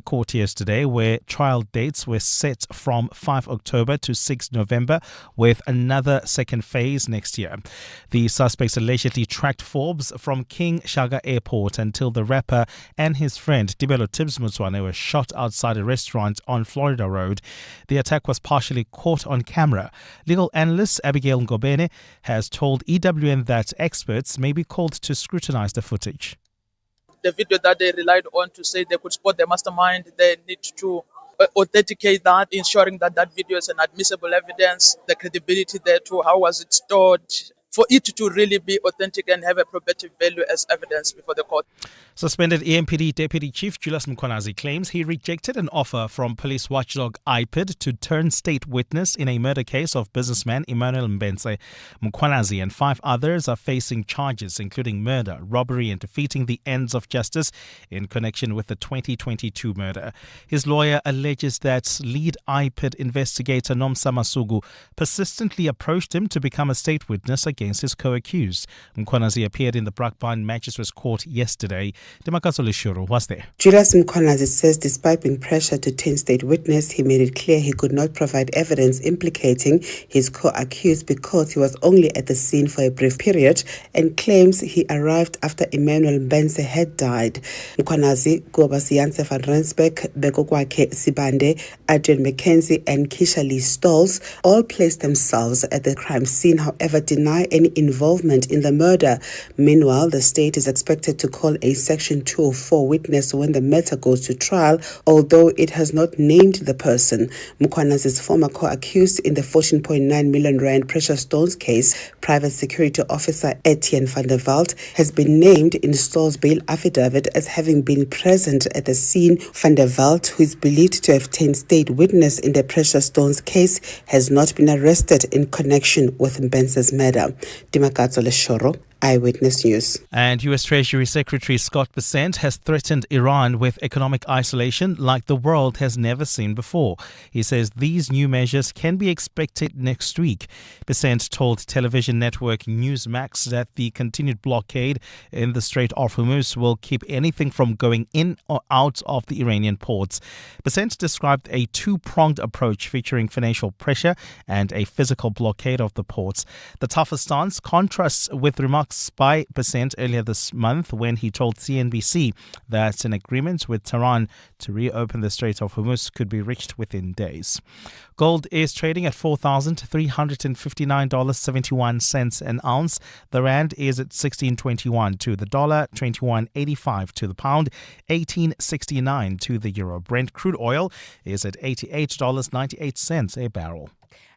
Court yesterday, where trial dates were set from 5 October to 6 November, with another second phase next year. The suspects allegedly tracked Forbes from King Shaka Airport until the rapper and his friend Tibelo Tibbs Mutswane were shot outside a restaurant on Florida Road. The attack was partially caught on camera. Legal analyst Abigail Ngobene has told EWN that experts may be called to scrutinize the footage. The video that they relied on to say they could spot the mastermind, they need to authenticate that, ensuring that that video is an admissible evidence, the credibility there too, how was it stored, for it to really be authentic and have a probative value as evidence before the court. Suspended EMPD Deputy Chief Julius Mkhwanazi claims he rejected an offer from police watchdog IPID to turn state witness in a murder case of businessman Emmanuel Mbense. Mkhwanazi and 5 others are facing charges including murder, robbery and defeating the ends of justice in connection with the 2022 murder. His lawyer alleges that lead IPID investigator Nomsa Masugu persistently approached him to become a state witness against his co-accused. Mkhwanazi appeared in the Brakpan Magistrates Court yesterday. Demakazo Lishuru was there. Julius Mkhwanazi says despite being pressured to turn state witness, he made it clear he could not provide evidence implicating his co-accused because he was only at the scene for a brief period, and claims he arrived after Emmanuel Mbense had died. Mkhwanazi, Gobasiyanse van Rensbeck, Bekokwakhe Sibande, Adrian McKenzie and Keisha Lee Stolz all placed themselves at the crime scene, however deny any involvement in the murder. Meanwhile, the state is expected to call a Section 204 witness when the matter goes to trial, although it has not named the person. Mkhwanazi's former co-accused in the 14.9 million rand precious stones case, Private Security Officer Etienne van der Walt, has been named in Stoll's bail affidavit as having been present at the scene. Van der Walt, who is believed to have turned state witness in the precious stones case, has not been arrested in connection with Mbense's murder. Dimakatso Leshoro, Eyewitness News. And U.S. Treasury Secretary Scott Bessent has threatened Iran with economic isolation like the world has never seen before. He says these new measures can be expected next week. Bessent told television network Newsmakers that the continued blockade in the Strait of Hormuz will keep anything from going in or out of the Iranian ports. Bessent described a two-pronged approach featuring financial pressure and a physical blockade of the ports. The tougher stance contrasts with remarks by Bessent earlier this month when he told CNBC that an agreement with Tehran to reopen the Strait of Hormuz could be reached within days. Gold is trading at $4,359.71 an ounce. The rand is at 16.21 to the dollar, 21.85 to the pound, 18.69 to the euro. Brent crude oil is at $88.98 a barrel.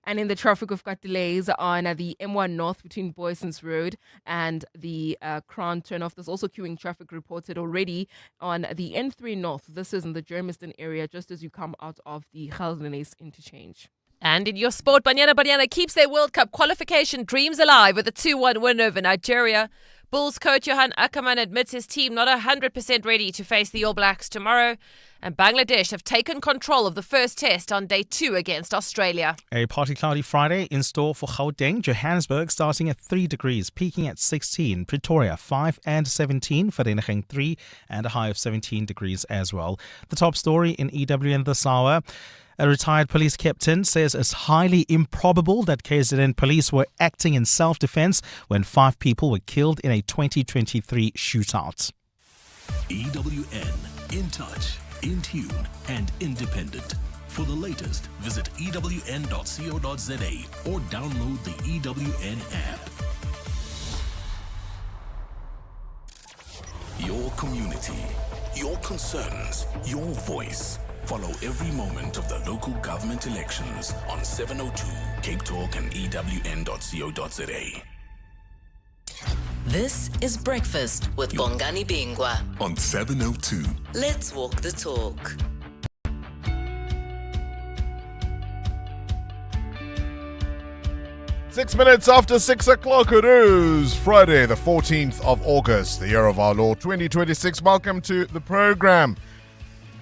And in the traffic, we've got delays on the M1 North between Boysons Road and the Crown turnoff. There's also queuing traffic reported already on the N3 North. This is in the Germiston area, just as you come out of the Geldernees interchange. And in your sport, Banyana keeps their World Cup qualification dreams alive with a 2-1 win over Nigeria. Bulls coach Johan Ackerman admits his team not 100% ready to face the All Blacks tomorrow. And Bangladesh have taken control of the first test on day 2 against Australia. A partly cloudy Friday in store for Gauteng. Johannesburg starting at 3 degrees, peaking at 16. Pretoria 5 and 17. Vereeniging 3 and a high of 17 degrees as well. The top story in EWN this hour. A retired police captain says it's highly improbable that KZN police were acting in self-defense when 5 people were killed in a 2023 shootout. EWN, in touch, in tune and independent. For the latest, visit ewn.co.za or download the EWN app. Your community, your concerns, your voice. Follow every moment of the local government elections on 702 Cape Talk and ewn.co.za. This is Breakfast with Bongani Bingwa On 702. Let's walk the talk. Six minutes after 6 o'clock, it is Friday, the 14th of August, the year of our Lord 2026. Welcome to the program.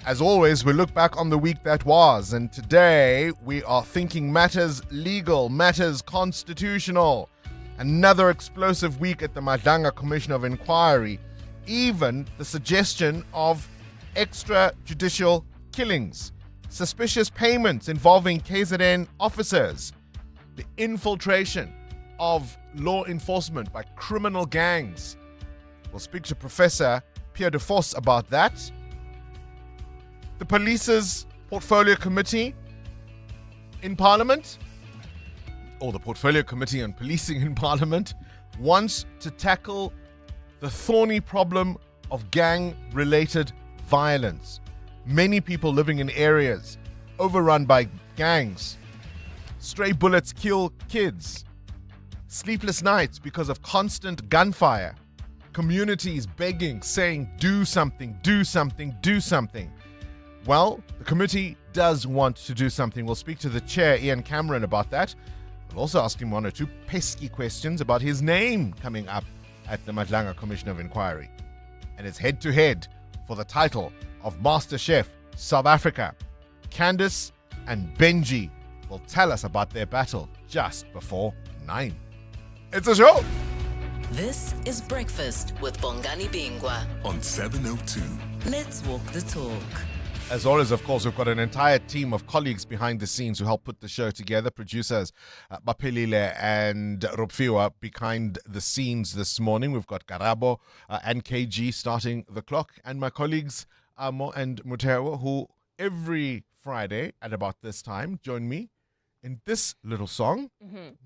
As always, we look back on the week that was, and today we are thinking matters legal, matters constitutional. Another explosive week at the Madlanga Commission of Inquiry. Even the suggestion of extrajudicial killings, suspicious payments involving KZN officers, the infiltration of law enforcement by criminal gangs. We'll speak to Professor Pierre de Vos about that. The police's portfolio committee in Parliament, or the portfolio committee on policing in Parliament, wants to tackle the thorny problem of gang-related violence. Many people living in areas overrun by gangs. Stray bullets kill kids. Sleepless nights because of constant gunfire. Communities begging, saying, do something, do something, do something. Well, the committee does want to do something. We'll speak to the chair, Ian Cameron, about that. We'll also ask him one or two pesky questions about his name coming up at the Madlanga Commission of Inquiry. And it's head-to-head for the title of Master Chef South Africa. Candice and Benji will tell us about their battle just before 9. It's a show! This is Breakfast with Bongani Bingwa. On 702. Let's walk the talk. As always, of course, we've got an entire team of colleagues behind the scenes who help put the show together. Producers Bapelile and Rupfiwa behind the scenes this morning. We've got Karabo and KG starting the clock. And my colleagues Amo and Mutewa, who every Friday at about this time join me in this little song.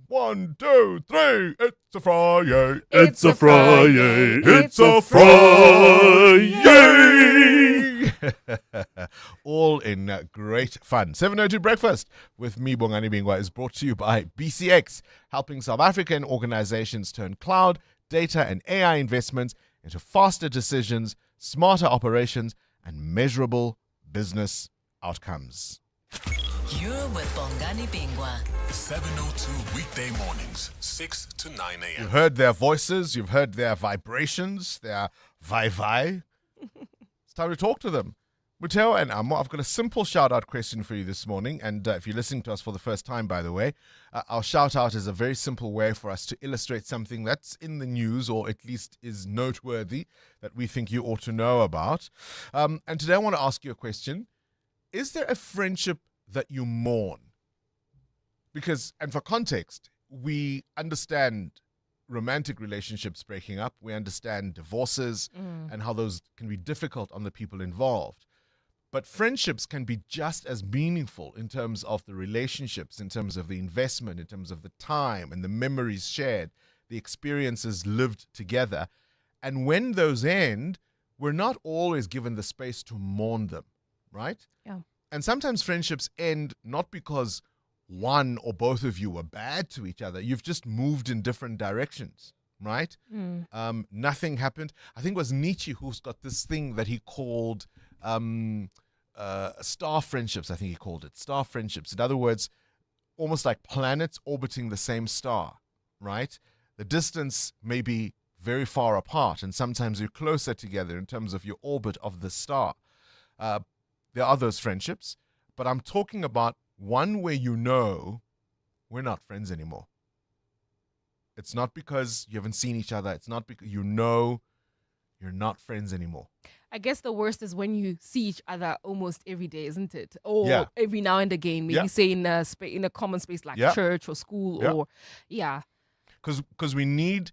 1, 2, 3, it's a Friday. It's a Friday. It's a Friday. All in great fun. 702 Breakfast with me, Bongani Bingwa, is brought to you by BCX, helping South African organizations turn cloud, data, and AI investments into faster decisions, smarter operations, and measurable business outcomes. You're with Bongani Bingwa. 702 weekday mornings, 6 to 9 a.m. You've heard their voices, you've heard their vibrations, their vai-vai. It's time to talk to them. Muteo and Amo, I've got a simple shout-out question for you this morning. And if you're listening to us for the first time, by the way, our shout-out is a very simple way for us to illustrate something that's in the news, or at least is noteworthy, that we think you ought to know about. And today I want to ask you a question. Is there a friendship that you mourn? Because, and for context, we understand romantic relationships breaking up. We understand divorces and how those can be difficult on the people involved. But friendships can be just as meaningful in terms of the relationships, in terms of the investment, in terms of the time and the memories shared, the experiences lived together. And when those end, we're not always given the space to mourn them, right? Yeah. And sometimes friendships end not because one or both of you were bad to each other. You've just moved in different directions, right? Nothing happened. I think it was Nietzsche who's got this thing that he called star friendships, I think he called it. Star friendships. In other words, almost like planets orbiting the same star, right? The distance may be very far apart, and sometimes you're closer together in terms of your orbit of the star. There are those friendships, but I'm talking about one where you know we're not friends anymore. It's not because you haven't seen each other. It's not because you know you're not friends anymore. I guess the worst is when you see each other almost every day, isn't it? Or every now and again, maybe say in a common space like church or school or Because we need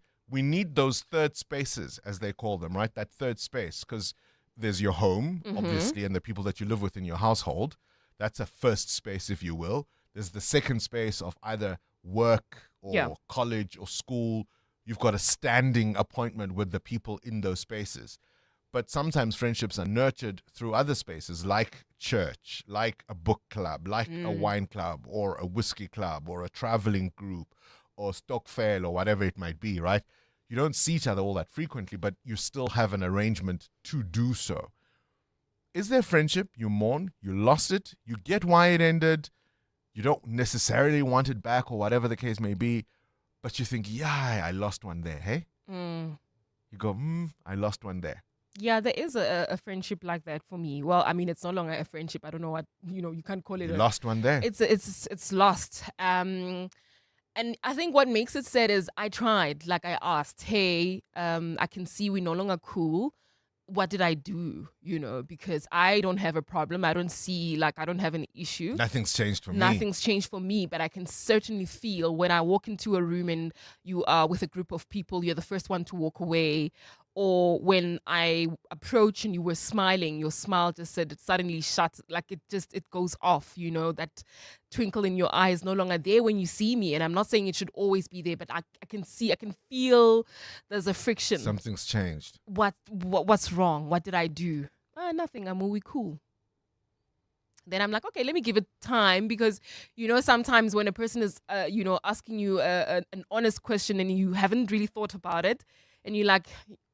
those third spaces, as they call them, right? That third space, because there's your home, obviously, and the people that you live with in your household. That's a first space, if you will. There's the second space of either work or college or school. You've got a standing appointment with the people in those spaces. But sometimes friendships are nurtured through other spaces, like church, like a book club, like a wine club, or a whiskey club, or a traveling group, or stokvel, or whatever it might be, right? You don't see each other all that frequently, but you still have an arrangement to do so. Is there friendship you mourn? You lost it. You get why it ended. You don't necessarily want it back, or whatever the case may be, but you think, I lost one there, hey? You go, I lost one there. Yeah, there is a friendship like that for me. Well, I mean, it's no longer a friendship. I don't know what, you can't call it. You lost one there. It's lost. And I think what makes it sad is I tried, like I asked, hey, I can see we're no longer cool. what did I do? Because I don't have a problem. I don't have an issue. Nothing's changed for me. Nothing's changed for me, but I can certainly feel when I walk into a room and you are with a group of people, you're the first one to walk away. Or when I approach and you were smiling, your smile just said it suddenly shut, like it goes off, that twinkle in your eye is no longer there when you see me. And I'm not saying it should always be there, but I can feel there's a friction. Something's changed. What's wrong? What did I do? Nothing. I'm really cool. Then I'm like, okay, let me give it time, because, sometimes when a person is, asking you an honest question and you haven't really thought about it, and you're like,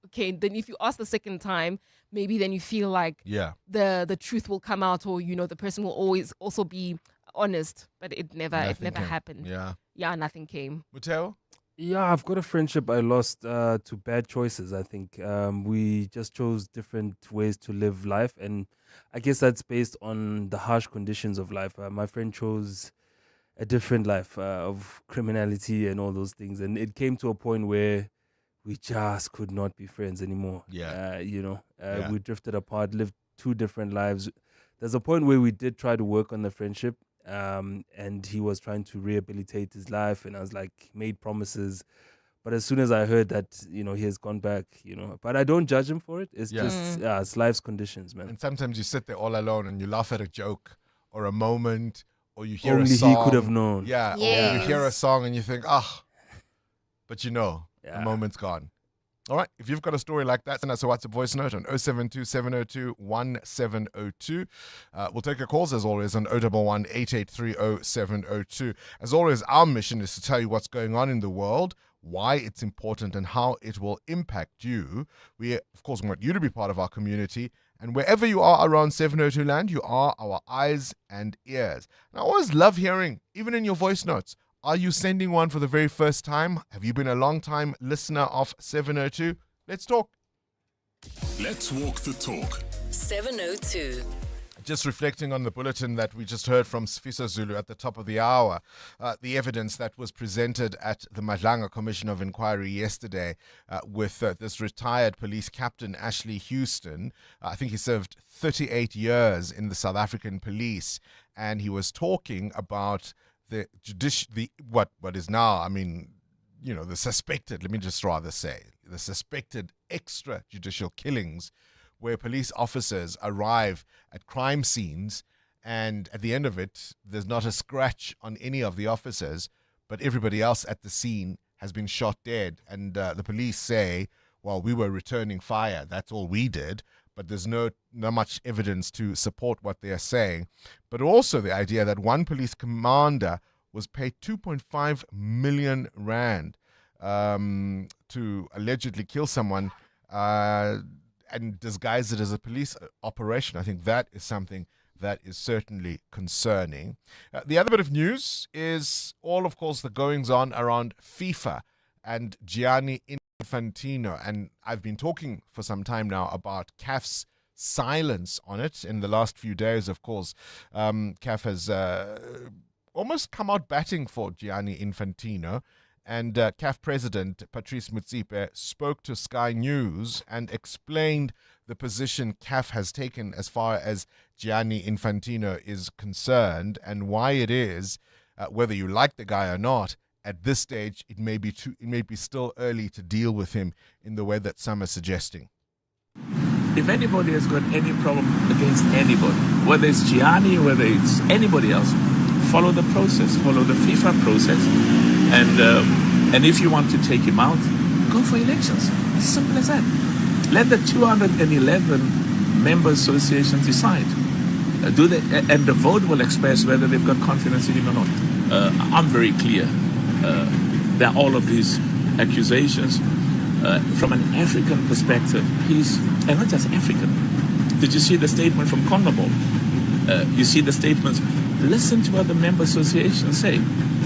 okay, then if you ask the second time, maybe then you feel like the truth will come out, or, the person will always also be honest, but it never happened. Yeah, nothing came. Mateo? Yeah, I've got a friendship I lost to bad choices, I think. We just chose different ways to live life, and I guess that's based on the harsh conditions of life. My friend chose a different life of criminality and all those things, and it came to a point where we just could not be friends anymore. We drifted apart, lived two different lives. There's a point where we did try to work on the friendship, and he was trying to rehabilitate his life, and I was like, made promises. But as soon as I heard that, he has gone back, but I don't judge him for it. It's just, it's life's conditions, man. And sometimes you sit there all alone and you laugh at a joke or a moment, or you hear Only a song. he could have known. Yeah, Yes. or you hear a song and you think, but the moment's gone. All right, if you've got a story like that, send us a WhatsApp voice note on 072-702-1702. We'll take your calls, as always, on 011-8830-702. As always, our mission is to tell you what's going on in the world, why it's important, and how it will impact you. We, of course, want you to be part of our community. And wherever you are around 702 land, you are our eyes and ears. And I always love hearing, even in your voice notes, are you sending one for the very first time? Have you been a long-time listener of 702? Let's talk. Let's walk the talk. 702. Just reflecting on the bulletin that we just heard from Sifiso Zulu at the top of the hour, the evidence that was presented at the Madlanga Commission of Inquiry yesterday with this retired police captain, Ashley Houston. I think he served 38 years in the South African police, and he was talking about the what is now, the suspected, let me just rather say, the suspected extrajudicial killings where police officers arrive at crime scenes and at the end of it, there's not a scratch on any of the officers, but everybody else at the scene has been shot dead. And the police say, well, we were returning fire. That's all we did. But there's not much evidence to support what they are saying. But also the idea that one police commander was paid 2.5 million rand to allegedly kill someone and disguise it as a police operation. I think that is something that is certainly concerning. The other bit of news is all, of course, the goings-on around FIFA and Gianni Infantino, and I've been talking for some time now about CAF's silence on it. In the last few days, of course, CAF has almost come out batting for Gianni Infantino, and CAF President Patrice Motsepe spoke to Sky News and explained the position CAF has taken as far as Gianni Infantino is concerned, and why it is, whether you like the guy or not, at this stage, it may be still early to deal with him in the way that some are suggesting. If anybody has got any problem against anybody, whether it's Gianni, whether it's anybody else, follow the process, follow the FIFA process, and if you want to take him out, go for elections. As simple as that. Let the 211 member associations decide. And the vote will express whether they've got confidence in him or not. I'm very clear. There are all of these accusations from an African perspective. And not just African. Did you see the statement from CONMEBOL? You see the statements. Listen to what the member associations say.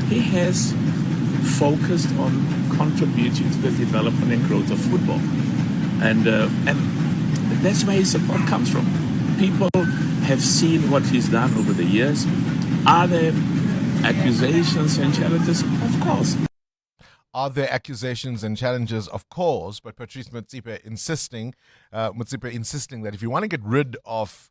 He has focused on contributing to the development and growth of football. And that's where his support comes from. People have seen what he's done over the years. Are there accusations and challenges? Of course. Are there accusations and challenges? Of course, but Patrice Motsepe insisting that if you want to get rid of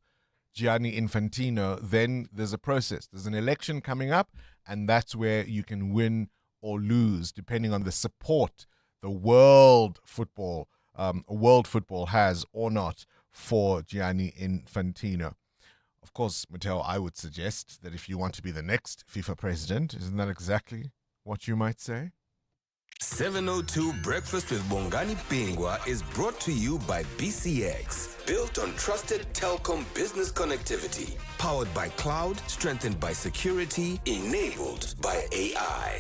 Gianni Infantino, then there's a process. There's an election coming up, and that's where you can win or lose, depending on the support the world football has or not for Gianni Infantino. Of course, Matteo, I would suggest that if you want to be the next FIFA president, isn't that exactly what you might say? 702 Breakfast with Bongani Bingwa is brought to you by BCX. Built on trusted telecom business connectivity. Powered by cloud, strengthened by security, enabled by AI.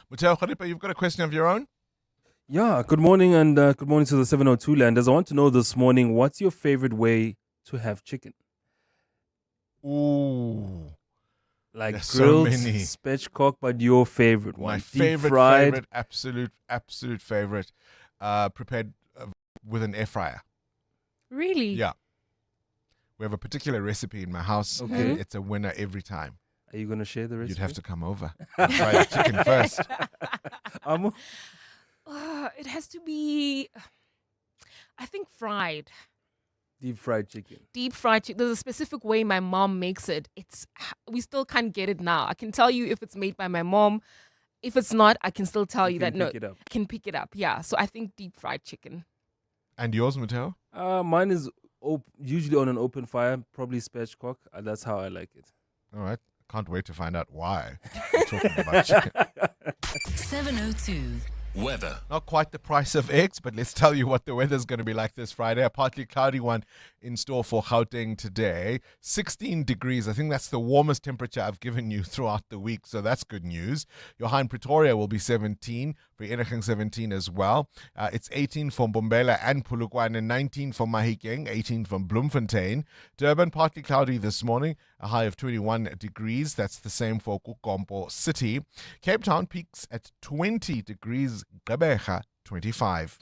Matteo Khalipa, you've got a question of your own? Yeah, good morning and good morning to the 702 landers. I want to know this morning, what's your favorite way to have chicken? Ooh. Like There's grilled, so many. spatchcock, but your favorite one. My Deep fried. favorite, absolute favorite, prepared with an air fryer. Really? Yeah. We have a particular recipe in my house, Okay. and it's a winner every time. Are you going to share the recipe? You'd have to come over and try the chicken first. It has to be, I think, fried. Deep fried chicken. Deep fried chicken. There's a specific way my mom makes it. We still can't get it now. I can tell you if it's made by my mom. If it's not, I can still tell you that no, pick it up. I can pick it up. Yeah. So I think deep fried chicken. And yours, Matteo? Mine is usually on an open fire, probably spatchcock. That's how I like it. All right. Can't wait to find out why we're talking about chicken. 702. Weather. Not quite the price of eggs, but let's tell you what the weather's going to be like this Friday. A partly cloudy one in store for Gauteng today. 16 degrees. I think that's the warmest temperature I've given you throughout the week, so that's good news. Johann Pretoria will be 17. Vereeniging 17 as well. It's 18 from Bombela and Polokwane, 19 from Mahikeng, 18 from Bloemfontein. Durban, partly cloudy this morning, a high of 21 degrees. That's the same for Kukompo City. Cape Town peaks at 20 degrees. Gqeberha, 25.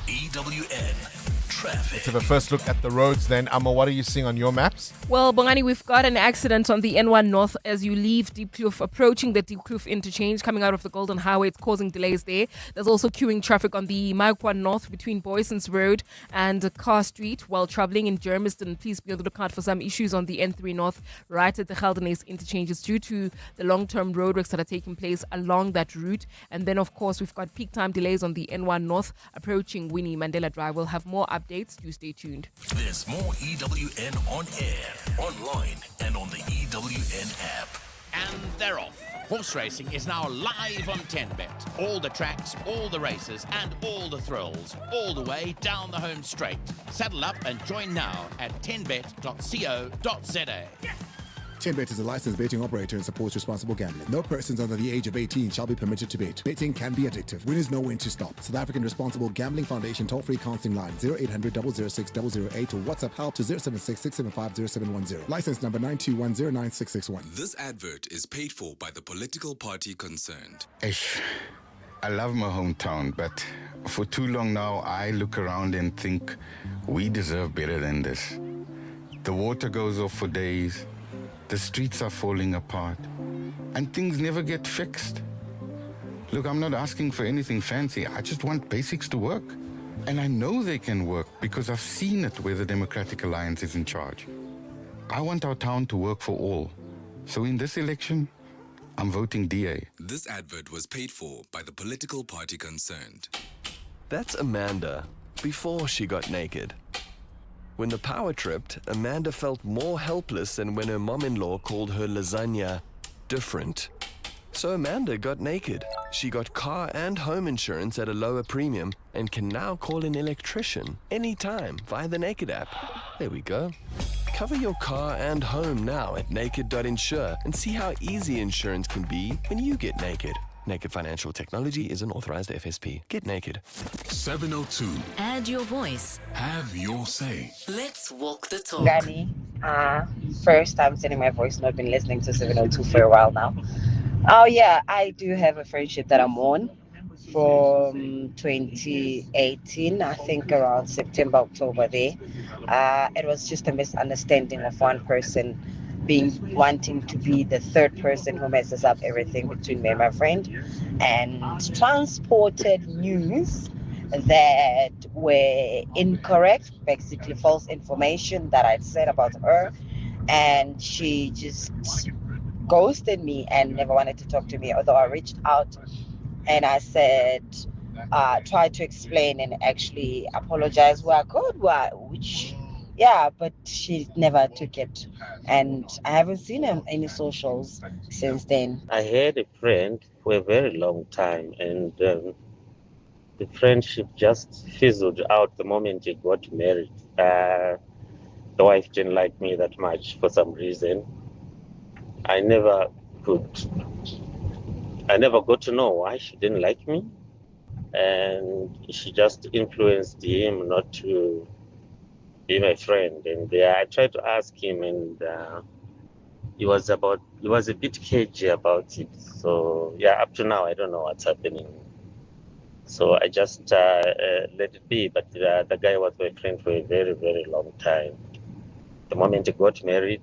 EWN traffic. Let's have a first look at the roads then. Amma, what are you seeing on your maps? Well, Bongani, we've got an accident on the N1 North as you leave Deep Kloof, approaching the Deep Kloof interchange, coming out of the Golden Highway. It's causing delays there. There's also queuing traffic on the Maikwa North between Boysons Road and Carr Street while traveling in Germiston. Please be on the lookout for some issues on the N3 North right at the Geldenhuys interchanges due to the long-term roadworks that are taking place along that route. And then, of course, we've got peak time delays on the N1 North approaching Winnie Mandela Drive. We'll have more updates. Do stay tuned. There's more EWN on air, online, and on the EWN app. And they're off. Horse racing is now live on 10Bet. All the tracks, all the races, and all the thrills, all the way down the home straight. Saddle up and join now at 10bet.co.za. 10Bet is a licensed betting operator and supports responsible gambling. No persons under the age of 18 shall be permitted to bet. Betting can be addictive. Winners know when to stop. South African Responsible Gambling Foundation toll-free counseling line 0800 006 008 or WhatsApp help to 076 675 0710. License number 921096661. This advert is paid for by the political party concerned. I love my hometown, but for too long now, I look around and think we deserve better than this. The water goes off for days. The streets are falling apart, and things never get fixed. Look, I'm not asking for anything fancy. I just want basics to work. And I know they can work because I've seen it where the Democratic Alliance is in charge. I want our town to work for all. So in this election, I'm voting DA. This advert was paid for by the political party concerned. That's Amanda before she got naked. When the power tripped, Amanda felt more helpless than when her mom-in-law called her lasagna different. So Amanda got naked. She got car and home insurance at a lower premium and can now call an electrician anytime via the Naked app. There we go. Cover your car and home now at naked.insure and see how easy insurance can be when you get naked. Naked Financial Technology is an authorized FSP. Get naked. 702. Add your voice. Have your say. Let's walk the talk. Gani, first time sending my voice note. Been listening to 702 for a while now. Oh yeah, I do have a friendship that I'm on from 2018, I think around September, October there. It was just a misunderstanding of one person being wanting to be the third person who messes up everything between me and my friend, and transported news that were incorrect, basically false information that I'd said about her, and she just ghosted me and never wanted to talk to me, although I reached out and I said, tried to explain and actually apologize where I could, which, yeah, but she never took it. And I haven't seen her on any socials since then. I had a friend for a very long time, and the friendship just fizzled out the moment he got married. The wife didn't like me that much for some reason. I never could, I never got to know why she didn't like me, and she just influenced him not to be my friend. And I tried to ask him, and he was a bit cagey about it. So yeah, up to now, I don't know what's happening. So I just let it be. But the guy was my friend for a very, very long time. The moment he got married,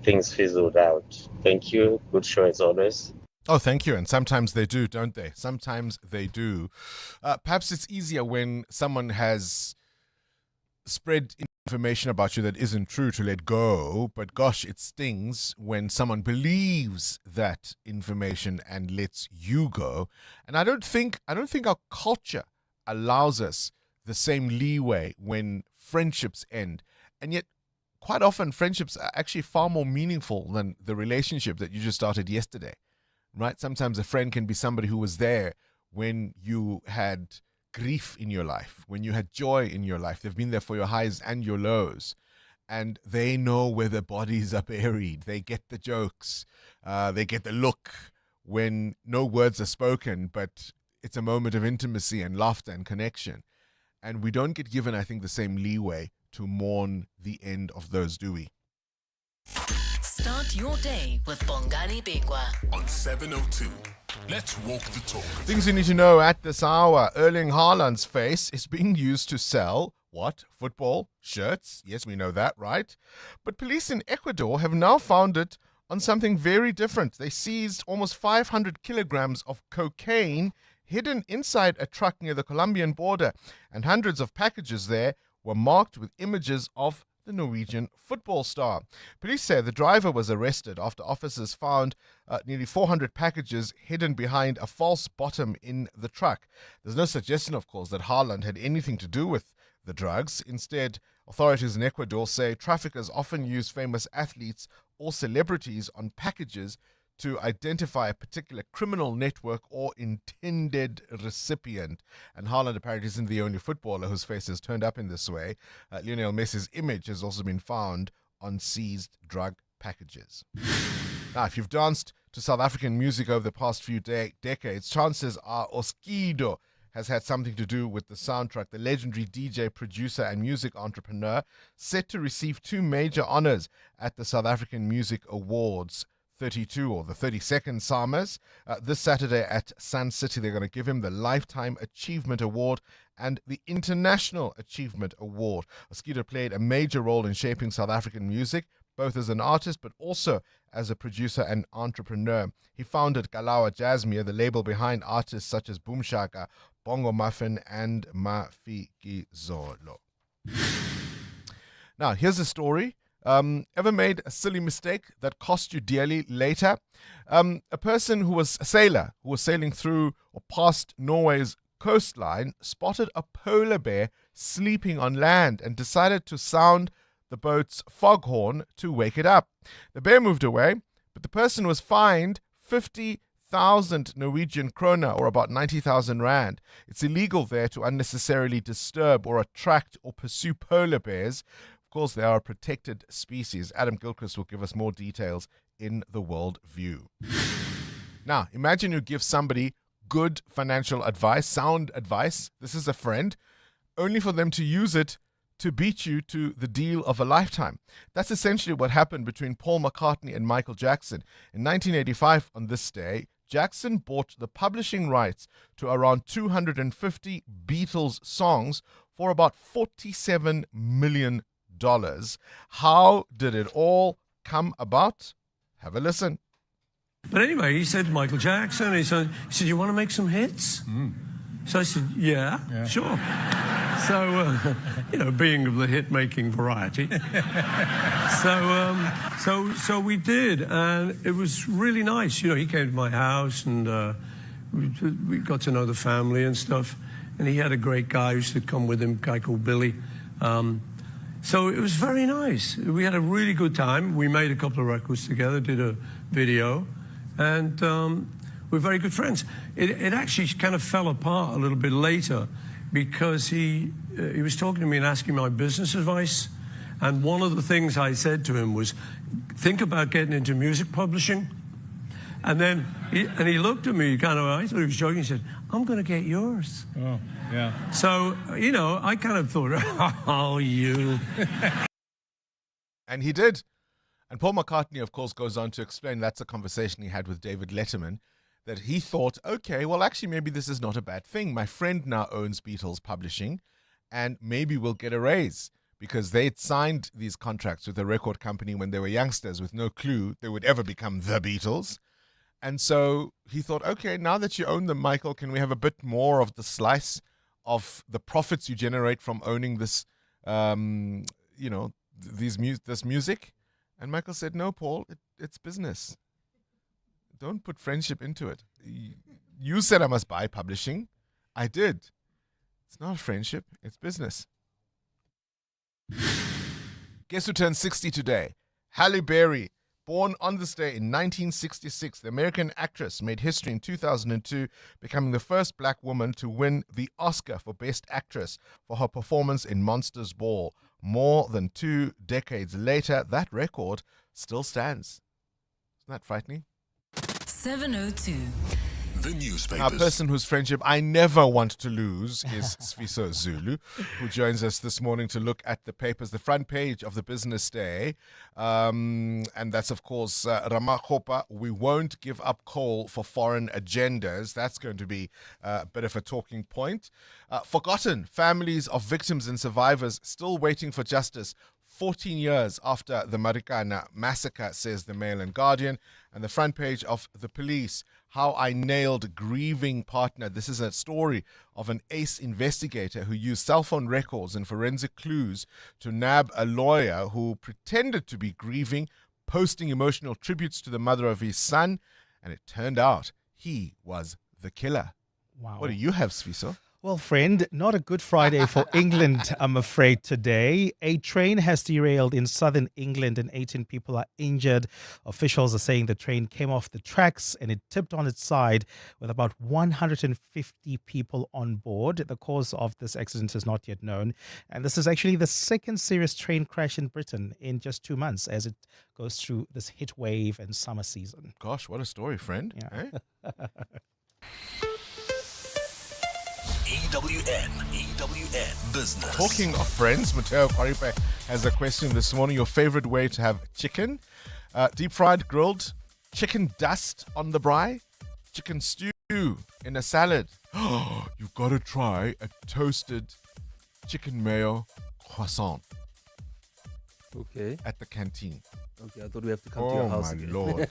things fizzled out. Thank you. Good show as always. Oh, thank you. And sometimes they do, don't they? Sometimes they do. Perhaps it's easier when someone has spread information about you that isn't true to let go, but gosh, it stings when someone believes that information and lets you go. And I don't think our culture allows us the same leeway when friendships end. And yet quite often friendships are actually far more meaningful than the relationship that you just started yesterday. Right? Sometimes a friend can be somebody who was there when you had grief in your life, when you had joy in your life. They've been there for your highs and your lows. And they know where the bodies are buried. They get the jokes. They get the look when no words are spoken, but it's a moment of intimacy and laughter and connection. And we don't get given, I think, the same leeway to mourn the end of those, do we? Start your day with Bongani Bingwa on 702. Let's walk the talk. Things you need to know at this hour. Erling Haaland's face is being used to sell what? Football shirts. Yes, we know that, right? But police in Ecuador have now found it on something very different. They seized almost 500 kilograms of cocaine hidden inside a truck near the Colombian border, and hundreds of packages there were marked with images of the Norwegian football star. Police say the driver was arrested after officers found nearly 400 packages hidden behind a false bottom in the truck. There's no suggestion, of course, that Haaland had anything to do with the drugs. Instead, authorities in Ecuador say traffickers often use famous athletes or celebrities on packages to identify a particular criminal network or intended recipient. And Haaland apparently isn't the only footballer whose face has turned up in this way. Lionel Messi's image has also been found on seized drug packages. Now, if you've danced to South African music over the past few decades, chances are Oskido has had something to do with the soundtrack. The legendary DJ, producer, and music entrepreneur set to receive two major honors at the South African Music Awards 32, or the 32nd SAMAs. This Saturday at Sun City, they're going to give him the Lifetime Achievement Award and the International Achievement Award. Oskido played a major role in shaping South African music, both as an artist but also as a producer and entrepreneur. He founded Kalawa Jazzmere, the label behind artists such as Boom Shaka, Bongo Muffin, and Mafikizolo. Now, here's a story. Ever made a silly mistake that cost you dearly later? A person who was a sailor, who was sailing through or past Norway's coastline, spotted a polar bear sleeping on land and decided to sound the boat's foghorn to wake it up. The bear moved away, but the person was fined 50,000 Norwegian krona, or about 90,000 rand. It's illegal there to unnecessarily disturb or attract or pursue polar bears. Of course, they are a protected species. Adam Gilchrist will give us more details in the World View. Now, imagine you give somebody good financial advice, sound advice. This is a friend, only for them to use it to beat you to the deal of a lifetime. That's essentially what happened between Paul McCartney and Michael Jackson. In 1985, on this day, Jackson bought the publishing rights to around 250 Beatles songs for about $47 million. How did it all come about? Have a listen. But anyway, he said to Michael Jackson, he said, you want to make some hits? So I said, yeah. Sure. So, being of the hit-making variety. So we did, and it was really nice. He came to my house, and we got to know the family and stuff. And he had a great guy who used to come with him, a guy called Billy. So it was very nice. We had a really good time. We made a couple of records together, did a video, and we're very good friends. It actually kind of fell apart a little bit later because he was talking to me and asking my business advice. And one of the things I said to him was, think about getting into music publishing. And then he looked at me kind of, I thought he was joking. He said, I'm going to get yours. Oh, yeah. So, I kind of thought, oh, you. And he did. And Paul McCartney, of course, goes on to explain that's a conversation he had with David Letterman, that he thought, okay, well, actually, maybe this is not a bad thing. My friend now owns Beatles Publishing, and maybe we'll get a raise, because they'd signed these contracts with a record company when they were youngsters with no clue they would ever become the Beatles. And so he thought, okay, now that you own them, Michael, can we have a bit more of the slice of the profits you generate from owning this, this music? And Michael said, no, Paul, it's business. Don't put friendship into it. You said I must buy publishing. I did. It's not a friendship. It's business. Guess who turned 60 today? Halle Berry. Born on this day in 1966, the American actress made history in 2002, becoming the first black woman to win the Oscar for Best Actress for her performance in Monsters Ball. More than 2 decades later, that record still stands. Isn't that frightening? 702. The newspapers. Now, a person whose friendship I never want to lose is Sfiso Zulu, who joins us this morning to look at the papers, the front page of the Business Day. And that's, of course, Ramakgopa, we won't give up coal for foreign agendas. That's going to be a bit of a talking point. Forgotten families of victims and survivors still waiting for justice 14 years after the Marikana massacre, says the Mail and Guardian. And the front page of the Police, how I nailed grieving partner. This is a story of an ace investigator who used cell phone records and forensic clues to nab a lawyer who pretended to be grieving, posting emotional tributes to the mother of his son. And it turned out he was the killer. Wow. What do you have, Sfiso? Well, friend, not a good Friday for England, I'm afraid, today. A train has derailed in southern England and 18 people are injured. Officials are saying the train came off the tracks and it tipped on its side with about 150 people on board. The cause of this accident is not yet known. And this is actually the second serious train crash in Britain in just 2 months as it goes through this heat wave and summer season. Gosh, what a story, friend. Yeah. Eh? EWN Business. Talking of friends, Mateo Kwaripe has a question this morning. Your favorite way to have chicken? Deep fried, grilled, chicken dust on the braai, chicken stew in a salad. Oh, you've got to try a toasted chicken mayo croissant. Okay. At the canteen. Okay, I thought we have to come to your house again. Lord.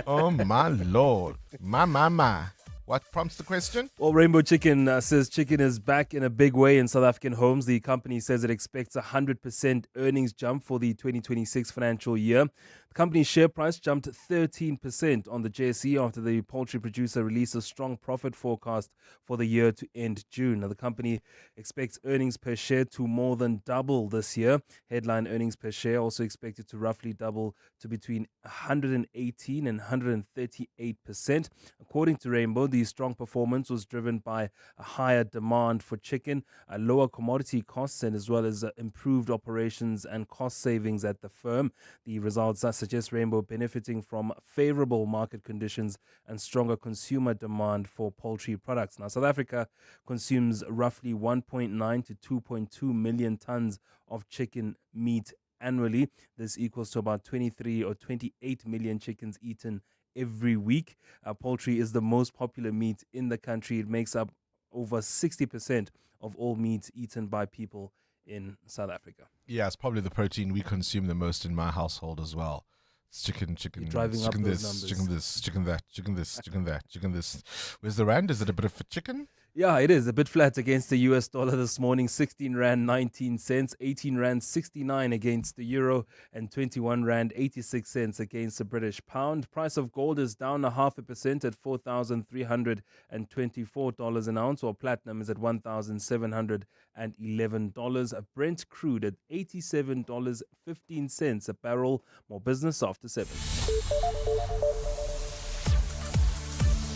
Oh, my Lord. My. What prompts the question? Well, Rainbow Chicken says chicken is back in a big way in South African homes. The company says it expects a 100% earnings jump for the 2026 financial year. The company's share price jumped 13% on the JSE after the poultry producer released a strong profit forecast for the year to end June. Now, the company expects earnings per share to more than double this year. Headline earnings per share also expected to roughly double to between 118 and 138%. According to Rainbow, the strong performance was driven by a higher demand for chicken, lower commodity costs, and as well as improved operations and cost savings at the firm. The results suggest Rainbow benefiting from favorable market conditions and stronger consumer demand for poultry products. Now, South Africa consumes roughly 1.9 to 2.2 million tons of chicken meat annually. This equals to about 23 or 28 million chickens eaten every week. Poultry is the most popular meat in the country. It makes up over 60% of all meat eaten by people in South Africa. Yeah, it's probably the protein we consume the most in my household as well. It's chicken, driving up chicken those this, numbers. chicken this, chicken that, chicken this, chicken that, chicken this. Where's the rand? Is it a bit of a chicken? Yeah, it is a bit flat against the US dollar this morning. 16 rand 19 cents, 18 rand 69 against the euro, and 21 rand 86 cents against the British pound. Price of gold is down 0.5% at $4,324 an ounce, while platinum is at $1,711. A Brent crude at $87.15 a barrel. More business after 7.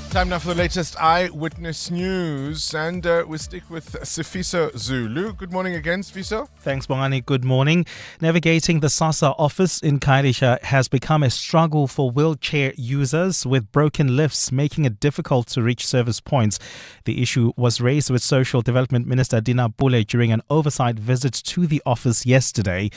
Time now for the latest eyewitness news, and we stick with Sifiso Zulu. Good morning again, Sifiso. Thanks, Bongani. Good morning. Navigating the SASSA office in Khayelitsha has become a struggle for wheelchair users, with broken lifts making it difficult to reach service points. The issue was raised with Social Development Minister Dina Pule during an oversight visit to the office yesterday.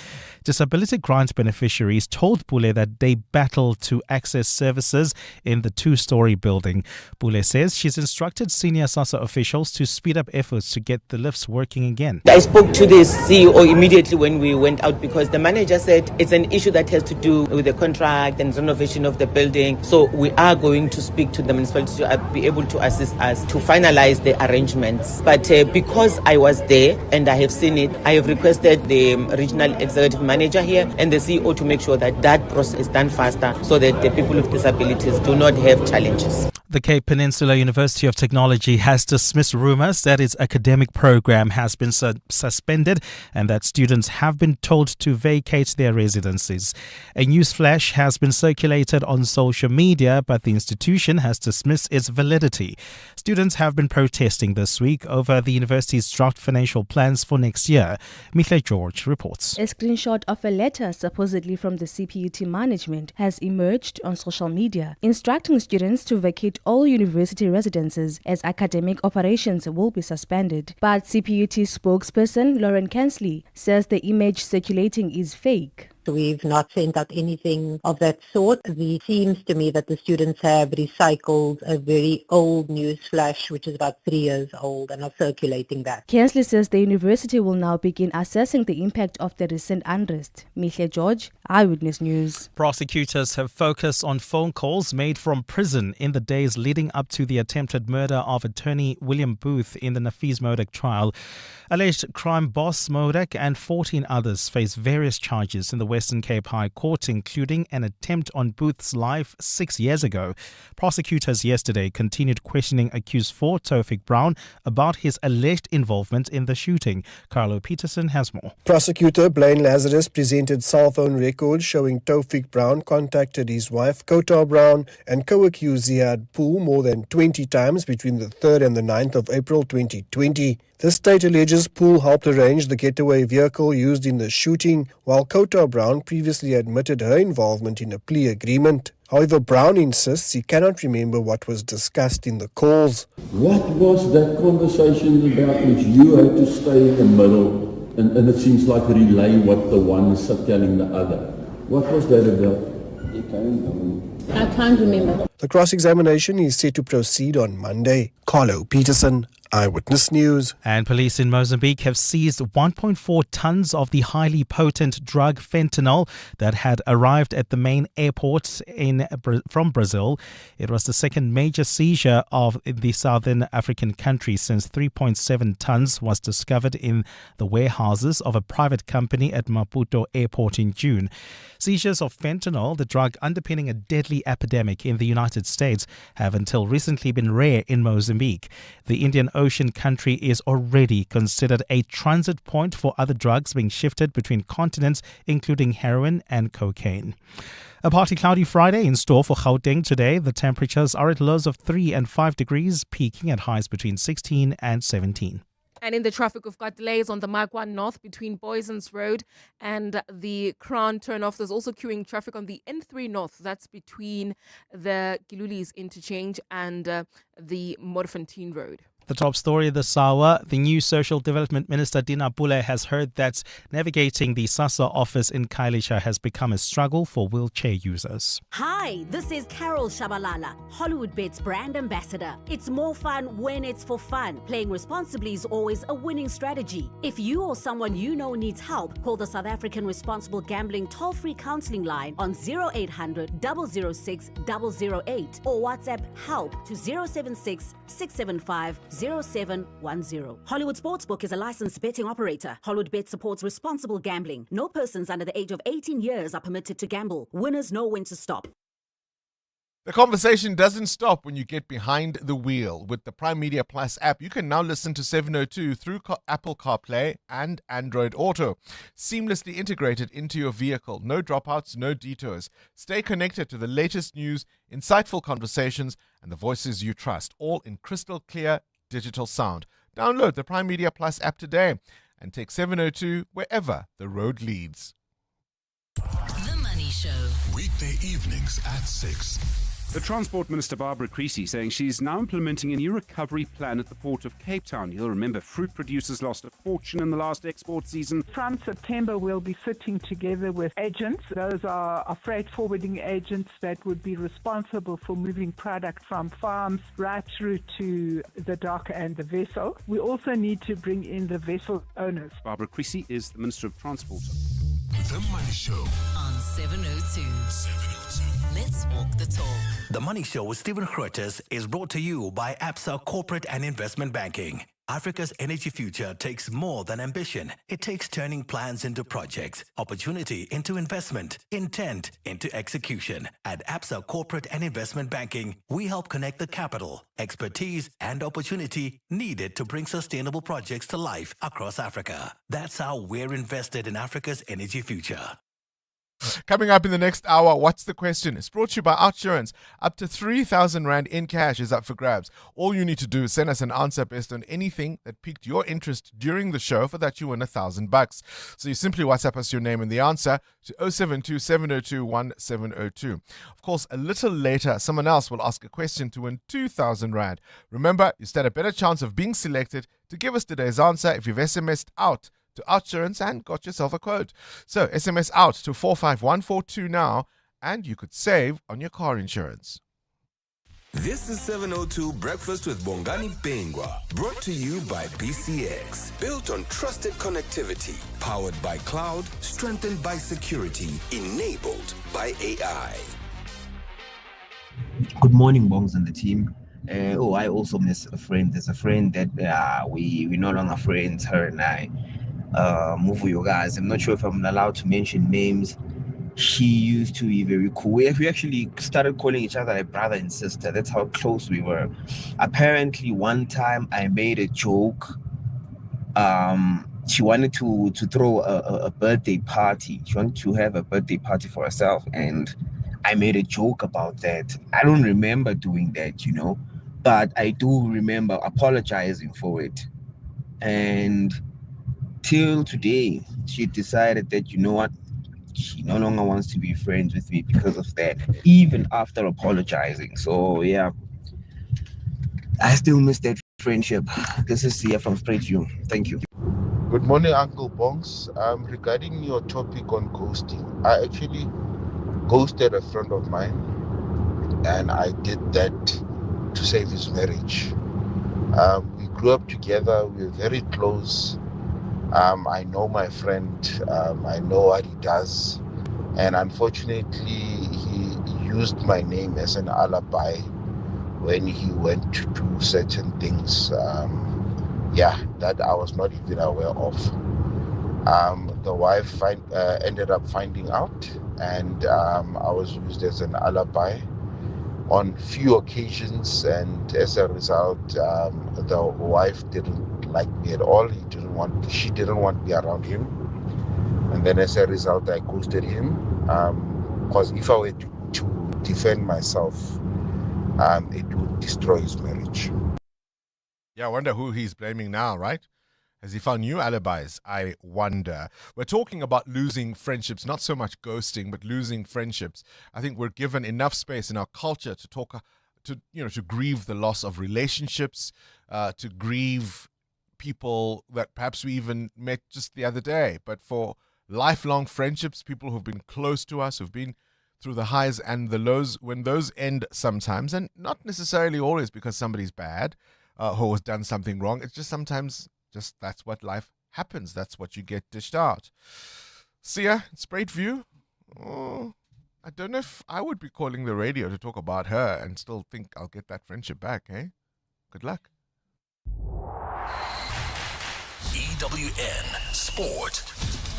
Disability grant beneficiaries told Pule that they battle to access services in the two-story building. Pule says she's instructed senior SASSA officials to speed up efforts to get the lifts working again. I spoke to the CEO immediately when we went out, because the manager said it's an issue that has to do with the contract and renovation of the building. So we are going to speak to the municipality to be able to assist us to finalize the arrangements. But because I was there and I have seen it, I have requested the regional executive manager here and the CEO to make sure that that process is done faster, so that the people with disabilities do not have challenges. The Cape Peninsula University of Technology has dismissed rumours that its academic program has been suspended and that students have been told to vacate their residencies. A news flash has been circulated on social media, but the institution has dismissed its validity. Students have been protesting this week over the university's draft financial plans for next year. Mithle George reports. A screenshot of a letter supposedly from the CPUT management has emerged on social media, instructing students to vacate all university residences as academic operations will be suspended. But CPUT spokesperson Lauren Kensley says the image circulating is fake. We've not sent out anything of that sort. It seems to me that the students have recycled a very old news flash, which is about 3 years old, and are circulating that. Kensley says the university will now begin assessing the impact of the recent unrest. Mithle George, Eyewitness News. Prosecutors have focused on phone calls made from prison in the days leading up to the attempted murder of attorney William Booth in the Nafees Modak trial. Alleged crime boss Modak and 14 others face various charges in the Western Cape High Court, including an attempt on Booth's life 6 years ago. Prosecutors yesterday continued questioning accused 4 Taufik Brown about his alleged involvement in the shooting. Carlo Peterson has more. Prosecutor Blaine Lazarus presented cell phone records showing Taufik Brown contacted his wife Kota Brown and co-accused Ziad Pool more than 20 times between the 3rd and the 9th of April 2020. The state alleges Pool helped arrange the getaway vehicle used in the shooting, while Kota Brown previously admitted her involvement in a plea agreement. However, Brown insists he cannot remember what was discussed in the calls. What was that conversation about which you had to stay in the middle and it seems like relay what the one is telling the other? What was that about? I can't remember. The cross-examination is set to proceed on Monday. Carlo Peterson, Eyewitness News. And police in Mozambique have seized 1.4 tons of the highly potent drug fentanyl that had arrived at the main airport from Brazil. It was the second major seizure of the southern African country since 3.7 tons was discovered in the warehouses of a private company at Maputo Airport in June. Seizures of fentanyl, the drug underpinning a deadly epidemic in the United States, have until recently been rare in Mozambique. The Indian Ocean country is already considered a transit point for other drugs being shifted between continents, including heroin and cocaine. A partly cloudy Friday in store for Gauteng today. The temperatures are at lows of 3 and 5 degrees, peaking at highs between 16 and 17. And in the traffic, we've got delays on the Magwan North between Boysons Road and the Crown turnoff. There's also queuing traffic on the N3 North. That's between the Gilulis interchange and the Modderfontein Road. The top story this hour, the new Social Development Minister Dina Pule has heard that navigating the SASSA office in Khayelitsha has become a struggle for wheelchair users. Hi, this is Carol Shabalala, Hollywood Bets brand ambassador. It's more fun when it's for fun. Playing responsibly is always a winning strategy. If you or someone you know needs help, call the South African Responsible Gambling toll-free counseling line on 0800 006 008 or WhatsApp help to 076 675 0710. Hollywood Sportsbook is a licensed betting operator. Hollywood Bet supports responsible gambling. No persons under the age of 18 years are permitted to gamble. Winners know when to stop. The conversation doesn't stop when you get behind the wheel. With the Prime Media Plus app, you can now listen to 702 through Apple CarPlay and Android Auto. Seamlessly integrated into your vehicle. No dropouts, no detours. Stay connected to the latest news, insightful conversations, and the voices you trust, all in crystal clear digital sound. Download the Prime Media Plus app today and take 702 wherever the road leads. The Money Show. Weekday evenings at 6. The Transport Minister Barbara Creasy saying she's now implementing a new recovery plan at the Port of Cape Town. You'll remember fruit producers lost a fortune in the last export season. From September, we'll be sitting together with agents. Those are freight forwarding agents that would be responsible for moving product from farms right through to the dock and the vessel. We also need to bring in the vessel owners. Barbara Creasy is the Minister of Transport. The Money Show on 702. Let's walk the talk. The Money Show with Stephen Grootes is brought to you by Absa Corporate and Investment Banking. Africa's energy future takes more than ambition. It takes turning plans into projects, opportunity into investment, intent into execution. At Absa Corporate and Investment Banking, we help connect the capital, expertise, and opportunity needed to bring sustainable projects to life across Africa. That's how we're invested in Africa's energy future. Coming up in the next hour, What's the Question? It's brought to you by Outsurance. Up to 3,000 Rand in cash is up for grabs. All you need to do is send us an answer based on anything that piqued your interest during the show. For that, you win $1,000. So you simply WhatsApp us your name and the answer to 072 702 1702. Of course, a little later, someone else will ask a question to win 2,000 Rand. Remember, you stand a better chance of being selected to give us today's answer if you've SMS'd out to Outsurance and got yourself a quote. So SMS out to 45142 now and you could save on your car insurance. This is 702 Breakfast with Bongani Bingwa, brought to you by BCX. Built on trusted connectivity, powered by cloud, strengthened by security, enabled by AI. Good morning, Bongs and the team. I also miss a friend. There's a friend that we're no longer friends, her and I. Move with you guys. I'm not sure if I'm allowed to mention names. She used to be very cool. We actually started calling each other like brother and sister. That's how close we were. Apparently, one time I made a joke. She wanted to throw a birthday party. She wanted to have a birthday party for herself, and I made a joke about that. I don't remember doing that, but I do remember apologizing for it. And till today, she decided that, you know what, she no longer wants to be friends with me because of that, even after apologizing. So, yeah, I still miss that friendship. This is Sia from Straight View. Thank you. Good morning, Uncle Bongs. Regarding your topic on ghosting, I actually ghosted a friend of mine, and I did that to save his marriage. We grew up together. We were very close. I know my friend. I know what he does. And unfortunately, he used my name as an alibi when he went to do certain things. That I was not even aware of. The wife ended up finding out, and I was used as an alibi on few occasions, and as a result, the wife didn't like me at all. She didn't want me around him, and then as a result, I ghosted him. Because if I were to defend myself, it would destroy his marriage. Yeah, I wonder who he's blaming now, right? Has he found new alibis? I wonder. We're talking about losing friendships, not so much ghosting, but losing friendships. I think we're given enough space in our culture to talk to grieve the loss of relationships, to grieve people that perhaps we even met just the other day, but for lifelong friendships, people who've been close to us, who've been through the highs and the lows, when those end sometimes, and not necessarily always because somebody's bad who has done something wrong. It's just sometimes that's what life happens. That's what you get dished out. Sia, Spruit View. Oh, I don't know if I would be calling the radio to talk about her and still think I'll get that friendship back, eh? Good luck. EWN Sport.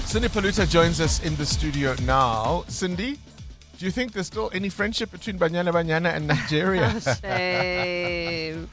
Cindy Paluta joins us in the studio now. Cindy, do you think there's still any friendship between Banyana and Nigeria? Shame.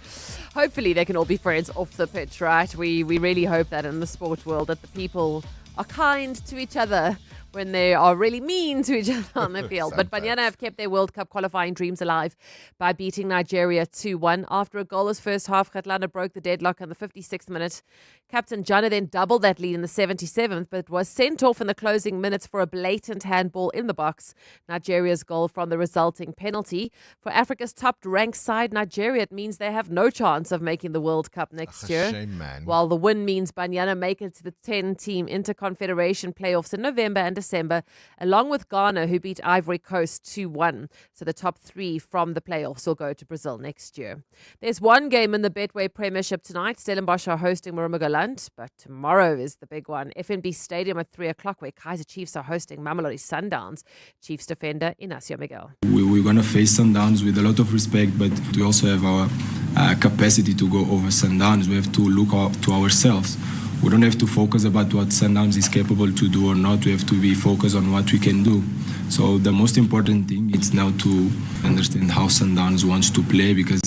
Hopefully they can all be friends off the pitch, right? We really hope that in the sport world that the people are kind to each other when they are really mean to each other on the field. But Banyana have kept their World Cup qualifying dreams alive by beating Nigeria 2-1. After a goalless first half, Kgatlana broke the deadlock in the 56th minute. Captain Jana then doubled that lead in the 77th, but was sent off in the closing minutes for a blatant handball in the box. Nigeria's goal from the resulting penalty. For Africa's top-ranked side, Nigeria, it means they have no chance of making the World Cup next year. Shame, man. While the win means Banyana make it to the 10-team Interconfederation playoffs in November and December, along with Ghana, who beat Ivory Coast 2-1. So the top three from the playoffs will go to Brazil next year. There's one game in the Betway Premiership tonight. Stellenbosch are hosting Murrumbidgee, but tomorrow is the big one. FNB Stadium at 3 o'clock, where Kaizer Chiefs are hosting Mamelodi Sundowns. Chiefs defender Inacio Miguel. We're going to face Sundowns with a lot of respect, but we also have our capacity to go over Sundowns. We have to look out to ourselves. We don't have to focus about what Sundowns is capable to do or not. We have to be focused on what we can do. So the most important thing is now to understand how Sundowns wants to play, because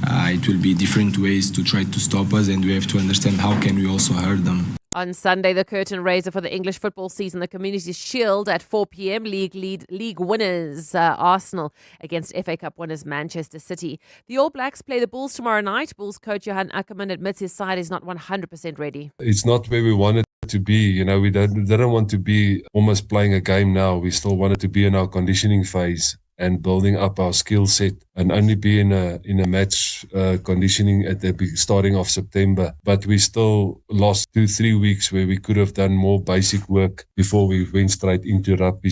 it will be different ways to try to stop us, and we have to understand how can we also hurt them. On Sunday, the curtain raiser for the English football season, the Community Shield at 4 p.m. League winners Arsenal against FA Cup winners Manchester City. The All Blacks play the Bulls tomorrow night. Bulls coach Johan Ackerman admits his side is not 100% ready. It's not where we wanted to be. We didn't want to be almost playing a game now. We still wanted to be in our conditioning phase and building up our skill set, and only be in a match conditioning at the starting of September. But we still lost 2-3 weeks where we could have done more basic work before we went straight into rugby.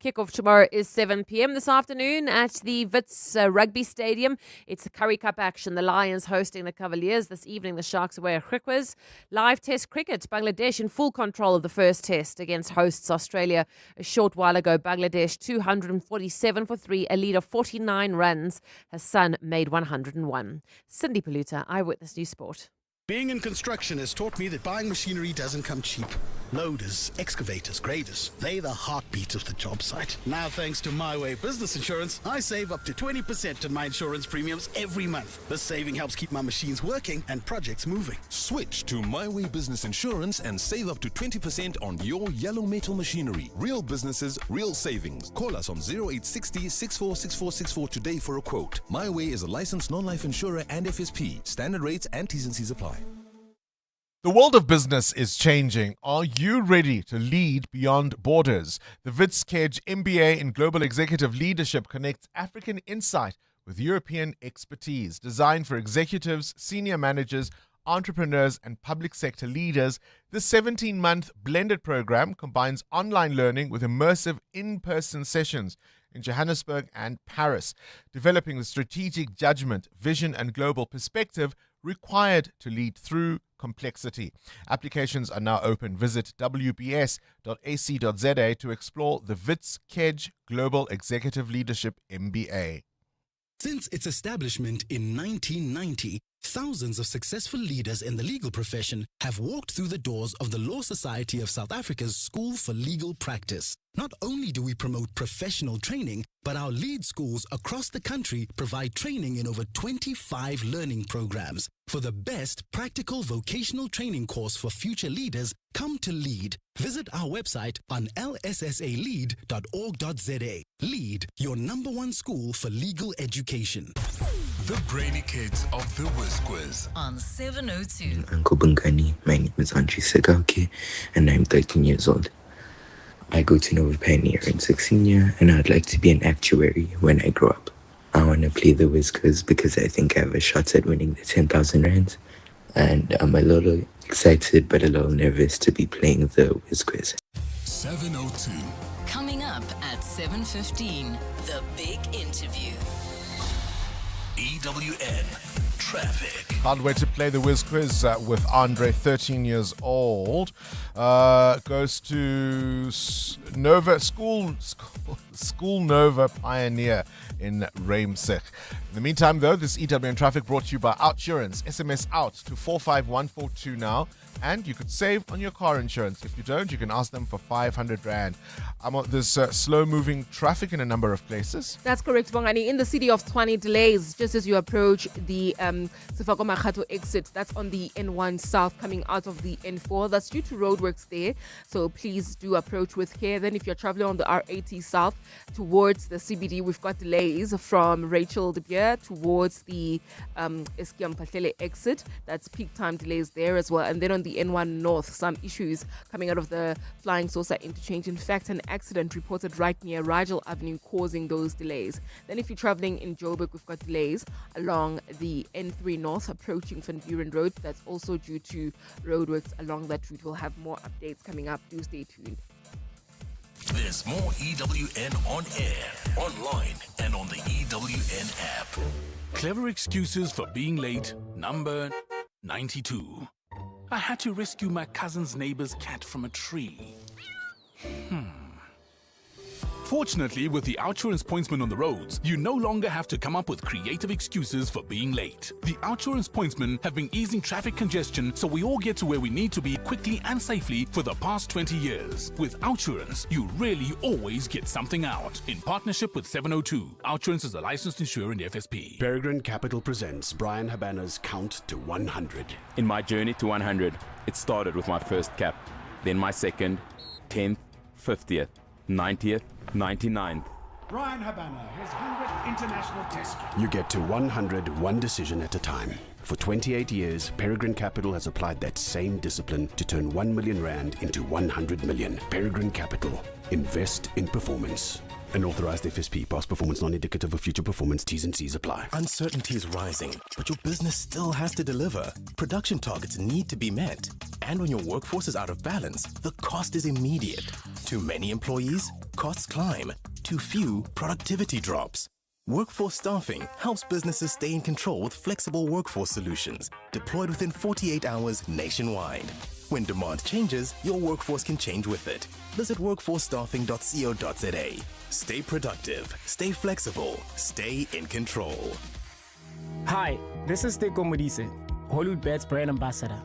Kickoff tomorrow is 7 p.m. this afternoon at the Wits Rugby Stadium. It's the Currie Cup action. The Lions hosting the Cavaliers. This evening, the Sharks away at Griquas. Live test cricket. Bangladesh in full control of the first test against hosts Australia. A short while ago, Bangladesh 247 for 3, a lead of 49 runs. Hassan made 101. Cindy Paluta, Eyewitness News Sport. Being in construction has taught me that buying machinery doesn't come cheap. Loaders, excavators, graders, they're the heartbeat of the job site. Now, thanks to My Way Business Insurance, I save up to 20% on my insurance premiums every month. This saving helps keep my machines working and projects moving. Switch to My Way Business Insurance and save up to 20% on your yellow metal machinery. Real businesses, real savings. Call us on 0860 646464 today for a quote. My Way is a licensed non-life insurer and FSP. Standard rates and T's and C's apply. The world of business is changing. Are you ready to lead beyond borders? The Wits Kedge MBA in Global Executive Leadership connects African insight with European expertise. Designed for executives, senior managers, entrepreneurs, and public sector leaders, this 17-month blended program combines online learning with immersive in-person sessions in Johannesburg and Paris, developing the strategic judgment, vision, and global perspective required to lead through complexity. Applications are now open. Visit wbs.ac.za to explore the Wits Kedge Global Executive Leadership MBA. Since its establishment in 1990, thousands of successful leaders in the legal profession have walked through the doors of the Law Society of South Africa's School for Legal Practice. Not only do we promote professional training, but our lead schools across the country provide training in over 25 learning programs. For the best practical vocational training course for future leaders, come to LEAD. Visit our website on lssalead.org.za. LEAD, your #1 school for legal education. The Brainy Kids of the Whiz Quiz on 702. Uncle Bongani, my name is Andrew Segauke, and I'm 13 years old. I go to Nova Pioneer in 6th senior, and I'd like to be an actuary when I grow up. I want to play the Whiskers because I think I have a shot at winning the 10,000 rands. And I'm a little excited but a little nervous to be playing the Whiskers. 702. Coming up at 7:15, the big interview. EWN Traffic. Can't wait to play the Whiz Quiz with Andre, 13 years old. Goes to School Nova Pioneer in Ramsek. In the meantime, though, this EWN Traffic brought to you by Outsurance. SMS out to 45142 now, and you could save on your car insurance. If you don't, you can ask them for 500 Rand. There's slow-moving traffic in a number of places. That's correct, Bongani. In the city of Tshwane, delays just as you approach the Sefako Makgato exit. That's on the N1 South coming out of the N4. That's due to roadworks there, so please do approach with care. Then if you're traveling on the R80 South towards the CBD, we've got delays from Rachel de Beer towards the Eskiam Pahlele exit. That's peak time delays there as well. And then on the N1 North, some issues coming out of the Flying Saucer interchange. In fact, an accident reported right near Rigel Avenue causing those delays. Then if you're traveling in Joburg, we've got delays along the N3 North approaching Van Buren Road. That's also due to roadworks along that route. We'll have more updates coming up. Do stay tuned. There's more EWN on air, online, and on the EWN app. Clever excuses for being late, number 92. I had to rescue my cousin's neighbor's cat from a tree. Fortunately, with the Outsurance pointsman on the roads, you no longer have to come up with creative excuses for being late. The Outsurance pointsmen have been easing traffic congestion so we all get to where we need to be quickly and safely for the past 20 years. With Outsurance, you really always get something out. In partnership with 702, Outsurance is a licensed insurer in the FSP. Peregrine Capital presents Brian Habana's Count to 100. In my journey to 100, it started with my first cap, then my second, 10th, 50th, 90th, 99th. Brian Habana, his 100th international test. You get to 100 one decision at a time. For 28 years, Peregrine Capital has applied that same discipline to turn 1 million Rand into 100 million. Peregrine Capital. Invest in performance. An authorized FSP. Past performance non-indicative of future performance. T's and C's apply. Uncertainty is rising, but your business still has to deliver. Production targets need to be met. And when your workforce is out of balance, the cost is immediate. Too many employees? Costs climb. Too few? Productivity drops. Workforce staffing helps businesses stay in control with flexible workforce solutions, deployed within 48 hours nationwide. When demand changes, your workforce can change with it. Visit workforcestaffing.co.za. Stay productive, stay flexible, stay in control. Hi, this is Teko Modise, Hollywood Bets brand ambassador.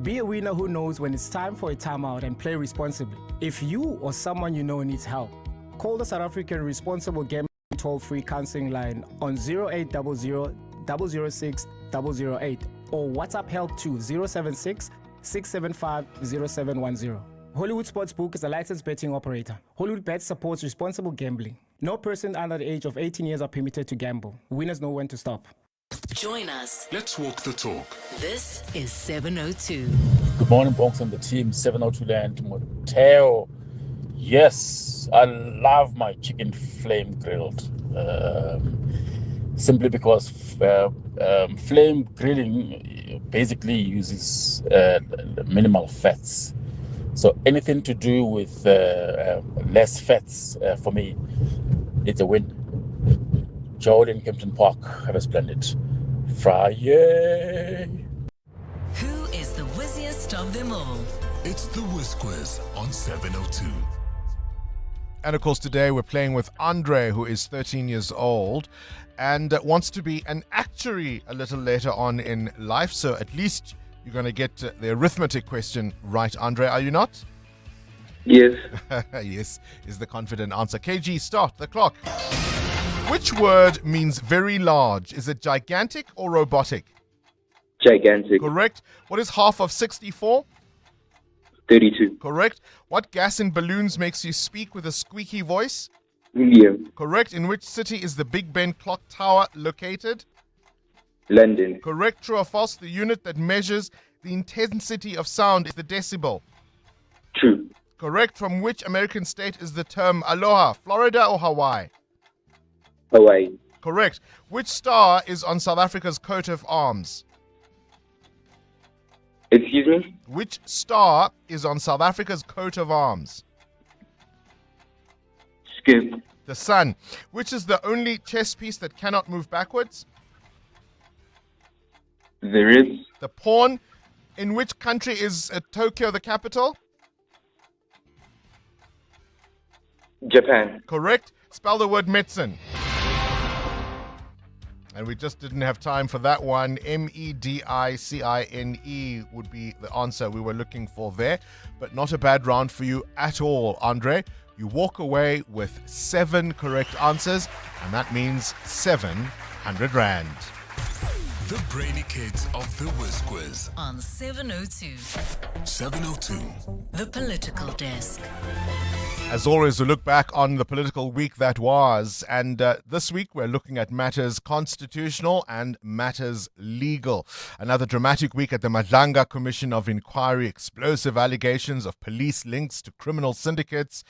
Be a winner who knows when it's time for a timeout and play responsibly. If you or someone you know needs help, call the South African Responsible Gambling toll-free counseling line on 0800 006 008 or WhatsApp help to 076 675 0710. Hollywood Sportsbook is a licensed betting operator. Hollywood Bets supports responsible gambling. No person under the age of 18 years are permitted to gamble. Winners know when to stop. Join us. Let's walk the talk. This is 702. Good morning, Bonks and the team. 702 Land Motel. Yes, I love my chicken flame grilled. Simply because flame grilling basically uses minimal fats. So anything to do with less fats, for me, it's a win. Jordan, Kempton Park, have a splendid Friday. Who is the whizziest of them all? It's the Whiz Quiz on 702. And of course, today we're playing with Andre, who is 13 years old and wants to be an actuary a little later on in life. So at least you're going to get the arithmetic question right, Andre, are you not? Yes. Yes, is the confident answer. KG, start the clock. Which word means very large? Is it gigantic or robotic? Gigantic. Correct. What is half of 64? 32. Correct. What gas in balloons makes you speak with a squeaky voice? Helium. Correct. In which city is the Big Ben clock tower located? London. Correct. True or false? The unit that measures the intensity of sound is the decibel. True. Correct. From which American state is the term aloha? Florida or Hawaii? Hawaii. Correct. Which star is on South Africa's coat of arms? Excuse me? Which star is on South Africa's coat of arms? Skip. The sun. Which is the only chess piece that cannot move backwards? There is. The pawn. In which country is Tokyo the capital? Japan. Correct. Spell the word medicine. And we just didn't have time for that one. Medicine would be the answer we were looking for there. But not a bad round for you at all, Andre. You walk away with 7 correct answers, and that means 700 Rand. The Brainy Kids of the Whiz Quiz. On 702. 702. The Political Desk. As always, we look back on the political week that was, and this week we're looking at matters constitutional and matters legal. Another dramatic week at the Madlanga Commission of Inquiry, explosive allegations of police links to criminal syndicates,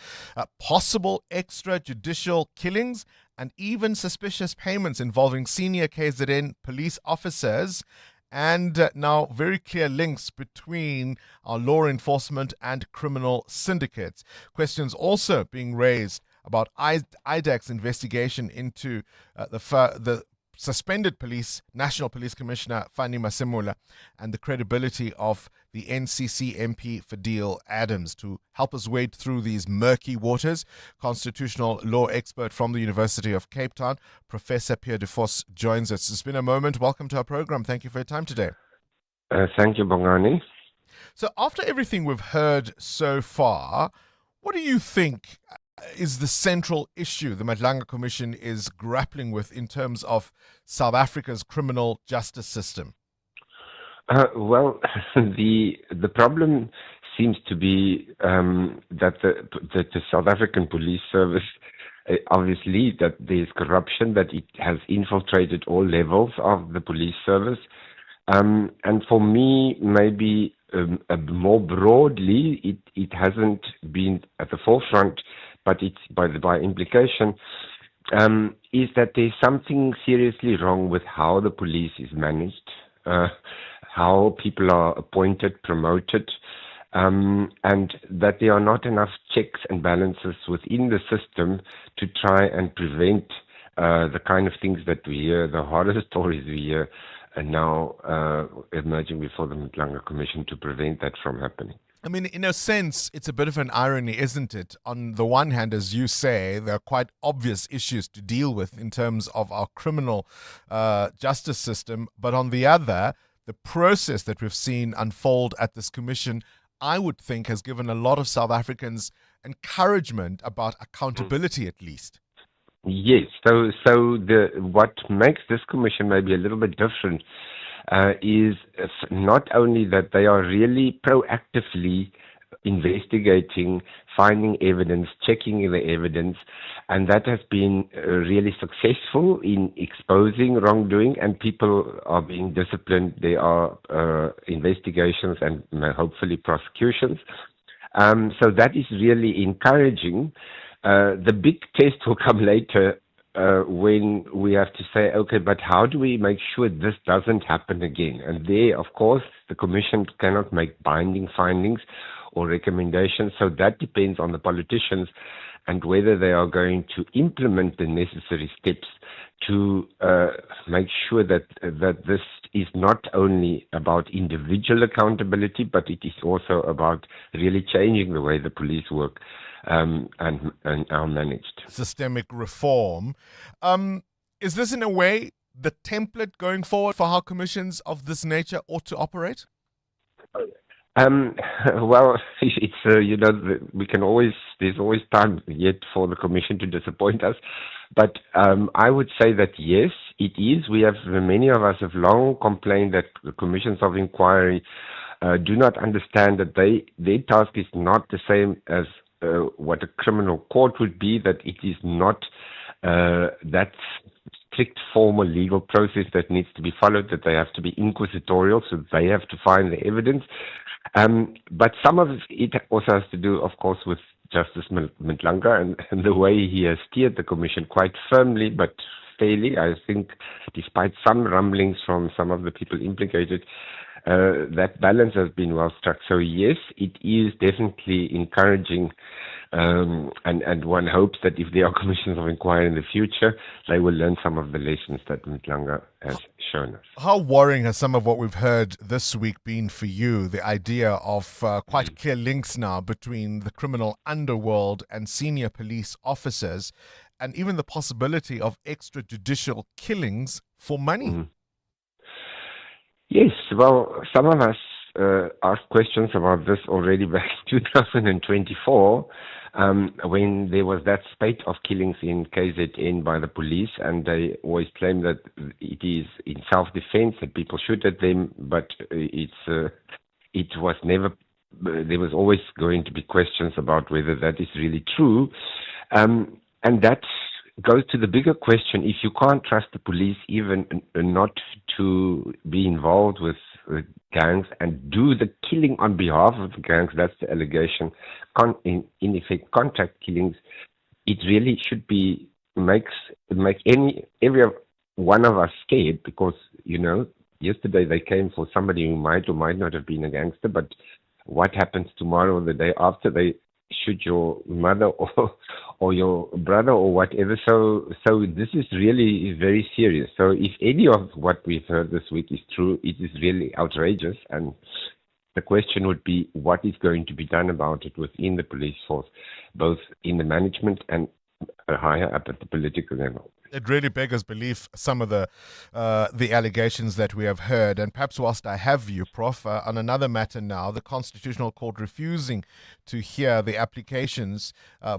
possible extrajudicial killings, and even suspicious payments involving senior KZN police officers. And now very clear links between our law enforcement and criminal syndicates. Questions also being raised about IDAC's investigation into the suspended National Police Commissioner Fani Masemula and the credibility of the NCC MP Fadil Adams. To help us wade through these murky waters, constitutional law expert from the University of Cape Town, Professor Pierre de Vos, joins us. It's been a moment. Welcome to our program. Thank you for your time today. Thank you, Bongani. So after everything we've heard so far, what do you think is the central issue the Madlanga Commission is grappling with in terms of South Africa's criminal justice system? Well, the problem seems to be that the South African police service, obviously, that there's corruption, that it has infiltrated all levels of the police service. And for me, maybe more broadly, it hasn't been at the forefront, but it's by implication, is that there's something seriously wrong with how the police is managed, how people are appointed, promoted, and that there are not enough checks and balances within the system to try and prevent the kind of things that we hear, the horror stories we hear, and now emerging before the Madlanga Commission to prevent that from happening. I mean, in a sense, it's a bit of an irony, isn't it? On the one hand, as you say, there are quite obvious issues to deal with in terms of our criminal justice system. But on the other, the process that we've seen unfold at this commission, I would think, has given a lot of South Africans encouragement about accountability, at least. Yes. So what makes this commission maybe a little bit different is not only that they are really proactively investigating, finding evidence, checking the evidence, and that has been really successful in exposing wrongdoing, and people are being disciplined. There are investigations and hopefully prosecutions. So that is really encouraging. The big test will come later when we have to say, okay, but how do we make sure this doesn't happen again? And there, of course, the Commission cannot make binding findings or recommendations, so that depends on the politicians and whether they are going to implement the necessary steps to make sure that this is not only about individual accountability, but it is also about really changing the way the police work and are managed. Systemic reform. Is this in a way the template going forward for how commissions of this nature ought to operate? Well, it's we can always, there's always time yet for the commission to disappoint us, but I would say that yes, it is. Many of us have long complained that the commissions of inquiry do not understand that their task is not the same as what a criminal court would be, that it is not that strict formal legal process that needs to be followed, that they have to be inquisitorial, so they have to find the evidence. But some of it also has to do, of course, with Justice Madlanga and the way he has steered the commission quite firmly but fairly. I think despite some rumblings from some of the people implicated, that balance has been well struck. So yes, it is definitely encouraging, and one hopes that if there are commissions of inquiry in the future, they will learn some of the lessons that Mhlanga has shown us. How worrying has some of what we've heard this week been for you? The idea of quite clear links now between the criminal underworld and senior police officers, and even the possibility of extrajudicial killings for money. Yes, well, some of us asked questions about this already back in 2024, when there was that spate of killings in KZN by the police, and they always claim that it is in self-defense, that people shoot at them, but it was never, there was always going to be questions about whether that is really true. And that goes to the bigger question: if you can't trust the police even not to be involved with gangs and do the killing on behalf of the gangs, that's the allegation, in effect contract killings, it really should be make every one of us scared, because yesterday they came for somebody who might or might not have been a gangster, but what happens tomorrow or the day after? They shoot your mother or your brother or whatever. So this is really very serious. So if any of what we've heard this week is true, it is really outrageous. And the question would be, what is going to be done about it within the police force, both in the management and higher up at the political level? It really beggars belief, some of the allegations that we have heard. And perhaps whilst I have you, Prof, on another matter now, the Constitutional Court refusing to hear the applications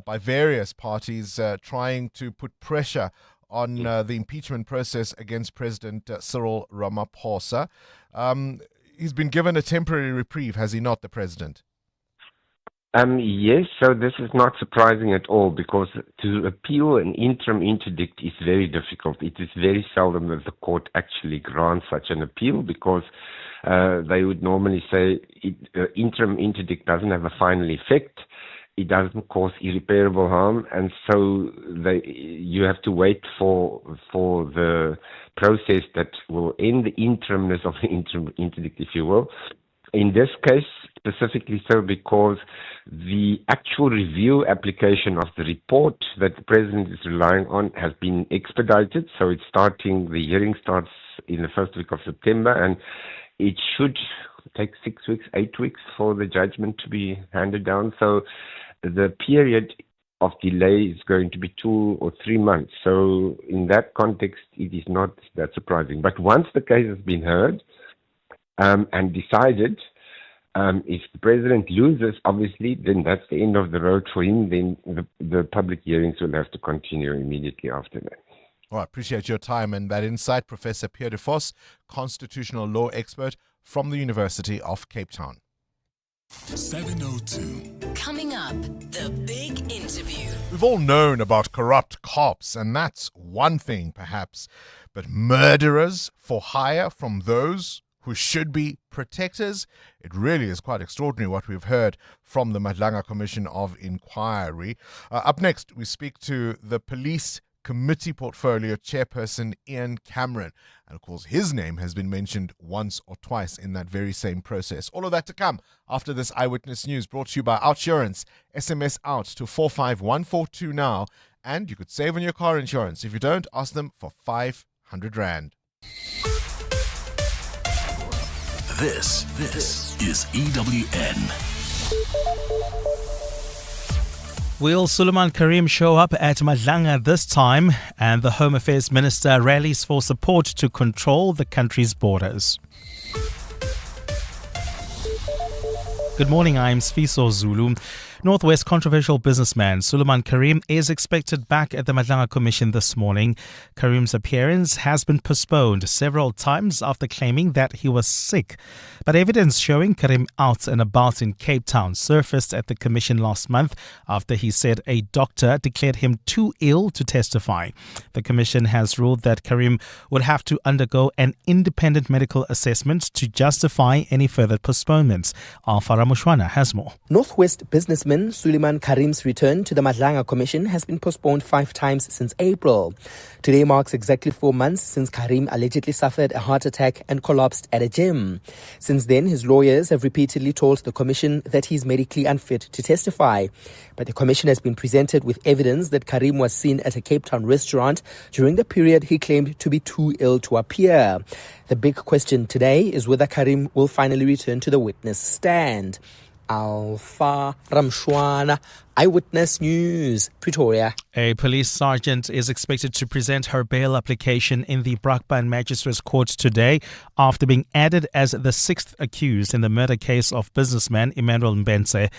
by various parties trying to put pressure on the impeachment process against President Cyril Ramaphosa. He's been given a temporary reprieve, has he not, the President? Yes, so this is not surprising at all, because to appeal an interim interdict is very difficult. It is very seldom that the court actually grants such an appeal, because they would normally say interim interdict doesn't have a final effect. It doesn't cause irreparable harm, and so you have to wait for the process that will end the interimness of the interim interdict, if you will. In this case, specifically so because the actual review application of the report that the President is relying on has been expedited. So the hearing starts in the first week of September, and it should take 6 weeks, 8 weeks for the judgment to be handed down. So the period of delay is going to be 2 or 3 months. So in that context, it is not that surprising. But once the case has been heard, and decided, if the President loses, obviously, then that's the end of the road for him. Then the public hearings will have to continue immediately after that. All right, appreciate your time and that insight, Professor Pierre de Vos, constitutional law expert from the University of Cape Town. 702. Coming up, the big interview. We've all known about corrupt cops, and that's one thing, perhaps. But murderers for hire from those who should be protectors? It really is quite extraordinary what we've heard from the Mhlanga Commission of Inquiry. Up next, we speak to the Police Committee Portfolio Chairperson Ian Cameron. And of course, his name has been mentioned once or twice in that very same process. All of that to come after this Eyewitness News, brought to you by Outsurance. SMS out to 45142 now, and you could save on your car insurance. If you don't, ask them for 500 Rand. This is EWN. Will Suleiman Karim show up at Mhlanga this time? And the Home Affairs Minister rallies for support to control the country's borders. Good morning, I'm Sfiso Zulu. Northwest controversial businessman Suleiman Karim is expected back at the Mhlanga Commission this morning. Karim's appearance has been postponed several times after claiming that he was sick. But evidence showing Karim out and about in Cape Town surfaced at the Commission last month after he said a doctor declared him too ill to testify. The Commission has ruled that Karim would have to undergo an independent medical assessment to justify any further postponements. Alfara Mushwana has more. Northwest businessman spokesman Suleiman Karim's return to the Madlanga Commission has been postponed 5 times since April. Today marks exactly 4 months since Karim allegedly suffered a heart attack and collapsed at a gym. Since then, his lawyers have repeatedly told the commission that he is medically unfit to testify. But the commission has been presented with evidence that Karim was seen at a Cape Town restaurant during the period he claimed to be too ill to appear. The big question today is whether Karim will finally return to the witness stand. Alpha Ramshwana, Eyewitness News, Pretoria. A police sergeant is expected to present her bail application in the Brakpan Magistrates Court today after being added as the 6th accused in the murder case of businessman Emmanuel Mbense.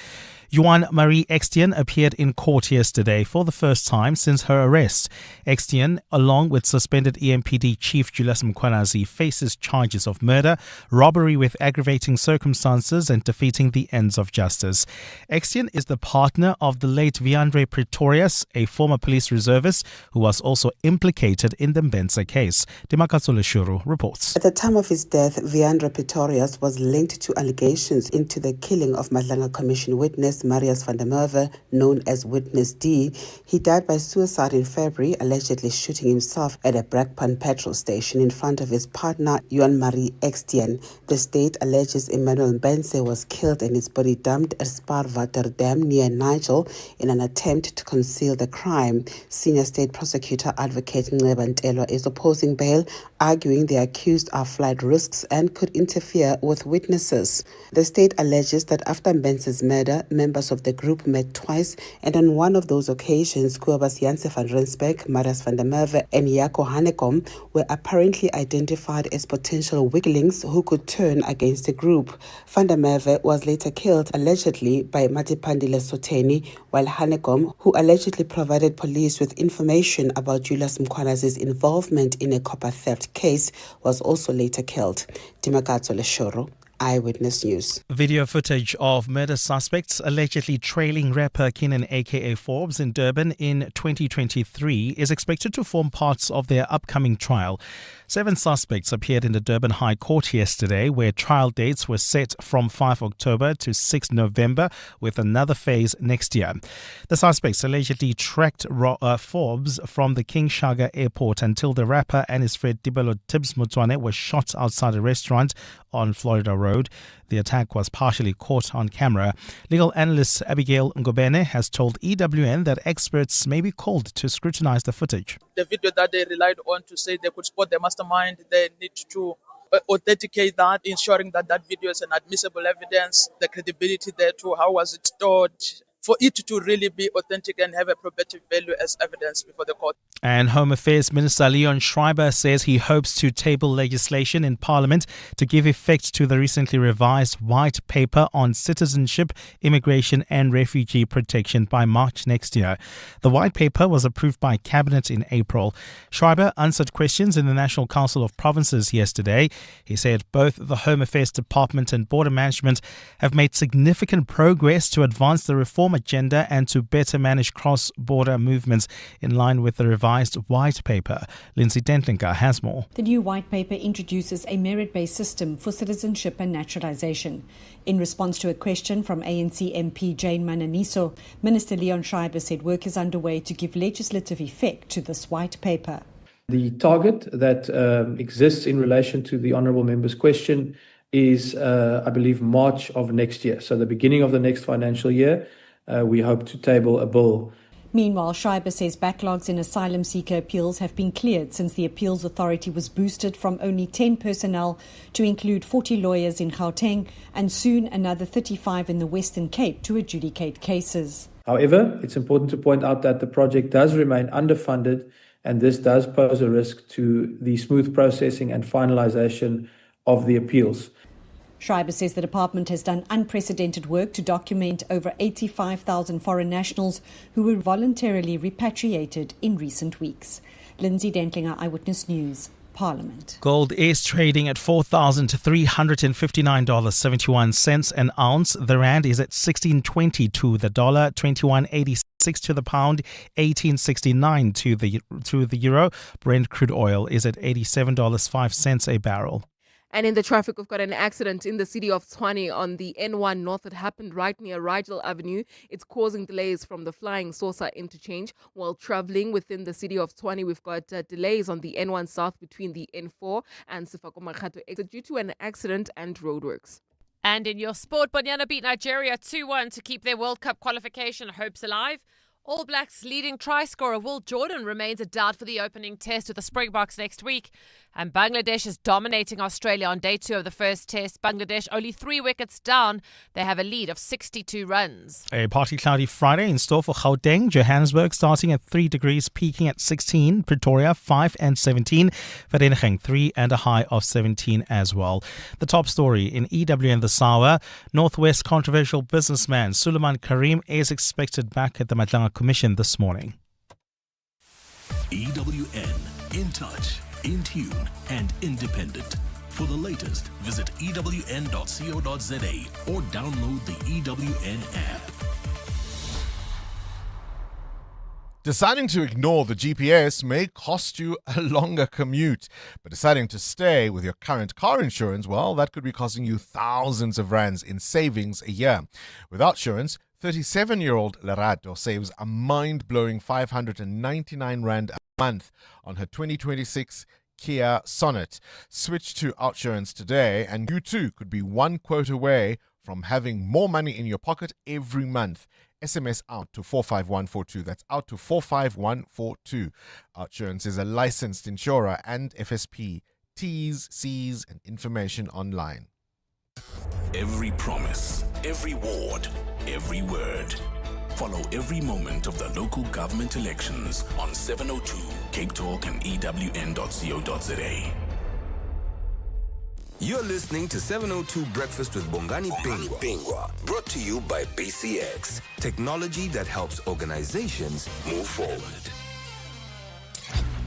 Johan Marie Extian appeared in court yesterday for the first time since her arrest. Extian, along with suspended EMPD Chief Julius Mkhwanazi, faces charges of murder, robbery with aggravating circumstances and defeating the ends of justice. Extian is the partner of the late Viandre Pretorius, a former police reservist who was also implicated in the Mbense case. Dimakatsole Shuru reports. At the time of his death, Viandre Pretorius was linked to allegations into the killing of Madlanga Commission witness Marius van der Merwe, known as Witness D. He died by suicide in February, allegedly shooting himself at a Brakpan petrol station in front of his partner, Johan Marie Extian. The state alleges Emmanuel Mbense was killed and his body dumped at Spaarwater Dam near Nigel in an attempt to conceal the crime. Senior State Prosecutor Advocate Nceba Ntelwa is opposing bail, arguing the accused are flight risks and could interfere with witnesses. The state alleges that after Mbense's murder, members of the group met twice, and on one of those occasions, Kobus Janse van Rensbeck, Marius van der Merwe, and Jaco Hanekom were apparently identified as potential weaklings who could turn against the group. Van der Merwe was later killed, allegedly by Matipandile Soteni, while Hanekom, who allegedly provided police with information about Julius Mkhwanazi's involvement in a copper theft case, was also later killed. Dimakatsole Shoro, Eyewitness News. Video footage of murder suspects allegedly trailing rapper Kenan aka Forbes in Durban in 2023 is expected to form parts of their upcoming trial. 7 suspects appeared in the Durban High Court yesterday, where trial dates were set from 5 October to 6 November, with another phase next year. The suspects allegedly tracked Forbes from the King Shaka airport until the rapper and his friend Dibelo Tibbs Mutwane were shot outside a restaurant on Florida Road. The attack was partially caught on camera. Legal analyst Abigail Ngobene has told EWN that experts may be called to scrutinize the footage. The video that they relied on to say they could spot the mastermind, they need to authenticate that, ensuring that that video is an admissible evidence, the credibility there too, how was it stored, for it to really be authentic and have a probative value as evidence before the court. And Home Affairs Minister Leon Schreiber says he hopes to table legislation in Parliament to give effect to the recently revised White Paper on Citizenship, Immigration and Refugee Protection by March next year. The White Paper was approved by Cabinet in April. Schreiber answered questions in the National Council of Provinces yesterday. He said both the Home Affairs Department and Border Management have made significant progress to advance the reform agenda and to better manage cross-border movements in line with the revised White Paper. Lindsay Dentlinker has more. The new White Paper introduces a merit-based system for citizenship and naturalization. In response to a question from ANC MP Jane Mananiso, Minister Leon Schreiber said work is underway to give legislative effect to this White Paper. The target that exists in relation to the Honourable Member's question is, I believe, March of next year. So the beginning of the next financial year, we hope to table a bill. Meanwhile, Schreiber says backlogs in asylum seeker appeals have been cleared since the Appeals Authority was boosted from only 10 personnel to include 40 lawyers in Gauteng and soon another 35 in the Western Cape to adjudicate cases. However, it's important to point out that the project does remain underfunded, and this does pose a risk to the smooth processing and finalisation of the appeals. Schreiber says the department has done unprecedented work to document over 85,000 foreign nationals who were voluntarily repatriated in recent weeks. Lindsay Dentlinger, Eyewitness News, Parliament. Gold is trading at $4,359.71 an ounce. The rand is at 16.20 to the dollar, 21.86 to the pound, 18.69 to the euro. Brent crude oil is at $87.05 a barrel. And in the traffic, we've got an accident in the city of Tshwane on the N1 North. It happened right near Rigel Avenue. It's causing delays from the Flying Saucer interchange. While traveling within the city of Tshwane, we've got delays on the N1 South between the N4 and Sefako Makgato exit due to an accident and roadworks. And in your sport, Bonyana beat Nigeria 2-1 to keep their World Cup qualification hopes alive. All Blacks leading try scorer Will Jordan remains a doubt for the opening test with the Springboks next week. And Bangladesh is dominating Australia on day 2 of the first test. Bangladesh only 3 wickets down. They have a lead of 62 runs. A partly cloudy Friday in store for Gauteng. Johannesburg starting at 3 degrees, peaking at 16. Pretoria 5 and 17. Vereniging 3 and a high of 17 as well. The top story in EWN this hour. Northwest controversial businessman Suleiman Karim is expected back at the Madlanga Commission this morning. EWN, in touch, in tune, and independent. For the latest, visit ewn.co.za or download the EWN app. Deciding to ignore the GPS may cost you a longer commute, but deciding to stay with your current car insurance, well, that could be costing you thousands of rands in savings a year. Without insurance, 37-year-old Lerato saves a mind-blowing 599 rand a month on her 2026 Kia Sonet. Switch to Outsurance today and you too could be one quote away from having more money in your pocket every month. SMS out to 45142. That's out to 45142. Outsurance is a licensed insurer and FSP. T's, C's and information online. Every promise, every ward, every word. Follow every moment of the local government elections on 702 Cape Talk and ewn.co.za. You're listening to 702 Breakfast with Bongani Bingwa, brought to you by BCX, technology that helps organizations move forward.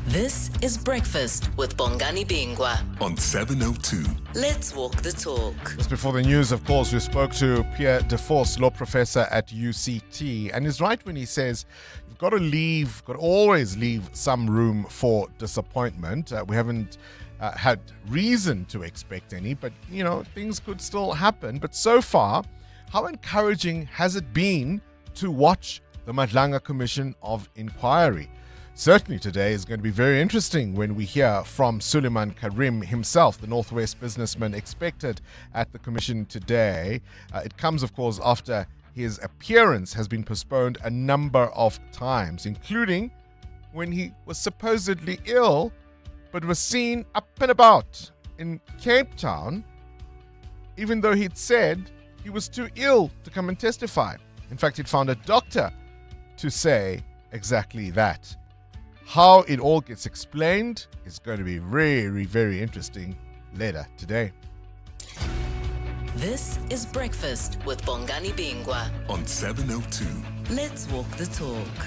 This is Breakfast with Bongani Bingwa on 702. Let's walk the talk. Just before the news, of course, we spoke to Pierre Deforce, law professor at UCT, and he's right when he says you've got to always leave some room for disappointment. We haven't had reason to expect any, but things could still happen. But so far, how encouraging has it been to watch the Madlanga Commission of Inquiry? Certainly today is going to be very interesting when we hear from Suleiman Karim himself, the Northwest businessman expected at the commission today. It comes, of course, after his appearance has been postponed a number of times, including when he was supposedly ill, but was seen up and about in Cape Town, even though he'd said he was too ill to come and testify. In fact, he'd found a doctor to say exactly that. How it all gets explained is going to be very, very interesting later today. This is Breakfast with Bongani Bingwa on 702. Let's walk the talk.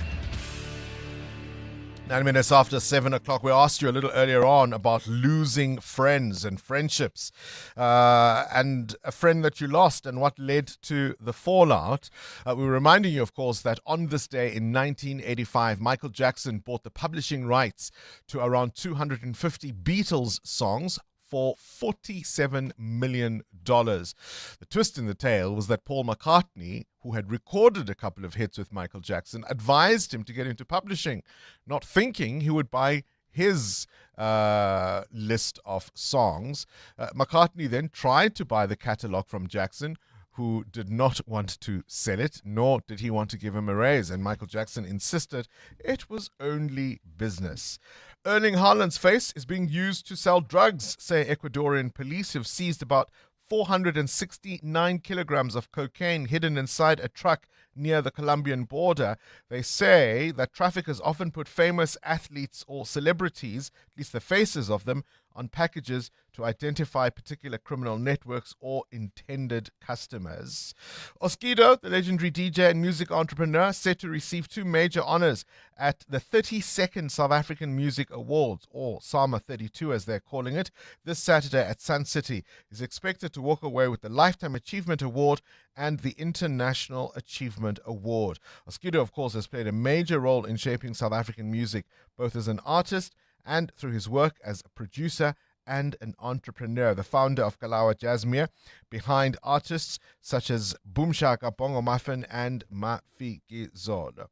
9 minutes after 7 o'clock, we asked you a little earlier on about losing friends and friendships and a friend that you lost and what led to the fallout. We were reminding you, of course, that on this day in 1985, Michael Jackson bought the publishing rights to around 250 Beatles songs for $47 million. The twist in the tale was that Paul McCartney, who had recorded a couple of hits with Michael Jackson, advised him to get into publishing, not thinking he would buy his list of songs. McCartney then tried to buy the catalogue from Jackson, who did not want to sell it, nor did he want to give him a raise, and Michael Jackson insisted it was only business. Erling Haaland's face is being used to sell drugs, say Ecuadorian police, who've seized about 469 kilograms of cocaine hidden inside a truck near the Colombian border. They say that traffickers often put famous athletes or celebrities, at least the faces of them, on packages to identify particular criminal networks or intended customers. Oskido, the legendary DJ and music entrepreneur, set to receive 2 major honors at the 32nd South African Music Awards, or SAMA 32 as they're calling it, this Saturday at Sun City. He's expected to walk away with the Lifetime Achievement Award and the International Achievement Award. Oskido, of course, has played a major role in shaping South African music, both as an artist and through his work as a producer and an entrepreneur, the founder of Kalawa Jazzmere, behind artists such as Boomshaka, Bongo Muffin, and Mafiki Zolo.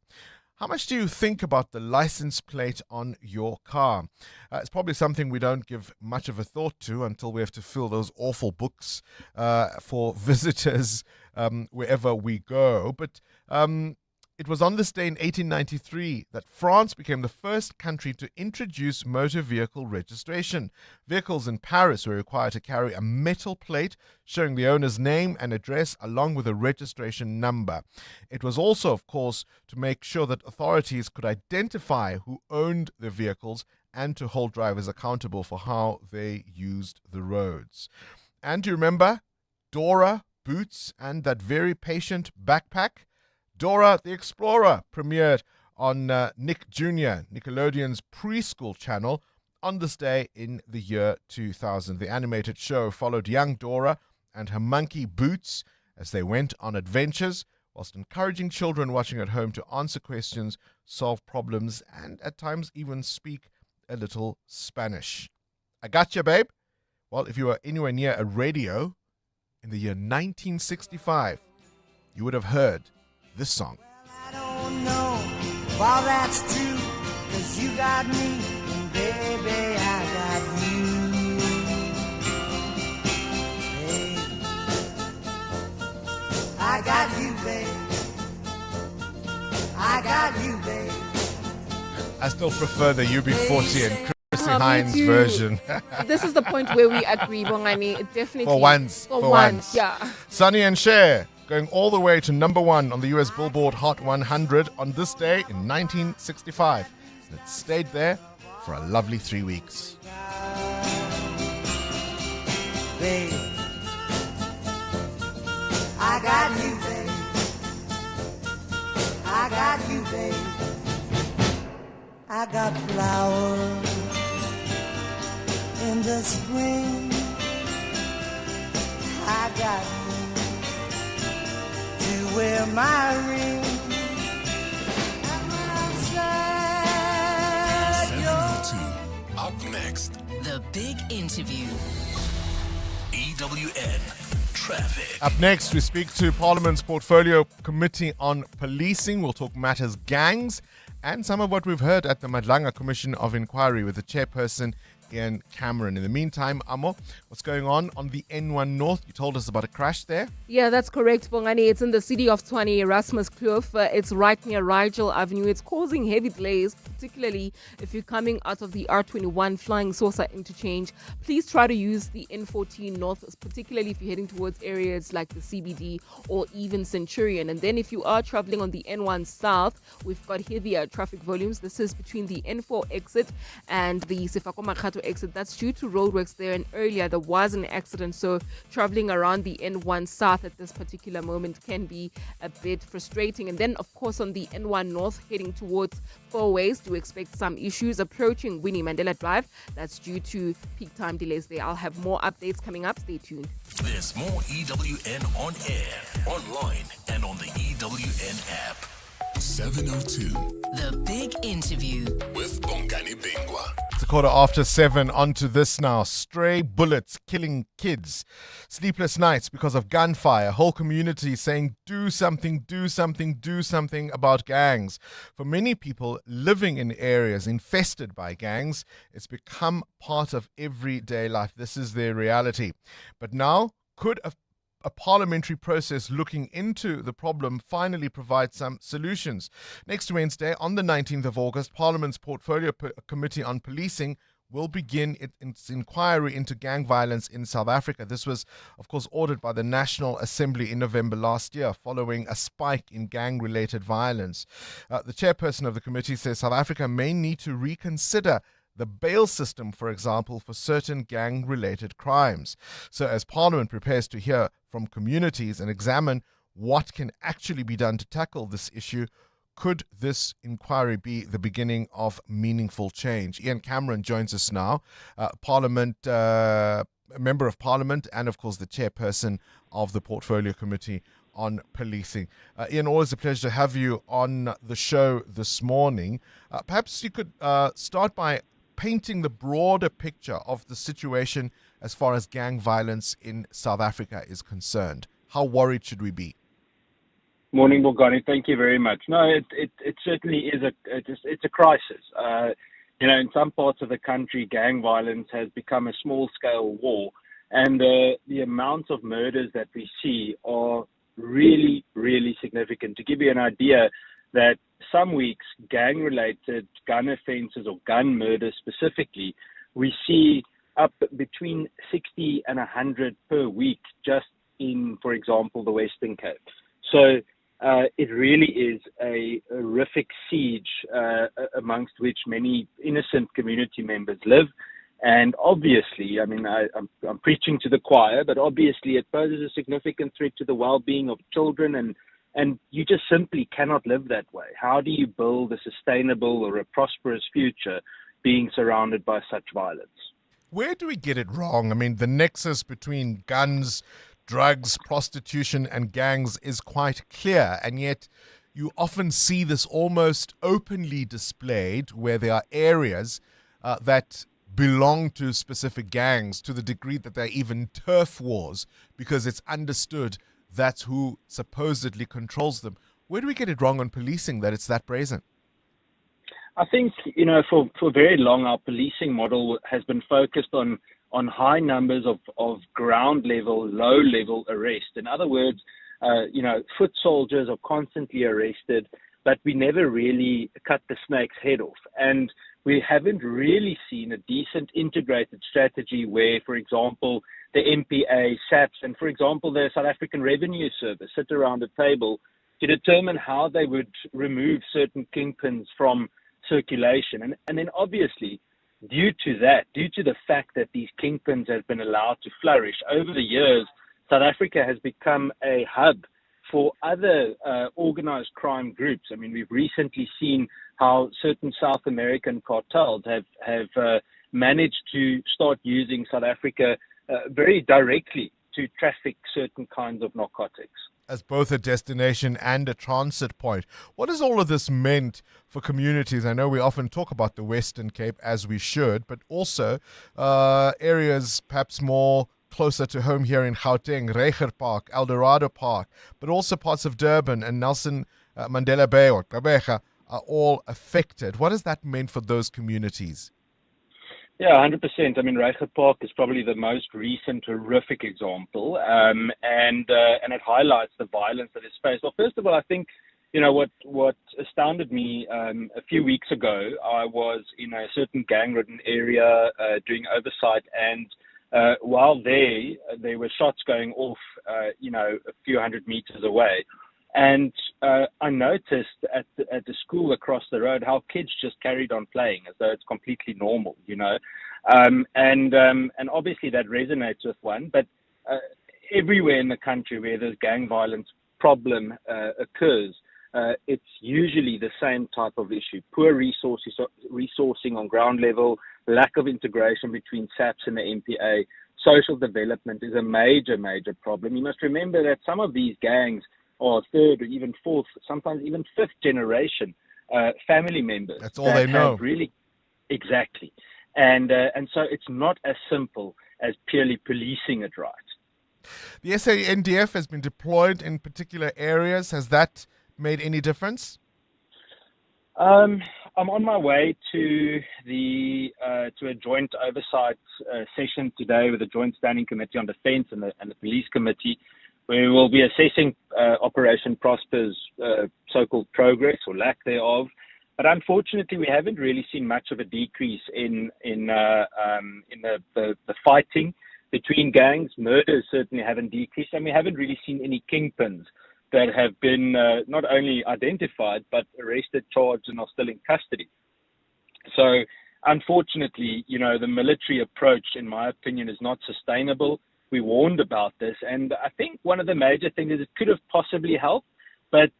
How much do you think about the license plate on your car? It's probably something we don't give much of a thought to until we have to fill those awful books for visitors wherever we go. But it was on this day in 1893 that France became the first country to introduce motor vehicle registration. Vehicles in Paris were required to carry a metal plate showing the owner's name and address along with a registration number. It was also, of course, to make sure that authorities could identify who owned the vehicles and to hold drivers accountable for how they used the roads. And do you remember Dora, Boots, and that very patient backpack? Dora the Explorer premiered on Nick Jr., Nickelodeon's preschool channel, on this day in the year 2000. The animated show followed young Dora and her monkey Boots as they went on adventures, whilst encouraging children watching at home to answer questions, solve problems, and at times even speak a little Spanish. I gotcha, babe. Well, if you were anywhere near a radio in the year 1965, you would have heard this song. I don't know if all that's true, 'cause you got me, and baby, I got you. Hey, I got you, babe. I got you, babe. I still prefer the UB40 and Chrissy Me Hines too. version. This is the point where we agree, Bongani. It definitely. For once. For once. Yeah. Sonny and Cher going all the way to number one on the US Billboard Hot 100 on this day in 1965. And it stayed there for a lovely 3 weeks. Babe, I got you, babe. I got you, babe. I got flowers in the spring. I got you to wear my ring. And when I'm sad, 702. Up next, The big interview. EWN Traffic. Up next, we speak to Parliament's Portfolio Committee on Policing. We'll talk matters gangs and some of what we've heard at the Madlanga Commission of Inquiry with the chairperson, Ian Cameron. In the meantime, Amo, what's going on the N1 North? You told us about a crash there. Yeah, that's correct, Bongani. It's in the city of Tshwane, Erasmus Kloof. It's right near Rigel Avenue. It's causing heavy delays, particularly if you're coming out of the R21 Flying Saucer interchange. Please try to use the N14 North, particularly if you're heading towards areas like the CBD or even Centurion. And then if you are traveling on the N1 South, we've got heavier traffic volumes. This is between the N4 exit and the Sefako Makhato exit. That's due to roadworks there, and earlier there was an accident, so traveling around the N1 South at this particular moment can be a bit frustrating. And then of course on the N1 North heading towards Four Ways, do expect some issues approaching Winnie Mandela Drive. That's due to peak time delays there. I'll have more updates coming up. Stay tuned. There's more EWN on air, online, and on the EWN app. 702. The big interview with Bongani Bingwa. It's 7:15. On to this now. Stray bullets killing kids. Sleepless nights because of gunfire. Whole community saying do something, do something, do something about gangs. For many people living in areas infested by gangs, it's become part of everyday life. This is their reality. But now, could a parliamentary process looking into the problem finally provide some solutions? Next Wednesday, on the 19th of August, Parliament's Portfolio Committee on Policing will begin its inquiry into gang violence in South Africa. This was, of course, ordered by the National Assembly in November last year, following a spike in gang-related violence. The chairperson of the committee says South Africa may need to reconsider the bail system, for example, for certain gang-related crimes. So as Parliament prepares to hear from communities and examine what can actually be done to tackle this issue, could this inquiry be the beginning of meaningful change? Ian Cameron joins us now, Member of Parliament, and of course the chairperson of the Portfolio Committee on Policing. Ian, always a pleasure to have you on the show this morning. Perhaps you could start by painting the broader picture of the situation as far as gang violence in South Africa is concerned? How worried should we be? Morning, Bongani. Thank you very much. No, it certainly is it's a crisis. In some parts of the country, gang violence has become a small-scale war, and the amount of murders that we see are really, really significant. To give you an idea, that some weeks, gang-related gun offences or gun murders specifically, we see up between 60 and 100 per week just in, for example, the Western Cape. So it really is a horrific siege amongst which many innocent community members live. And obviously, I'm preaching to the choir, but obviously it poses a significant threat to the well-being of children, and you just simply cannot live that way. How do you build a sustainable or a prosperous future being surrounded by such violence? Where do we get it wrong? I mean, the nexus between guns, drugs, prostitution, and gangs is quite clear, and yet you often see this almost openly displayed where there are areas that belong to specific gangs to the degree that they're even turf wars because it's understood that's who supposedly controls them. Where do we get it wrong on policing that it's that brazen? I think, for very long, our policing model has been focused on high numbers of ground level, low level arrest. In other words, foot soldiers are constantly arrested, but we never really cut the snake's head off. And we haven't really seen a decent integrated strategy where, for example, the MPA, SAPS, and, for example, the South African Revenue Service sit around a table to determine how they would remove certain kingpins from circulation. And then obviously, due to the fact that these kingpins have been allowed to flourish over the years, South Africa has become a hub for other organized crime groups. I mean, we've recently seen how certain South American cartels have managed to start using South Africa very directly to traffic certain kinds of narcotics. As both a destination and a transit point. What has all of this meant for communities? I know we often talk about the Western Cape, as we should, but also areas perhaps more closer to home here in Gauteng, Reiger Park, Eldorado Park, but also parts of Durban and Nelson Mandela Bay or Gqeberha are all affected. What has that meant for those communities? Yeah, 100%. I mean, Reiger Park is probably the most recent horrific example, and it highlights the violence that is faced. Well, first of all, I think, what astounded me a few weeks ago, I was in a certain gang-ridden area doing oversight, and while there were shots going off, a few hundred meters away. And I noticed at the school across the road how kids just carried on playing as though it's completely normal, and obviously that resonates with one. But everywhere in the country where this gang violence problem occurs, it's usually the same type of issue: poor resourcing on ground level, lack of integration between SAPS and the MPA. Social development is a major, major problem. You must remember that some of these gangs or third or even fourth, sometimes even fifth generation family members. That's all they know. Really, exactly. And so it's not as simple as purely policing it right. The SANDF has been deployed in particular areas. Has that made any difference? I'm on my way to a joint oversight session today with the Joint Standing Committee on Defence and the Police Committee, where we will be assessing Operation Prosper's so-called progress or lack thereof. But unfortunately, we haven't really seen much of a decrease in the fighting between gangs. Murders certainly haven't decreased, and we haven't really seen any kingpins that have been not only identified but arrested, charged, and are still in custody. So, unfortunately, the military approach, in my opinion, is not sustainable. We warned about this, and I think one of the major things is it could have possibly helped. But,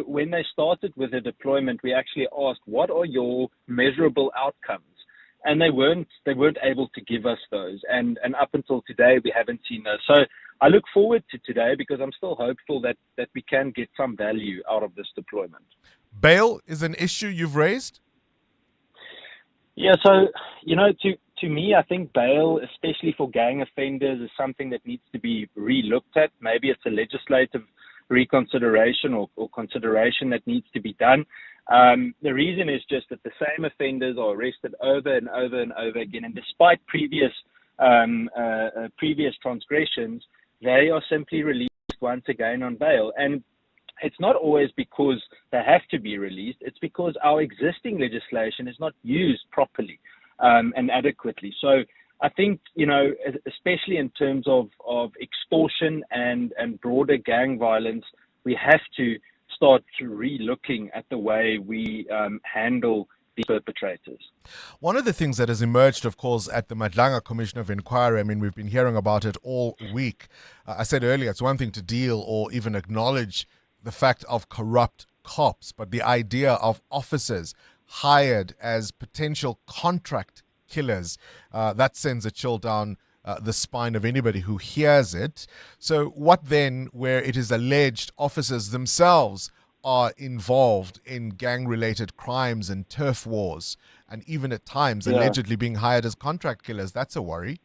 when they started with the deployment, we actually asked, what are your measurable outcomes? And they weren't able to give us those. And up until today, we haven't seen those. So I look forward to today because I'm still hopeful that we can get some value out of this deployment. Bail is an issue you've raised? Yeah, so, to me, I think bail, especially for gang offenders, is something that needs to be re-looked at. Maybe it's a legislative reconsideration or consideration that needs to be done. The reason is just that the same offenders are arrested over and over and over again, and despite previous transgressions, they are simply released once again on bail. And it's not always because they have to be released. It's because our existing legislation is not used properly and adequately. So I think, especially in terms of extortion and broader gang violence, we have to start re-looking at the way we handle the perpetrators. One of the things that has emerged, of course, at the Madlanga Commission of Inquiry, I mean, we've been hearing about it all week. I said earlier, it's one thing to deal or even acknowledge the fact of corrupt cops, but the idea of officers hired as potential contract killers, that sends a chill down the spine of anybody who hears it. So what then, where it is alleged officers themselves are involved in gang-related crimes and turf wars, and even at times allegedly being hired as contract killers? That's a worry.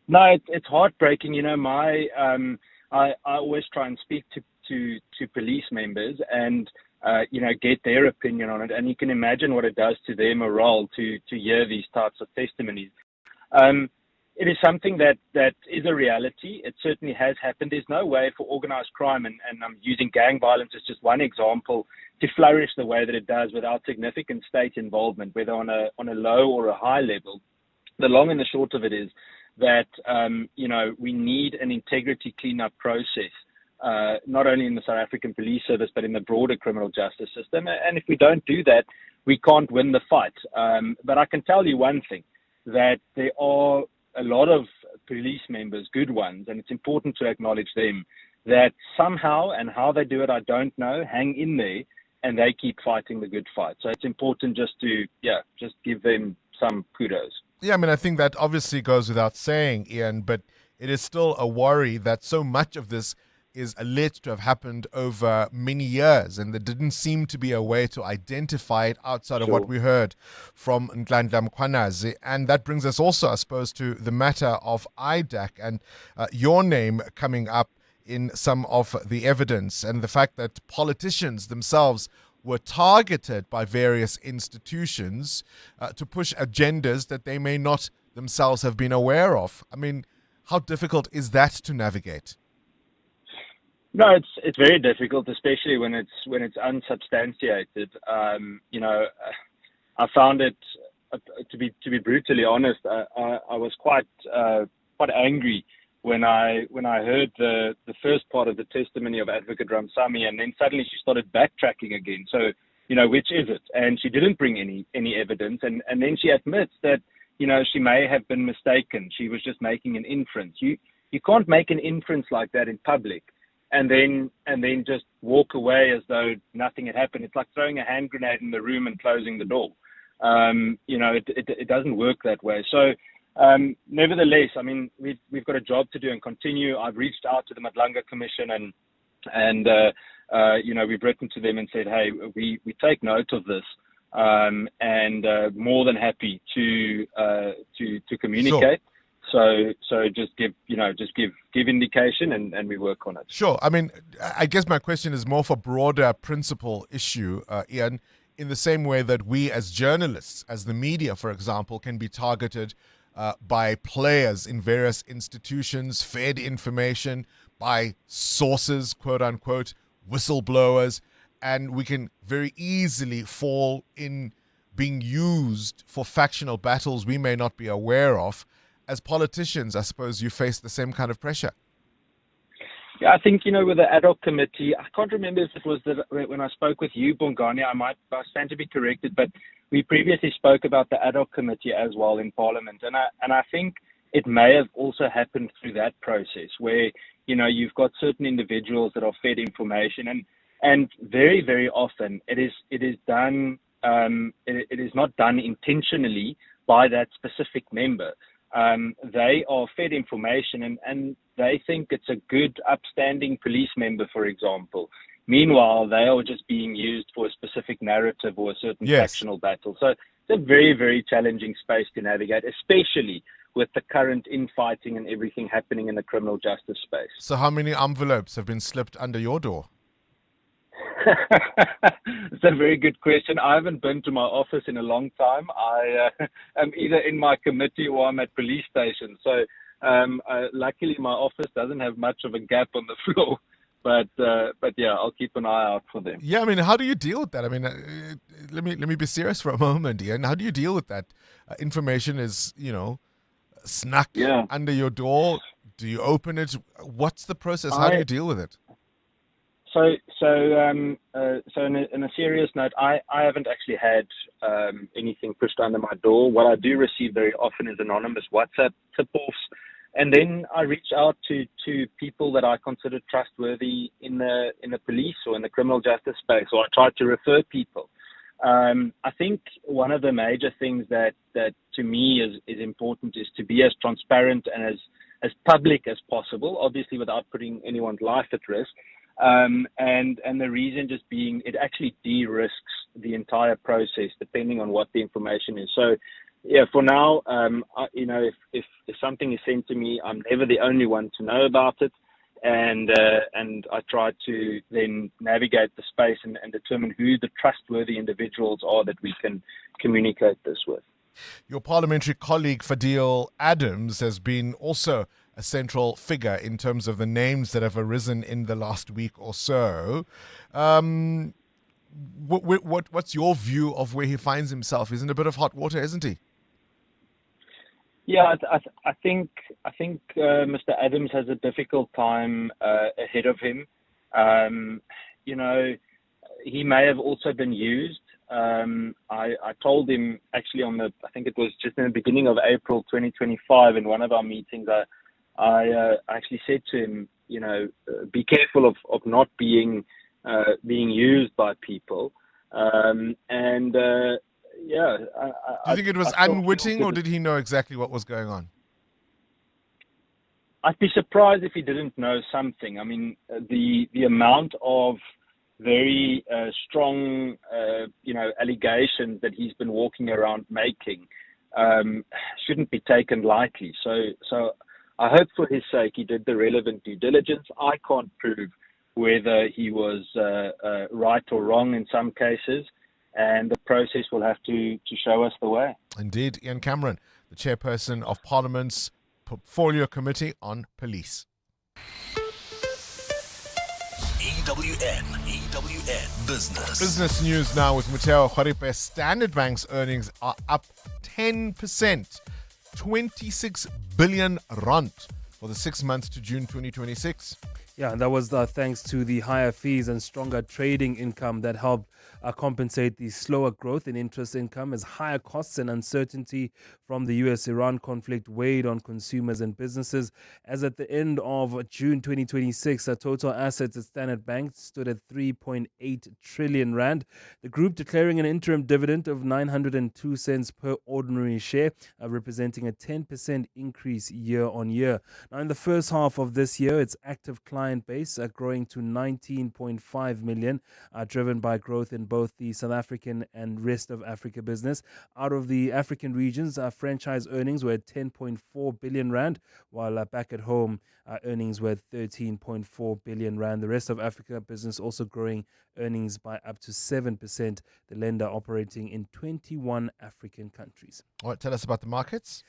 No, it's heartbreaking. I always try and speak to police members and get their opinion on it, and you can imagine what it does to their morale to hear these types of testimonies. It is something that is a reality. It certainly has happened. There's no way for organized crime, and I'm using gang violence as just one example, to flourish the way that it does without significant state involvement, whether on a low or a high level. The long and the short of it is that we need an integrity cleanup process, not only in the South African Police Service, but in the broader criminal justice system. And if we don't do that, we can't win the fight. But I can tell you one thing, that there are a lot of police members, good ones, and it's important to acknowledge them, that somehow, and how they do it, I don't know, hang in there, and they keep fighting the good fight. So it's important just to give them some kudos. Yeah, I mean, I think that obviously goes without saying, Ian, but it is still a worry that so much of this is alleged to have happened over many years, and there didn't seem to be a way to identify it outside of what we heard from Nhlanhla Mkhwanazi. And that brings us also, I suppose, to the matter of IDAC and your name coming up in some of the evidence, and the fact that politicians themselves were targeted by various institutions to push agendas that they may not themselves have been aware of. I mean, how difficult is that to navigate? No, it's very difficult, especially when it's unsubstantiated. I found it, to be brutally honest, I was quite angry when I heard the first part of the testimony of Advocate Ramsamy, and then suddenly she started backtracking again. So, which is it? And she didn't bring any evidence, and then she admits that, she may have been mistaken. She was just making an inference. You can't make an inference like that in public and then just walk away as though nothing had happened. It's like throwing a hand grenade in the room and closing the door. It doesn't work that way. So, nevertheless, I mean, we've got a job to do and continue. I've reached out to the Madlanga Commission and we've written to them and said, hey, we take note of this, and more than happy to communicate. Sure. So just give indication and we work on it. Sure. I mean, I guess my question is more for broader principle issue, Ian, in the same way that we as journalists, as the media, for example, can be targeted by players in various institutions, fed information by sources, quote unquote, whistleblowers, and we can very easily fall in being used for factional battles we may not be aware of. As politicians, I suppose you face the same kind of pressure. Yeah, I think, with the ad hoc committee, I can't remember if it was when I spoke with you, Bongani, I stand to be corrected, but we previously spoke about the ad hoc committee as well in Parliament. And I think it may have also happened through that process where, you've got certain individuals that are fed information, and very, very often it is done, it is not done intentionally by that specific member. They are fed information and they think it's a good, upstanding police member, for example. Meanwhile, they are just being used for a specific narrative or a certain factional battle. So a very, very challenging space to navigate, especially with the current infighting and everything happening in the criminal justice space. So how many envelopes have been slipped under your door? It's a very good question. I haven't been to my office in a long time. I am either in my committee or I'm at police station. So luckily my office doesn't have much of a gap on the floor. But yeah, I'll keep an eye out for them. Yeah, I mean, how do you deal with that? I mean, let me be serious for a moment, Ian. How do you deal with that? Information is, snuck under your door. Do you open it? What's the process? How do you deal with it? So in a serious note, I haven't actually had anything pushed under my door. What I do receive very often is anonymous WhatsApp tip-offs, and then I reach out to people that I consider trustworthy in the police or in the criminal justice space, or I try to refer people. I think one of the major things that to me is important is to be as transparent and as public as possible, obviously without putting anyone's life at risk. And the reason just being it actually de-risks the entire process depending on what the information is. So yeah, for now, if something is sent to me, I'm never the only one to know about it. And I try to then navigate the space and determine who the trustworthy individuals are that we can communicate this with. Your parliamentary colleague Fadil Adams has been also a central figure in terms of the names that have arisen in the last week or so. What's your view of where he finds himself? He's in a bit of hot water, isn't he? Yeah, I think Mr. Adams has a difficult time ahead of him. He may have also been used. I told him actually I think it was just in the beginning of April 2025 in one of our meetings, I actually said to him, be careful of not being used by people. Do you think it was unwitting, or did he know exactly what was going on? I'd be surprised if he didn't know something. I mean, the amount of very strong, allegations that he's been walking around making shouldn't be taken lightly. So I hope for his sake he did the relevant due diligence. I can't prove whether he was right or wrong in some cases, and the process will have to show us the way. Indeed. Ian Cameron, the chairperson of Parliament's Portfolio Committee on Police. EWN Business. Business news now with Mateo Khwaripe. Standard Bank's earnings are up 10%, 26 billion rand for the 6 months to June 2026. Yeah, and that was thanks to the higher fees and stronger trading income that helped compensate the slower growth in interest income, as higher costs and uncertainty from the US-Iran conflict weighed on consumers and businesses. As at the end of June 2026, total assets at Standard Bank stood at 3.8 trillion rand. The group declaring an interim dividend of 902 cents per ordinary share, representing a 10% increase year on year. Now, in the first half of this year, its active client base growing to 19.5 million, driven by growth in both the South African and rest of Africa business. Out of the African regions, franchise earnings were at 10.4 billion rand, while back at home, earnings were 13.4 billion rand. The rest of Africa business also growing earnings by up to 7%, the lender operating in 21 African countries. All right, tell us about the markets.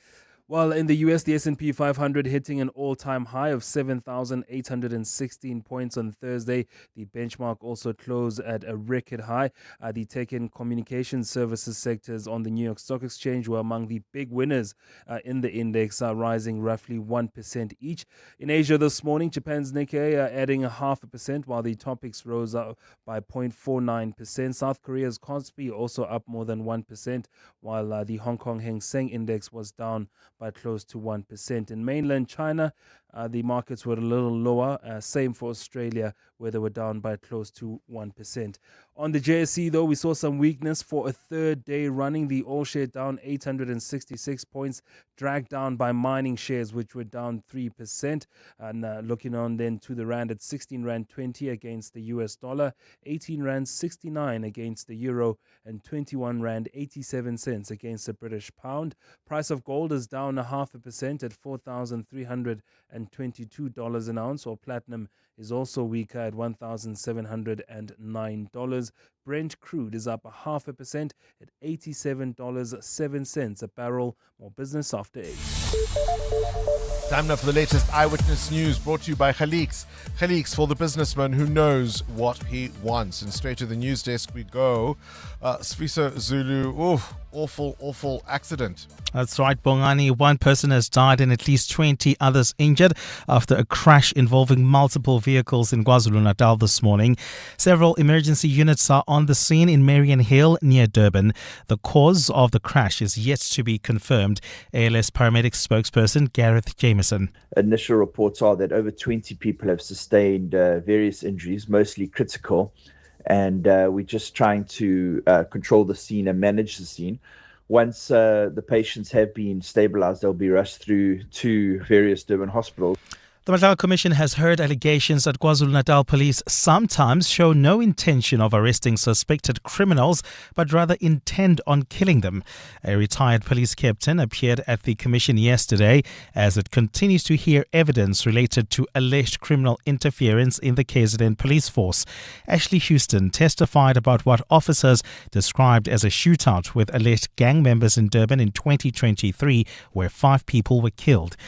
Well, in the US, the S&P 500 hitting an all-time high of 7,816 points on Thursday. The benchmark also closed at a record high. The tech and communication services sectors on the New York Stock Exchange were among the big winners in the index, rising roughly 1% each. In Asia this morning, Japan's Nikkei adding 0.5%, while the Topix rose up by 0.49%. South Korea's Kospi also up more than 1%, while the Hong Kong Hang Seng Index was down by close to 1%. In mainland China, the markets were a little lower. Same for Australia, where they were down by close to 1%. On the JSE, though, we saw some weakness for a third day running. The all share down 866 points, dragged down by mining shares, which were down 3%. And looking on then to the rand at 16 Rand 20 against the US dollar, 18 Rand 69 against the euro, and 21 Rand 87 cents against the British pound. Price of gold is down 0.5% at $4,322 an ounce, or platinum is also weaker at $1,709. Brent crude is up 0.5% at $87.07 a barrel. More business after 8. Time now for the latest eyewitness news, brought to you by Khaliks. Khaliks, for the businessman who knows what he wants. And straight to the news desk we go. Sfiso Zulu, awful accident. That's right, Bongani. One person has died and at least 20 others injured after a crash involving multiple vehicles in KwaZulu-Natal this morning. Several emergency units are on the scene in Marion Hill near Durban. The cause of the crash is yet to be confirmed. ALS paramedic spokesperson Gareth Jameson. Initial reports are that over 20 people have sustained various injuries, mostly critical. And we're just trying to control the scene and manage the scene. Once the patients have been stabilized, they'll be rushed through to various Durban hospitals. The Madlaga Commission has heard allegations that KwaZulu-Natal police sometimes show no intention of arresting suspected criminals, but rather intend on killing them. A retired police captain appeared at the commission yesterday as it continues to hear evidence related to alleged criminal interference in the KZN police force. Ashley Houston testified about what officers described as a shootout with alleged gang members in Durban in 2023, where 5 people were killed.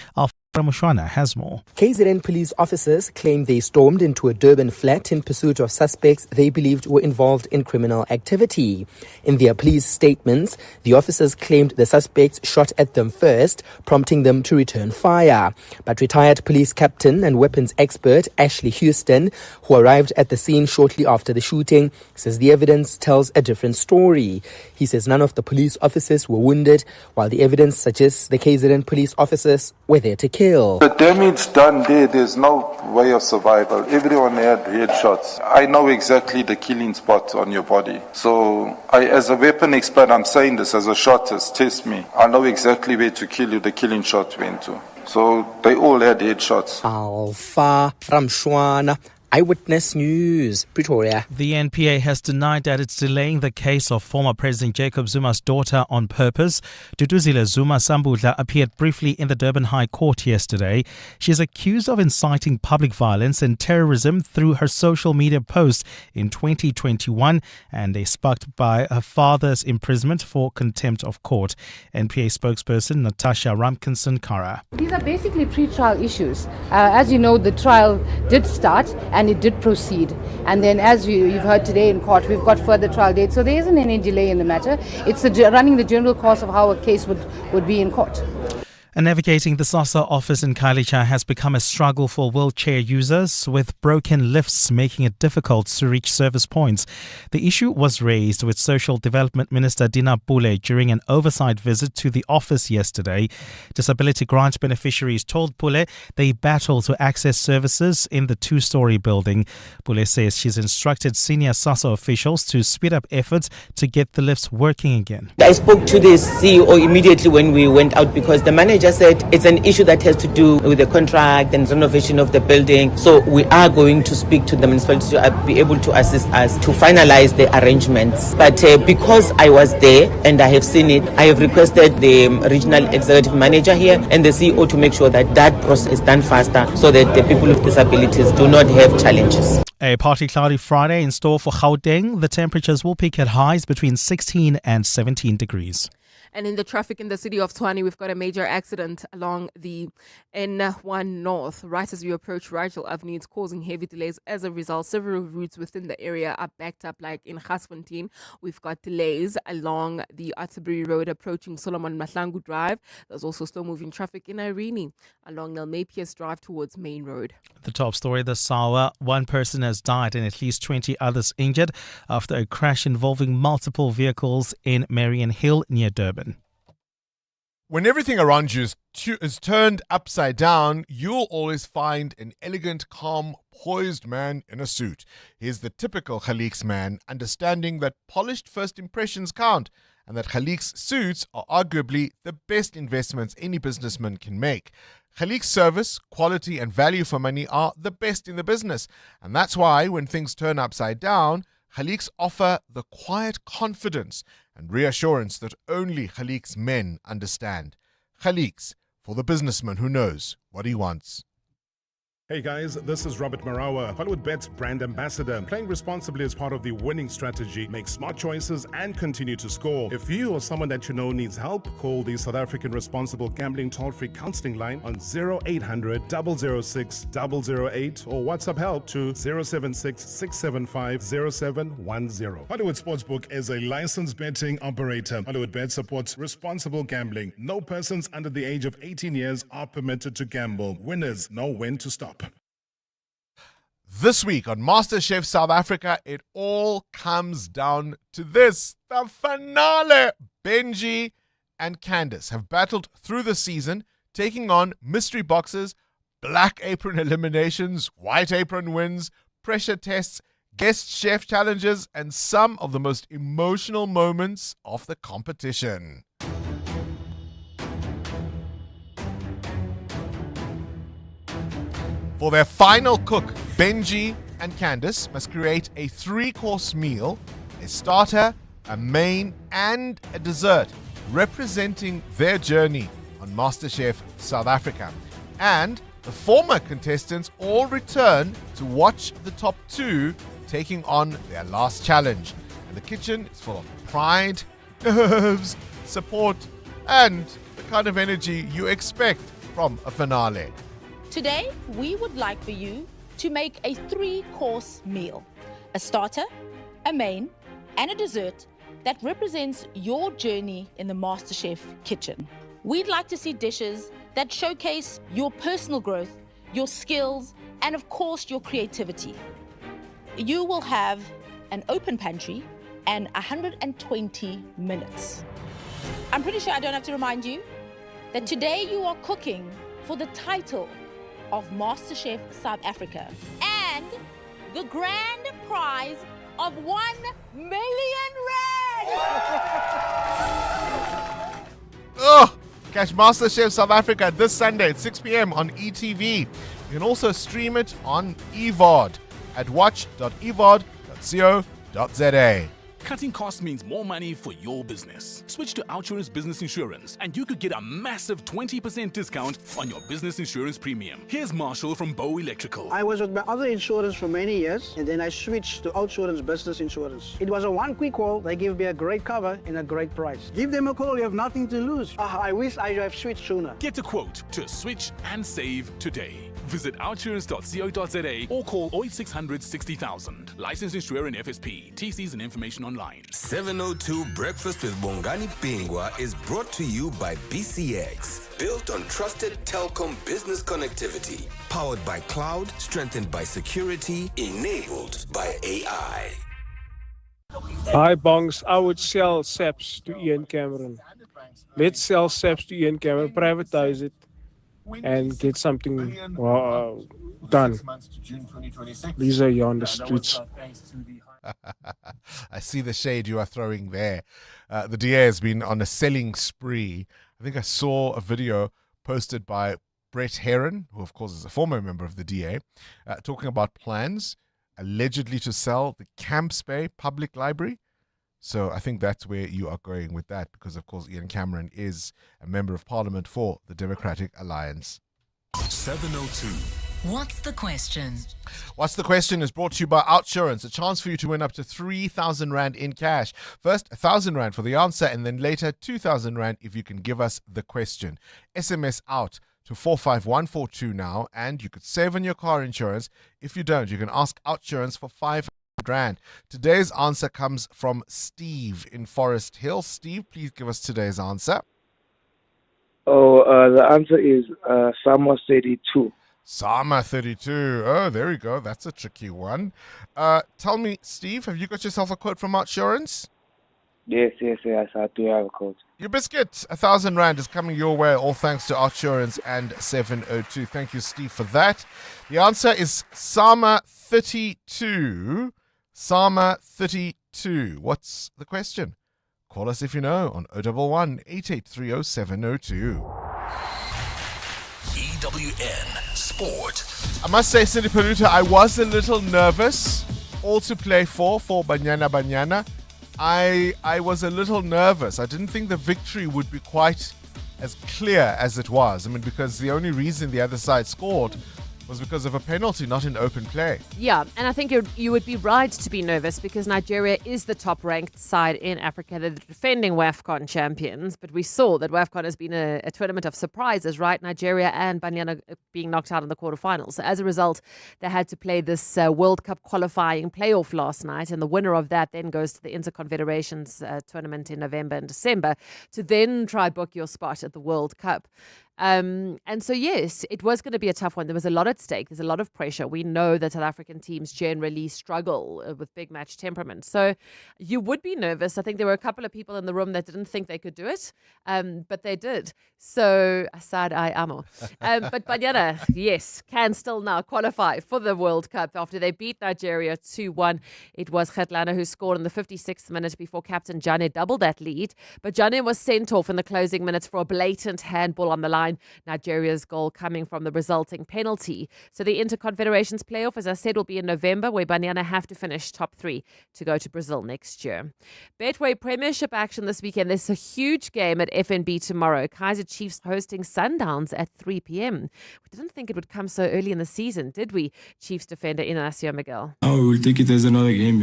Ramushwana has more. KZN police officers claim they stormed into a Durban flat in pursuit of suspects they believed were involved in criminal activity. In their police statements, the officers claimed the suspects shot at them first, prompting them to return fire. But retired police captain and weapons expert Ashley Houston, who arrived at the scene shortly after the shooting, says the evidence tells a different story. He says none of the police officers were wounded, while the evidence suggests the KZN police officers were there to kill. The damage done there's no way of survival. Everyone had headshots. I know exactly the killing spot on your body. So as a weapon expert, I'm saying this as a shot test. Test me. I know exactly where to kill you. The killing shot went to. So they all had headshots. Alpha Ramshwana. Eyewitness News, Pretoria. The NPA has denied that it's delaying the case of former President Jacob Zuma's daughter on purpose. Duduzile Zuma Sambudla appeared briefly in the Durban High Court yesterday. She is accused of inciting public violence and terrorism through her social media post in 2021, and they sparked by her father's imprisonment for contempt of court. NPA spokesperson Natasha Ramkinson-Kara. These are basically pre-trial issues. As you know, the trial did start and it did proceed. And then as you've heard today in court, we've got further trial dates. So there isn't any delay in the matter. It's running the general course of how a case would be in court. And navigating the SASSA office in Khayelitsha has become a struggle for wheelchair users, with broken lifts making it difficult to reach service points. The issue was raised with Social Development Minister Dina Pule during an oversight visit to the office yesterday. Disability grant beneficiaries told Pule they battle to access services in the 2-story building. Pule says she's instructed senior SASSA officials to speed up efforts to get the lifts working again. I spoke to the CEO immediately when we went out, because the manager said it's an issue that has to do with the contract and renovation of the building. So we are going to speak to the municipality to be able to assist us to finalize the arrangements. But because I was there and I have seen it, I have requested the regional executive manager here and the CEO to make sure that that process is done faster, so that the people with disabilities do not have challenges. A partly cloudy Friday in store for Gauteng. The temperatures will peak at highs between 16 and 17 degrees. And in the traffic in the city of Tshwane, we've got a major accident along the N1 North. Right as we approach Rigel Avenue, it's causing heavy delays. As a result, several routes within the area are backed up, like in Gasfontein. We've got delays along the Atterbury Road approaching Solomon Mahlangu Drive. There's also slow-moving traffic in Irene along Nelmapius Drive towards Main Road. The top story this hour: one person has died and at least 20 others injured after a crash involving multiple vehicles in Marion Hill near Durban. When everything around you is turned upside down, you'll always find an elegant, calm, poised man in a suit. He's the typical Khaliq's man, understanding that polished first impressions count and that Khaliq's suits are arguably the best investments any businessman can make. Khaliq's service, quality and value for money are the best in the business. And that's why when things turn upside down, Khaliq's offer the quiet confidence and reassurance that only Khaliq's men understand. Khaliq's, for the businessman who knows what he wants. Hey guys, this is Robert Marawa, HollywoodBet's brand ambassador. Playing responsibly is part of the winning strategy. Make smart choices and continue to score. If you or someone that you know needs help, call the South African Responsible Gambling Toll-Free Counseling Line on 0800 006 008 or WhatsApp help to 076 675 0710. Hollywood Sportsbook is a licensed betting operator. HollywoodBet supports responsible gambling. No persons under the age of 18 years are permitted to gamble. Winners know when to stop. This week on MasterChef South Africa, it all comes down to this. The finale. Benji and Candace have battled through the season, taking on mystery boxes, black apron eliminations, white apron wins, pressure tests, guest chef challenges, and some of the most emotional moments of the competition. For their final cook, Benji and Candace must create a 3-course meal, a starter, a main, and a dessert, representing their journey on MasterChef South Africa. And the former contestants all return to watch the top 2 taking on their last challenge. And the kitchen is full of pride, nerves, support, and the kind of energy you expect from a finale. Today, we would like for you to make a 3-course meal, a starter, a main, and a dessert that represents your journey in the MasterChef kitchen. We'd like to see dishes that showcase your personal growth, your skills, and of course, your creativity. You will have an open pantry and 120 minutes. I'm pretty sure I don't have to remind you that today you are cooking for the title of MasterChef South Africa and the grand prize of 1 million rand. Catch MasterChef South Africa this Sunday at 6 p.m. on ETV. You can also stream it on EVOD at watch.evod.co.za. Cutting costs means more money for your business. Switch to Outsurance Business Insurance and you could get a massive 20% discount on your business insurance premium. Here's Marshall from Bow Electrical. I was with my other insurance for many years and then I switched to Outsurance Business Insurance. It was a one quick call. They gave me a great cover and a great price. Give them a call. You have nothing to lose. I wish I have switched sooner. Get a quote to switch and save today. Visit outsurance.co.za or call 0600 60,000. Licensed insurer and FSP. TCs and information online. 702 Breakfast with Bongani Bingwa is brought to you by BCX. Built on trusted telecom business connectivity. Powered by cloud, strengthened by security, enabled by AI. Hi, Bongs. I would sell SAPS to Ian Cameron. Let's sell SAPS to Ian Cameron, privatize it, and get something done. These are you on the streets. I see the shade you are throwing there. The DA has been on a selling spree. I think I saw a video posted by Brett Heron, who of course is a former member of the DA, talking about plans allegedly to sell the Camps Bay Public Library. So I think that's where you are going with that, because of course Ian Cameron is a member of Parliament for the Democratic Alliance. 702. What's the question? What's the question is brought to you by Outsurance, a chance for you to win up to 3,000 Rand in cash. First, 1,000 Rand for the answer, and then later 2,000 Rand if you can give us the question. SMS out to 45142 now, and you could save on your car insurance. If you don't, you can ask Outsurance for 500 Rand. Today's answer comes from Steve in Forest Hill. Steve, please give us today's answer. The answer is Psalm 32. Psalm 32. Oh, there we go. That's a tricky one. Tell me, Steve, have you got yourself a quote from Outsurance? Yes, I do have a coach. Your biscuit, 1,000 Rand is coming your way, all thanks to Outsurance and 702. Thank you, Steve, for that. The answer is Sama 32. Sama 32. What's the question? Call us if you know on 011 8830 702. EWN Sport. I must say, Cindy Paluta, I was a little nervous. All to play for Banyana. I was a little nervous. I didn't think the victory would be quite as clear as it was. I mean, because the only reason the other side scored was because of a penalty, not in open play. Yeah, and I think you would be right to be nervous because Nigeria is the top-ranked side in Africa. They're the defending WAFCON champions, but we saw that WAFCON has been a tournament of surprises, right? Nigeria and Banyana being knocked out in the quarterfinals. So as a result, they had to play this World Cup qualifying playoff last night, and the winner of that then goes to the Interconfederations tournament in November and December to then try book your spot at the World Cup. And so, yes, it was going to be a tough one. There was a lot at stake. There's a lot of pressure. We know that South African teams generally struggle with big match temperament. So you would be nervous. I think there were a couple of people in the room that didn't think they could do it, but they did. So, Asad I amo. But Banyana, yes, can still now qualify for the World Cup after they beat Nigeria 2-1. It was Kgatlana who scored in the 56th minute before captain Jane doubled that lead. But Jane was sent off in the closing minutes for a blatant handball on the line. Nigeria's goal coming from the resulting penalty. So the Interconfederations playoff, as I said, will be in November, where Banyana have to finish top 3 to go to Brazil next year. Betway Premiership action this weekend. There's a huge game at FNB tomorrow. Kaizer Chiefs hosting Sundowns at 3 p.m. We didn't think it would come so early in the season, did we? Chiefs defender Inacio Miguel. Oh, we'll take it as another game,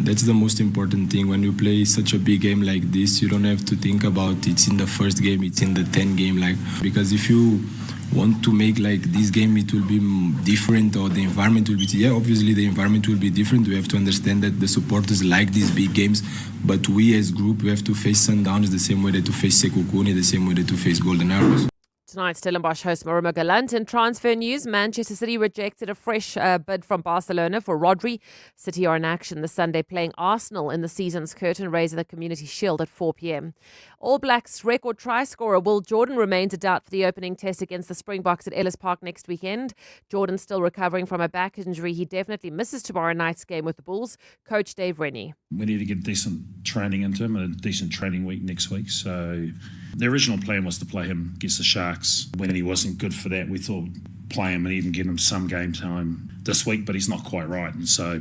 that's the most important thing. When you play such a big game like this, you don't have to think about it's in the first game, it's in the 10th game, because if you want to make this game, it will be different, or the environment will be, obviously the environment will be different. We have to understand that the supporters like these big games, but we as group, we have to face Sundowns the same way that to face Sekhukhune, the same way that to face Golden Arrows. Tonight, Stellenbosch host Marumo Gallant. In transfer news, Manchester City rejected a fresh bid from Barcelona for Rodri. City are in action this Sunday, playing Arsenal in the season's curtain raiser, the Community Shield, at 4 p.m. All Blacks record try scorer Will Jordan remains a doubt for the opening test against the Springboks at Ellis Park next weekend. Jordan still recovering from a back injury. He definitely misses tomorrow night's game with the Bulls. Coach Dave Rennie. We need to get decent training into him and a decent training week next week. So the original plan was to play him against the Sharks. When he wasn't good for that, we thought play him and even get him some game time this week, but he's not quite right. And so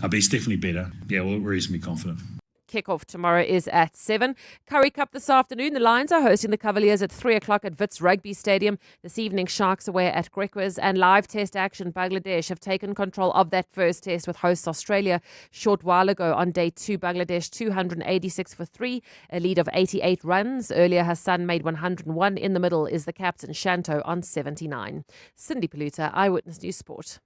but he's definitely better. Yeah, we're reasonably confident. Kickoff tomorrow is at 7. Currie Cup this afternoon. The Lions are hosting the Cavaliers at 3 o'clock at Wits Rugby Stadium. This evening, Sharks away at Griquas, and live test action. Bangladesh have taken control of that first test with hosts Australia. Short while ago on day 2, Bangladesh 286 for 3, a lead of 88 runs. Earlier, Hassan made 101. In the middle is the captain, Shanto, on 79. Cindy Paluta, Eyewitness News Sport.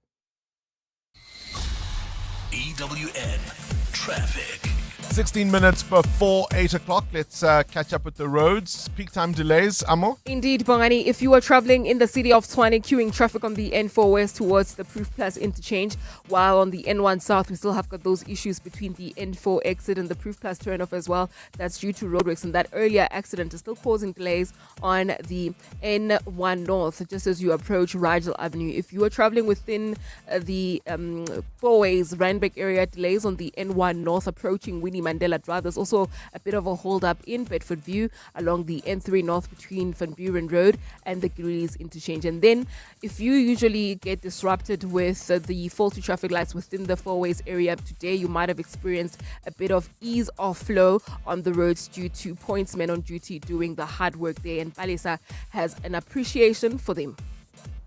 EWN Traffic. 16 minutes before 8 o'clock. Let's catch up with the roads. Peak time delays, Amo? Indeed, Bongani. If you are traveling in the city of Tshwane, queuing traffic on the N4 West towards the Proof Plus interchange, while on the N1 South, we still have got those issues between the N4 exit and the Proof Plus turnoff as well. That's due to roadworks, and that earlier accident is still causing delays on the N1 North, just as you approach Rigel Avenue. If you are traveling within the Fourways, Randbeck area, delays on the N1 North approaching Winnie Mandela Drive. There's also a bit of a hold up in Bedford View along the N3 North between Van Buren Road and the Grillies interchange. And then if you usually get disrupted with the faulty traffic lights within the Fourways area today, you might have experienced a bit of ease of flow on the roads due to pointsmen on duty doing the hard work there, and Palisa has an appreciation for them.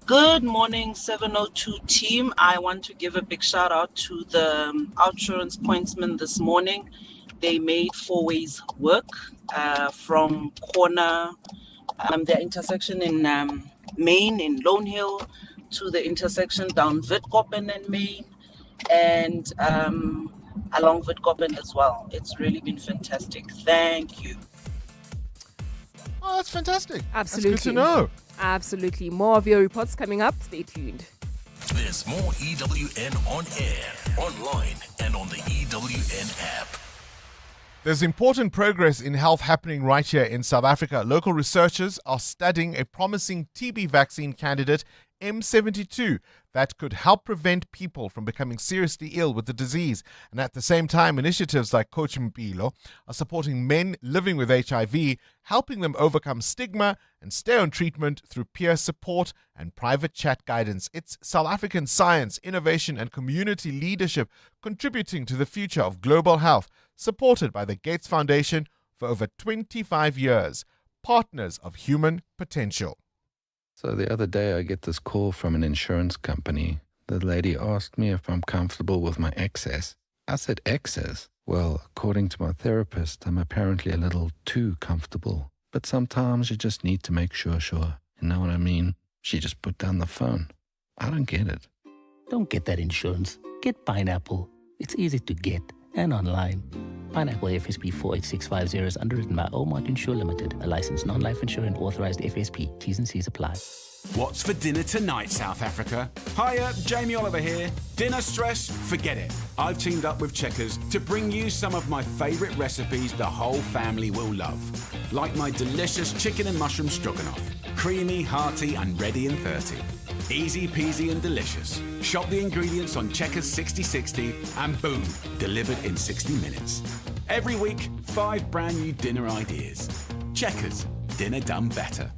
Good morning, 702 team. I want to give a big shout out to the Outsurance pointsmen this morning. They made Fourways work from corner, the intersection in Main, in Lone Hill, to the intersection down Witkoppen and Main, and along Witkoppen as well. It's really been fantastic. Thank you. Oh, that's fantastic. Absolutely. That's good to know. Absolutely. More of your reports coming up. Stay tuned. There's more EWN on air, online, and on the EWN app. There's important progress in health happening right here in South Africa. Local researchers are studying a promising TB vaccine candidate, M72, that could help prevent people from becoming seriously ill with the disease. And at the same time, initiatives like Coach Mpilo are supporting men living with HIV, helping them overcome stigma and stay on treatment through peer support and private chat guidance. It's South African science, innovation and community leadership contributing to the future of global health, supported by the Gates Foundation for over 25 years. Partners of human potential. So the other day I get this call from an insurance company. The lady asked me if I'm comfortable with my excess. I said, excess? Well, according to my therapist, I'm apparently a little too comfortable. But sometimes you just need to make sure. You know what I mean? She just put down the phone. I don't get it. Don't get that insurance. Get Pineapple. It's easy to get and online. Pineapple FSP 48650 is underwritten by Omart Insure Limited, a licensed non-life insurer and authorized FSP. T's and C's apply. What's for dinner tonight, South Africa? Hiya, Jamie Oliver here. Dinner stress? Forget it. I've teamed up with Checkers to bring you some of my favourite recipes the whole family will love. Like my delicious chicken and mushroom stroganoff. Creamy, hearty and ready in 30. Easy peasy and delicious. Shop the ingredients on Checkers 6060 and boom, delivered in 60 minutes. Every week, 5 brand new dinner ideas. Checkers, dinner done better.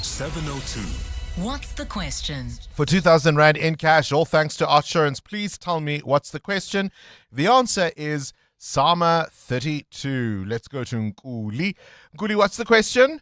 702. What's the question? For 2,000 Rand in cash, all thanks to Outsurance. Please tell me what's the question. The answer is Sama 32. Let's go to Nkuli. Nkuli, what's the question?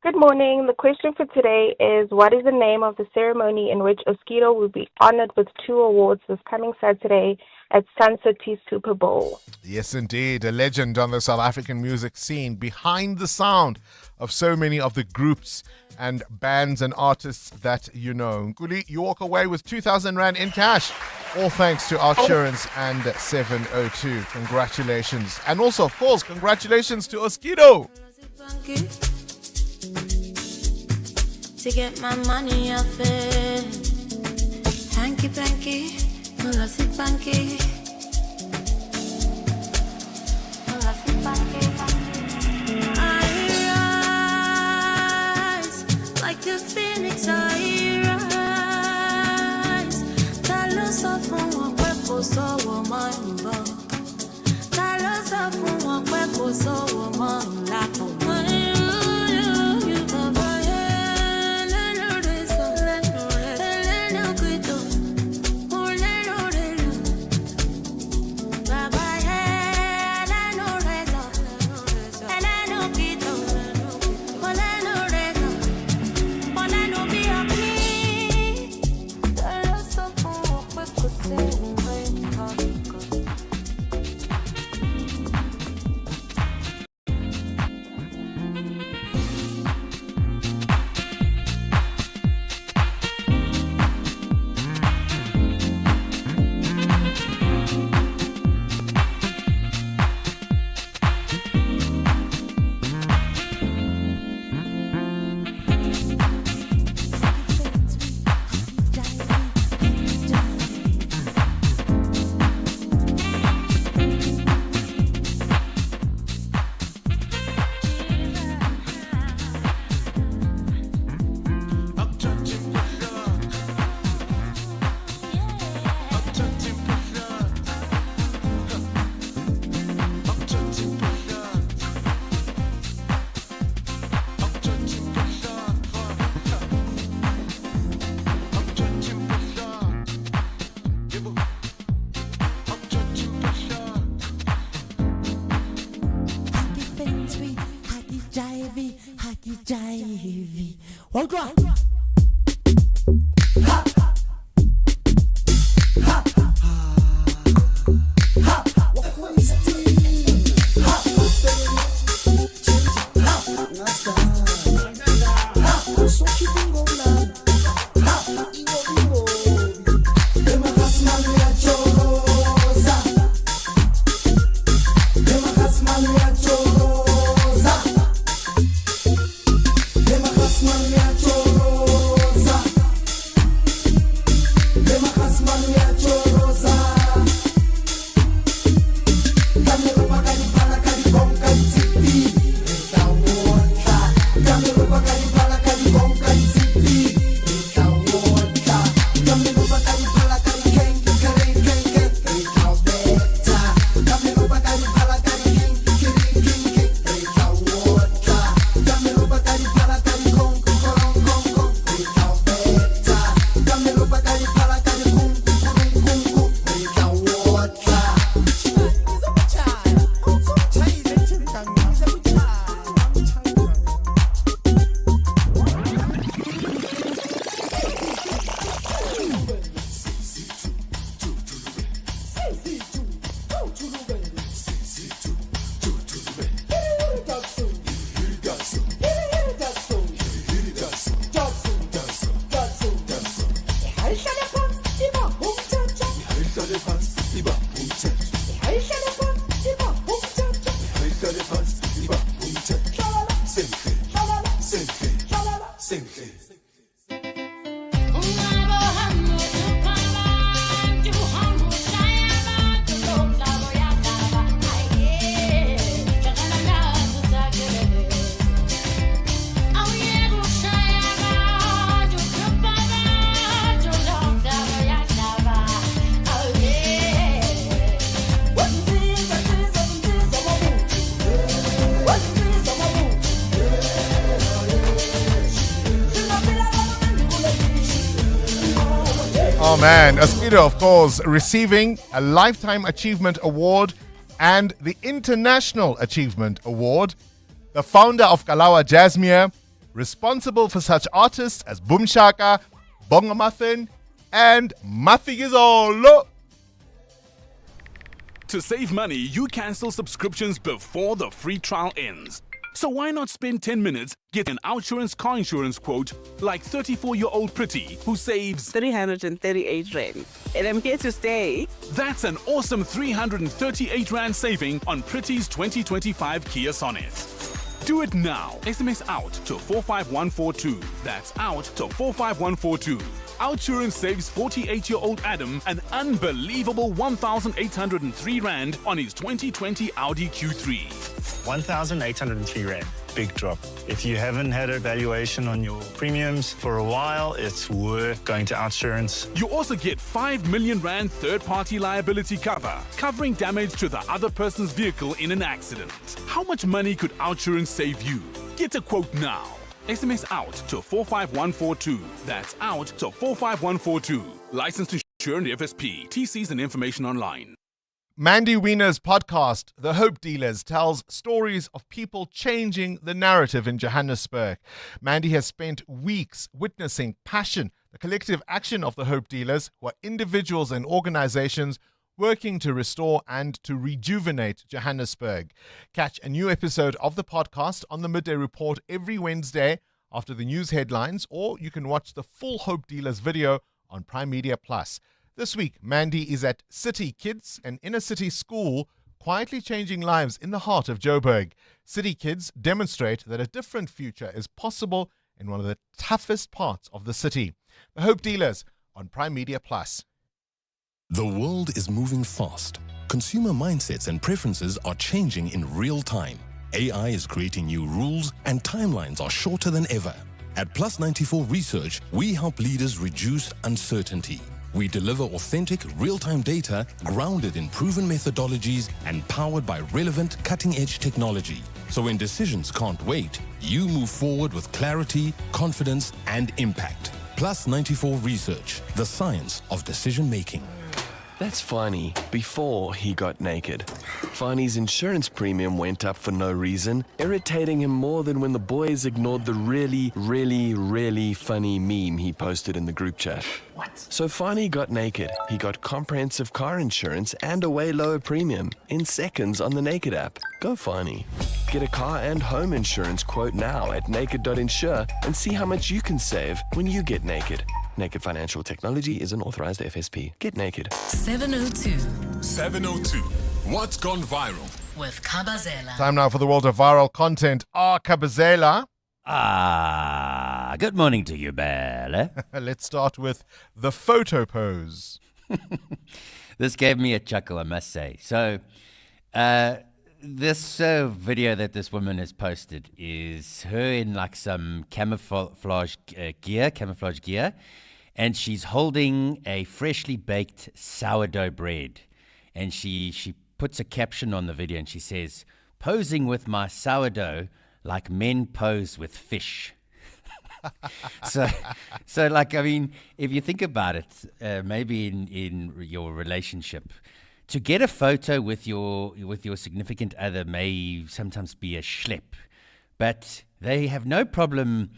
Good morning. The question for today is, what is the name of the ceremony in which Oskido will be honored with 2 awards this coming Saturday at Sun City Super Bowl? Yes, indeed. A legend on the South African music scene, behind the sound of so many of the groups and bands and artists that you know. Nkuli, you walk away with 2,000 Rand in cash. All thanks to Outsurance and 702. Congratulations. And also, of course, congratulations to Oskido. To get my money off it. Hanky panky, molasses panky. Molasses panky. I rise like the phoenix. I rise. Talo sa fun wa pe ko so wo ma nbo. Talo sa fun wa pe ko so wo ma la ko. Oh man, Aspiro, of course, receiving a Lifetime Achievement Award and the International Achievement Award. The founder of Kalawa Jazzmere, responsible for such artists as Boom Shaka, Bonga Muffin, and Mafigizolo. To save money, you cancel subscriptions before the free trial ends. So why not spend 10 minutes, get an OUTsurance car insurance quote like 34-year-old Pretty who saves 338 Rand. And I'm here to stay. That's an awesome 338 Rand saving on Pretty's 2025 Kia Sonet. Do it now. SMS out to 45142. That's out to 45142. OUTsurance saves 48-year-old Adam an unbelievable 1,803 Rand on his 2020 Audi Q3. 1,803 Rand. Big drop. If you haven't had a valuation on your premiums for a while, it's worth going to OUTsurance. You also get 5 million Rand third-party liability cover, covering damage to the other person's vehicle in an accident. How much money could OUTsurance save you? Get a quote now. SMS out to 45142. That's out to 45142. Licensed to insure and FSP. TCs and information online. Mandy Wiener's podcast, The Hope Dealers, tells stories of people changing the narrative in Johannesburg. Mandy has spent weeks witnessing passion, the collective action of the Hope Dealers, who are individuals and organizations working to restore and to rejuvenate Johannesburg. Catch a new episode of the podcast on the Midday Report every Wednesday after the news headlines, or you can watch the full Hope Dealers video on Prime Media Plus. This week, Mandy is at City Kids, an inner-city school quietly changing lives in the heart of Joburg. City Kids demonstrate that a different future is possible in one of the toughest parts of the city. The Hope Dealers on Prime Media Plus. The world is moving fast. Consumer mindsets and preferences are changing in real time. AI is creating new rules and timelines are shorter than ever. At Plus 94 Research, we help leaders reduce uncertainty. We deliver authentic, real-time data grounded in proven methodologies and powered by relevant, cutting-edge technology. So when decisions can't wait, you move forward with clarity, confidence, and impact. Plus 94 Research, the science of decision-making. That's Fani, before he got naked. Fani's insurance premium went up for no reason, irritating him more than when the boys ignored the really funny meme he posted in the group chat. What? So Fani got naked. He got comprehensive car insurance and a way lower premium in seconds on the Naked app. Go Fani. Get a car and home insurance quote now at naked.insure and see how much you can save when you get naked. Naked Financial Technology is an authorized FSP. Get naked. 702. 702. What's gone viral? With Kabazela. Time now for the world of viral content. Kabazela. Good morning to you, Bella. Let's start with the photo pose. This gave me a chuckle, I must say. So, this video that this woman has posted is her in like some camouflage gear, and she's holding a freshly baked sourdough bread, and she puts a caption on the video, and she says, "Posing with my sourdough like men pose with fish." so like, I mean, if you think about it, maybe in your relationship, to get a photo with your significant other may sometimes be a schlep, but they have no problem,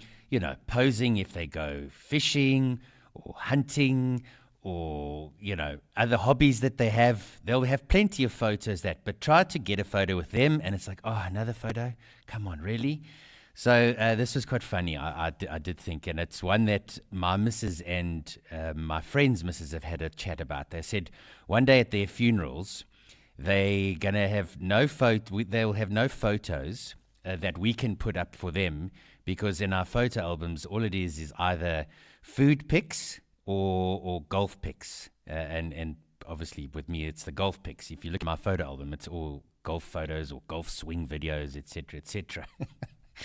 posing if they go fishing or hunting or, other hobbies that they have. They'll have plenty of photos but try to get a photo with them and it's like, oh, another photo? Come on, really? So this was quite funny, I did think, and it's one that my missus and my friends' missus have had a chat about. They said one day at their funerals, they're going to have they'll have no photos that we can put up for them, because in our photo albums, all it is either food pics or golf pics. And obviously with me, it's the golf pics. If you look at my photo album, it's all golf photos or golf swing videos, etc., etc.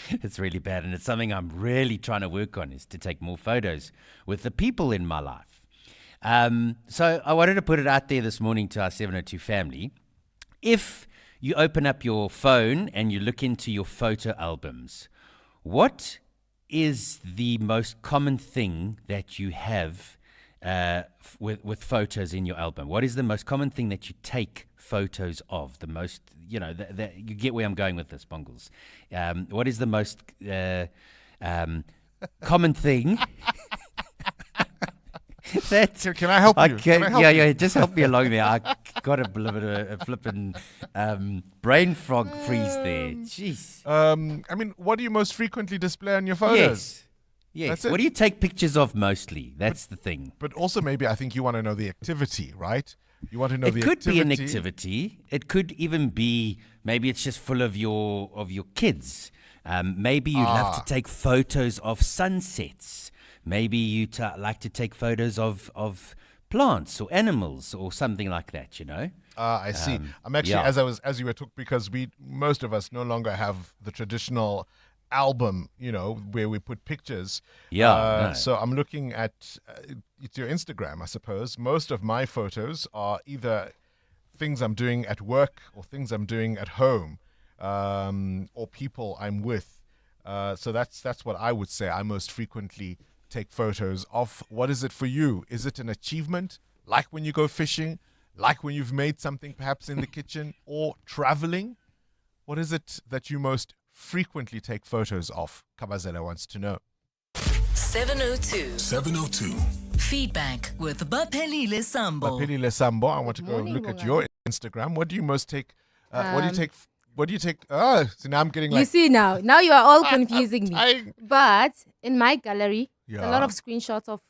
It's really bad, and it's something I'm really trying to work on, is to take more photos with the people in my life. So I wanted to put it out there this morning to our 702 family. If you open up your phone and you look into your photo albums, what is the most common thing that you have with photos in your album? What is the most common thing that you take photos of? The most, you get where I'm going with this, Bongles. What is the most common thing? Can I help you? Yeah, just help me along there. I got a bit of a flippin' brain frog freeze there. Jeez. I mean, what do you most frequently display on your photos? Yes. What do you take pictures of mostly? That's the thing. But also maybe I think you want to know the activity, right? You want to know the activity. It could be an activity. It could even be, maybe it's just full of your kids. Maybe you'd love to take photos of sunsets. Maybe you like to take photos of plants or animals or something like that, I see. I'm actually, as you were talking, because most of us no longer have the traditional album, where we put pictures. So I'm looking at it's your Instagram, I suppose. Most of my photos are either things I'm doing at work or things I'm doing at home, or people I'm with. So that's what I would say I most frequently take photos of. What is it for you? Is it an achievement, like when you go fishing, like when you've made something perhaps in the kitchen, or traveling? What is it that you most frequently take photos of? Kabazela wants to know. 702. Feedback with Baphelile Sambo. Baphelile Sambo, I want to go look at your Instagram. What do you most take? What do you take? Oh, so now I'm getting You see now you are all confusing me. But in my gallery, it's a lot of screenshots of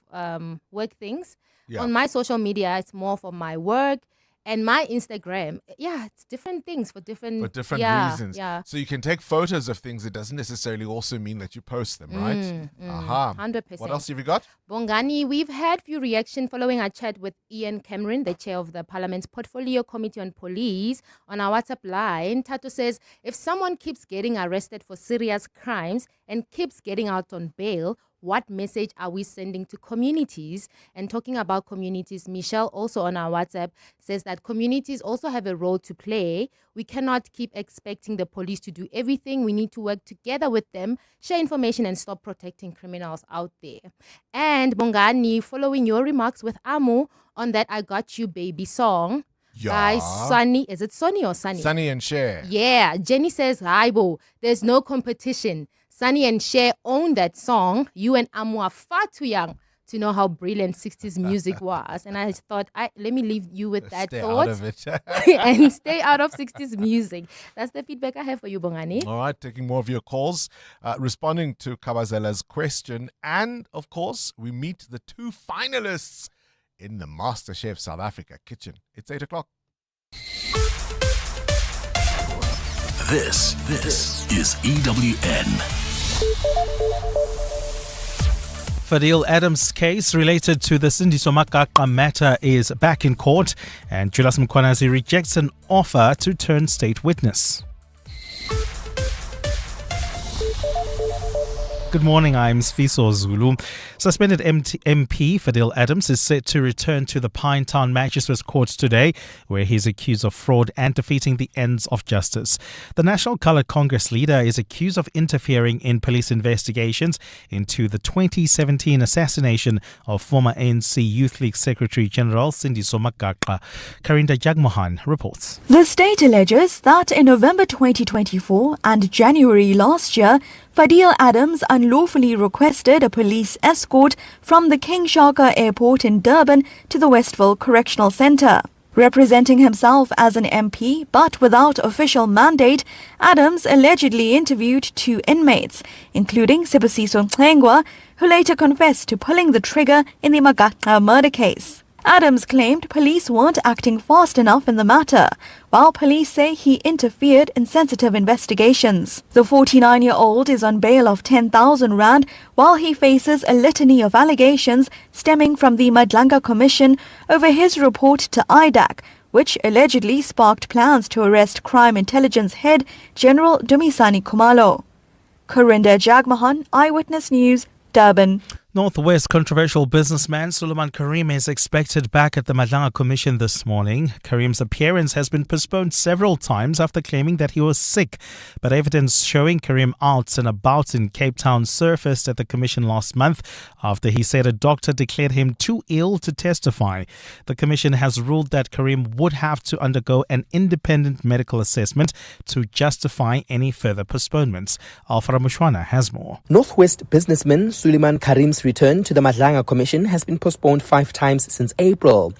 work things. Yeah. On my social media, it's more for my work. And my Instagram, it's different things for different reasons. Yeah. So you can take photos of things. It doesn't necessarily also mean that you post them, right? 100%. What else have you got? Bongani, we've had few reactions following our chat with Ian Cameron, the chair of the Parliament's Portfolio Committee on Police. On our WhatsApp line, Tato says, if someone keeps getting arrested for serious crimes and keeps getting out on bail, what message are we sending to communities? And talking about communities, Michelle also on our WhatsApp says that communities also have a role to play. We cannot keep expecting the police to do everything. We need to work together with them, share information, and stop protecting criminals out there. And Bongani, following your remarks with Amu on that I Got You Baby song, by Sunny, is it Sonny or Sunny? Sunny and Cher. Yeah, Jenny says, Haibo, there's no competition. Sunny and Cher own that song. You and Amu are far too young to know how brilliant 60s music was. And I thought, let me leave you with that thought. Stay out of it. And stay out of 60s music. That's the feedback I have for you, Bongani. All right, taking more of your calls, responding to Kabazela's question. And, of course, we meet the two finalists in the MasterChef South Africa kitchen. It's 8 o'clock. This is EWN. Fadil Adams' case related to the Sindiso Makaka matter is back in court, and Julius Mkhwanazi rejects an offer to turn state witness. Good morning, I'm Sfiso Zulu. Suspended MP Fadil Adams is set to return to the Pinetown Magistrates Court today, where he is accused of fraud and defeating the ends of justice. The National Colored Congress leader is accused of interfering in police investigations into the 2017 assassination of former ANC Youth League Secretary General Sindiso Makaka. Karinda Jagmohan reports. The state alleges that in November 2024 and January last year, Fadil Adams unlawfully requested a police escort from the King Shaka Airport in Durban to the Westville Correctional Centre. Representing himself as an MP but without official mandate, Adams allegedly interviewed two inmates, including Sibusiso Mcengwa, who later confessed to pulling the trigger in the Makaka murder case. Adams claimed police weren't acting fast enough in the matter, while police say he interfered in sensitive investigations. The 49-year-old is on bail of 10,000 rand, while he faces a litany of allegations stemming from the Madlanga Commission over his report to IDAC, which allegedly sparked plans to arrest Crime Intelligence Head General Dumisani Khumalo. Karinda Jagmohan, Eyewitness News, Durban. Northwest controversial businessman Suleiman Karim is expected back at the Madlanga Commission this morning. Karim's appearance has been postponed several times after claiming that he was sick, but evidence showing Karim out and about in Cape Town surfaced at the Commission last month after he said a doctor declared him too ill to testify. The Commission has ruled that Karim would have to undergo an independent medical assessment to justify any further postponements. Alfara Mushwana has more. Northwest businessman Suleiman Karim's return to the Madlanga Commission has been postponed 5 times since April.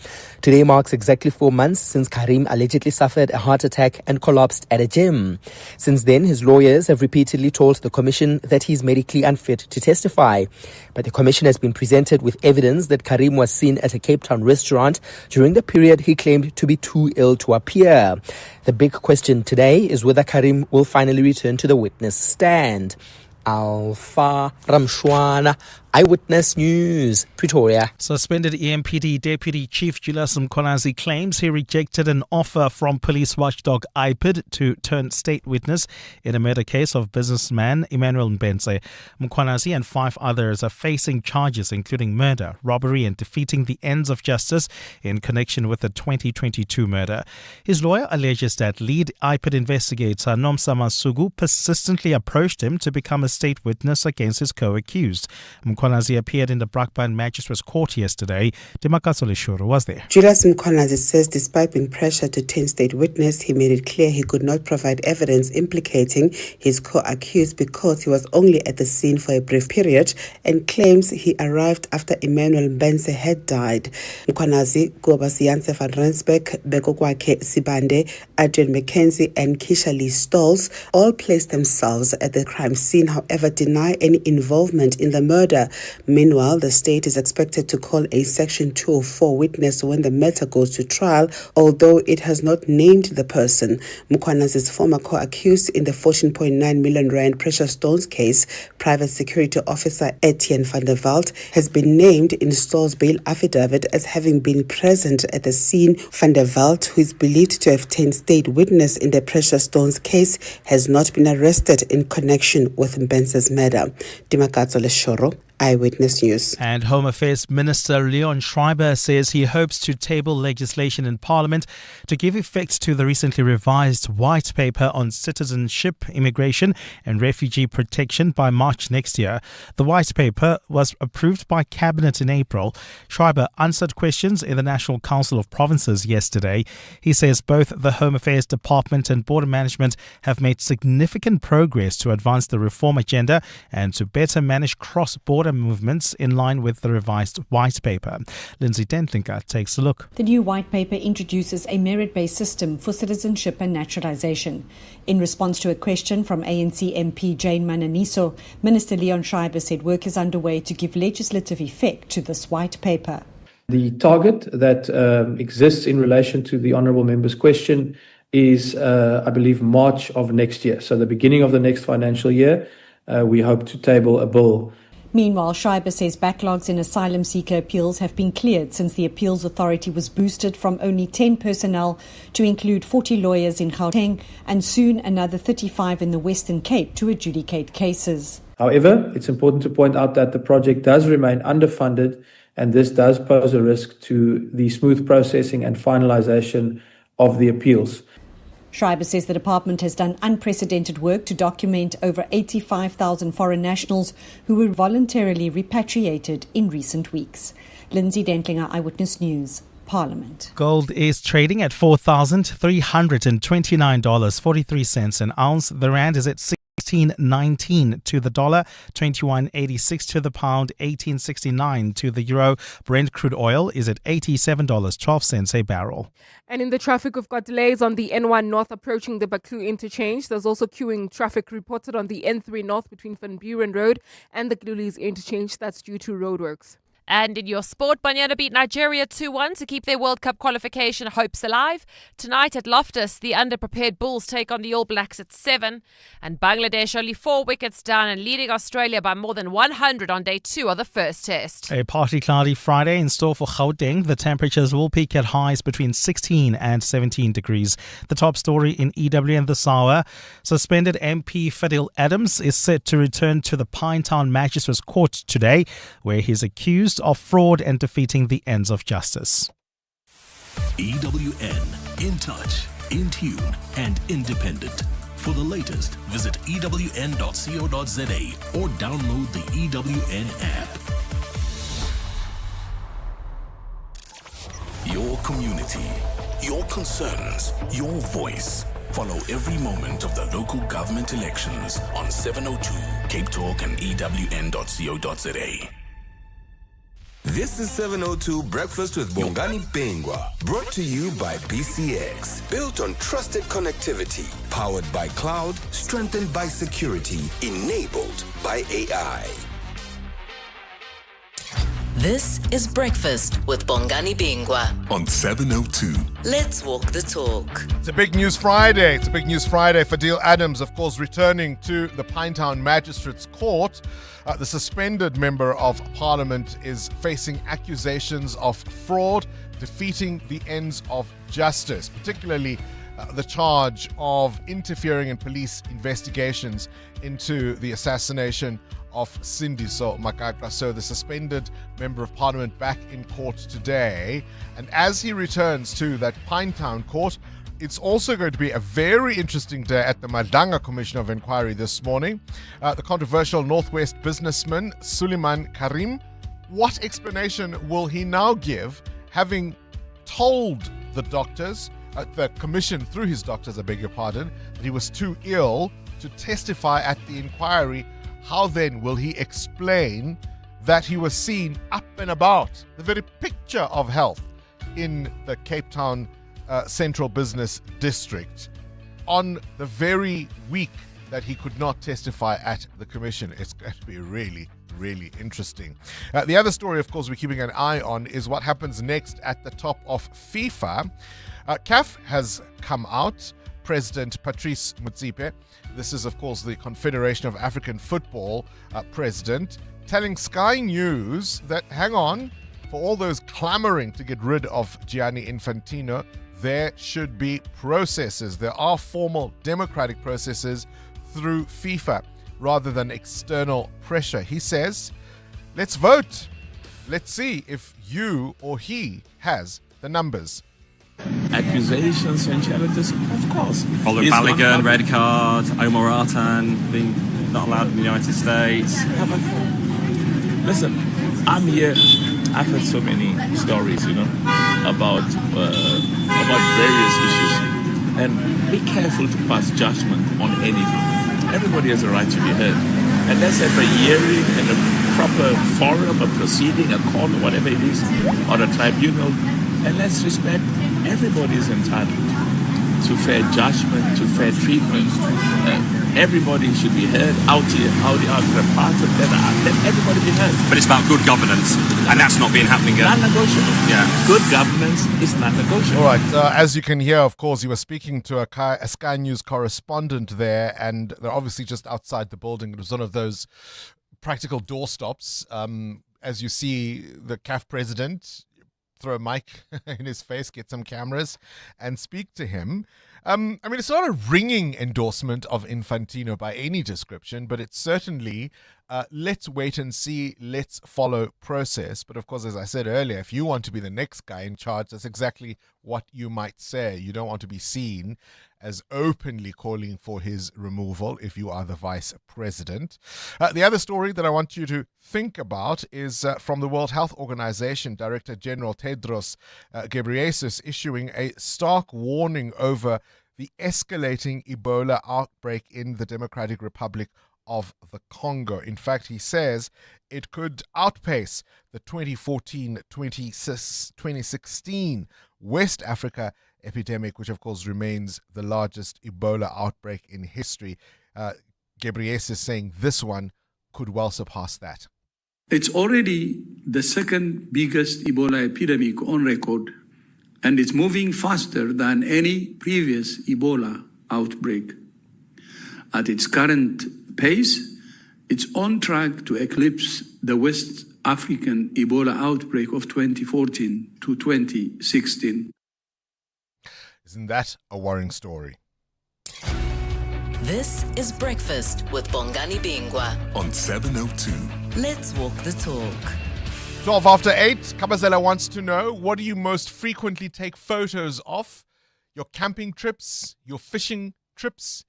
Today marks exactly 4 months since Karim allegedly suffered a heart attack and collapsed at a gym. Since then, his lawyers have repeatedly told the Commission that he is medically unfit to testify. But the Commission has been presented with evidence that Karim was seen at a Cape Town restaurant during the period he claimed to be too ill to appear. The big question today is whether Karim will finally return to the witness stand. Alpha Ramshwana, Eyewitness News, Pretoria. Suspended EMPD Deputy Chief Julius Mkhwanazi claims he rejected an offer from police watchdog IPID to turn state witness in a murder case of businessman Emmanuel Mbenze. Mkhwanazi and 5 others are facing charges including murder, robbery and defeating the ends of justice in connection with the 2022 murder. His lawyer alleges that lead IPID investigator Nomsa Masugu persistently approached him to become a state witness against his co-accused. Mkhwanazi appeared in the Brakpan Magistrates Court yesterday. Dimakaso Leshuru was there. Julius Mkhwanazi says despite being pressured to turn state witness, he made it clear he could not provide evidence implicating his co-accused because he was only at the scene for a brief period and claims he arrived after Emmanuel Mbenze had died. Mkhwanazi, Gobasiyanse van Rensbeck, Bekokwake Sibande, Adrian McKenzie and Keisha Lee Stolz all placed themselves at the crime scene, however deny any involvement in the murder. Meanwhile, the state is expected to call a Section 204 witness when the matter goes to trial, although it has not named the person. Mkhwanazi's former co-accused in the 14.9 million rand precious stones case, Private Security Officer Etienne van der Walt, has been named in Stoll's bail affidavit as having been present at the scene. Van der Walt, who is believed to have turned state witness in the precious stones case, has not been arrested in connection with Mbenze's murder. Dimakatso Leshoro, Eyewitness News. And Home Affairs Minister Leon Schreiber says he hopes to table legislation in Parliament to give effect to the recently revised white paper on citizenship, immigration and refugee protection by March next year. The white paper was approved by Cabinet in April. Schreiber answered questions in the National Council of Provinces yesterday. He says both the Home Affairs Department and Border Management have made significant progress to advance the reform agenda and to better manage cross-border movements in line with the revised white paper. Lindsay Dentlinker takes a look. The new white paper introduces a merit-based system for citizenship and naturalization. In response to a question from ANC MP Jane Mananiso, Minister Leon Schreiber said work is underway to give legislative effect to this white paper. The target that exists in relation to the Honourable Member's question is, I believe, March of next year. So the beginning of the next financial year, we hope to table a bill. Meanwhile, Schreiber says backlogs in asylum seeker appeals have been cleared since the Appeals Authority was boosted from only 10 personnel to include 40 lawyers in Gauteng and soon another 35 in the Western Cape to adjudicate cases. However, it's important to point out that the project does remain underfunded, and this does pose a risk to the smooth processing and finalisation of the appeals. Schreiber says the department has done unprecedented work to document over 85,000 foreign nationals who were voluntarily repatriated in recent weeks. Lindsay Dentlinger, Eyewitness News, Parliament. Gold is trading at $4,329.43 an ounce. The rand is at 16.19 to the dollar, 21.86 to the pound, 18.69 to the euro. Brent crude oil is at $87.12 a barrel. And in the traffic, we've got delays on the N1 North approaching the Baklu interchange. There's also queuing traffic reported on the N3 North between Van Buren Road and the Glulis interchange. That's due to roadworks. And in your sport, Banyana beat Nigeria 2-1 to keep their World Cup qualification hopes alive. Tonight at Loftus, the underprepared Bulls take on the All Blacks at 7. And Bangladesh only 4 wickets down and leading Australia by more than 100 on day 2 of the first test. A partly cloudy Friday in store for Gauteng. The temperatures will peak at highs between 16 and 17 degrees. The top story in EWN this hour: suspended MP Fadil Adams is set to return to the Pinetown Magistrates Court today, where he is accused of fraud and defeating the ends of justice. EWN, in touch, in tune, and independent. For the latest, visit ewn.co.za or download the EWN app. Your community, your concerns, your voice. Follow every moment of the local government elections on 702 Cape Talk and ewn.co.za. This is 702 Breakfast with Bongani Bingwa, brought to you by BCX. Built on trusted connectivity, powered by cloud, strengthened by security, enabled by AI. This is Breakfast with Bongani Bingwa on 702. Let's walk the talk. It's a big news Friday. Fadil Adams, of course, returning to the Pinetown Magistrates Court. The suspended member of Parliament is facing accusations of fraud, defeating the ends of justice, particularly the charge of interfering in police investigations into the assassination of Sindiso Makakra. So the suspended member of Parliament back in court today. And as he returns to that Pinetown court, it's also going to be a very interesting day at the Madlanga Commission of Inquiry this morning. The controversial Northwest businessman Suleiman Karim, what explanation will he now give, having told the doctors, the commission through his doctors, I beg your pardon, that he was too ill to testify at the inquiry? How then will he explain that he was seen up and about, the very picture of health, in the Cape Town Central Business District on the very week that he could not testify at the commission? It's going to be really, really interesting. The other story, of course, we're keeping an eye on is what happens next at the top of FIFA. CAF has come out. President Patrice Motsepe, this is, of course, the Confederation of African Football president, telling Sky News that, hang on, for all those clamoring to get rid of Gianni Infantino, there should be processes. There are formal democratic processes through FIFA rather than external pressure. He says, let's vote. Let's see if you or he has the numbers. Accusations and challenges, of course. Follow Balogun, red card, Omar Artan being not allowed in the United States. Listen, I'm here. I've heard so many stories, about various issues. And be careful to pass judgment on anything. Everybody has a right to be heard. And let's have a hearing and a proper forum, a proceeding, a court, whatever it is, or a tribunal. And let's respect everybody is entitled to fair judgment, to fair treatment. Everybody should be heard out here, how they are part of that. Let everybody be heard. But it's about good governance, and that's not been happening yet. Non-negotiable. Yeah. Good governance is non-negotiable. All right. As you can hear, of course, he was speaking to a Sky News correspondent there, and they're obviously just outside the building. It was one of those practical doorstops. As you see, the CAF president throw a mic in his face, get some cameras, and speak to him. I mean, it's not a ringing endorsement of Infantino by any description, but it's certainly let's wait and see, let's follow process. But of course, as I said earlier, if you want to be the next guy in charge, that's exactly what you might say. You don't want to be seen as openly calling for his removal if you are the vice president. The other story that I want you to think about is from the World Health Organization. Director General Tedros Ghebreyesus issuing a stark warning over the escalating Ebola outbreak in the Democratic Republic of the Congo. In fact, he says it could outpace the 2014-2016 West Africa epidemic, which of course remains the largest Ebola outbreak in history. Ghebreyesus is saying this one could well surpass that. It's already the second biggest Ebola epidemic on record, and it's moving faster than any previous Ebola outbreak. At its current pace, it's on track to eclipse the West African Ebola outbreak of 2014 to 2016. Isn't that a worrying story? This is Breakfast with Bongani Bingwa on 702. Let's walk the talk. 12 after 8, Kabazela wants to know, what do you most frequently take photos of? Your camping trips, your fishing trips,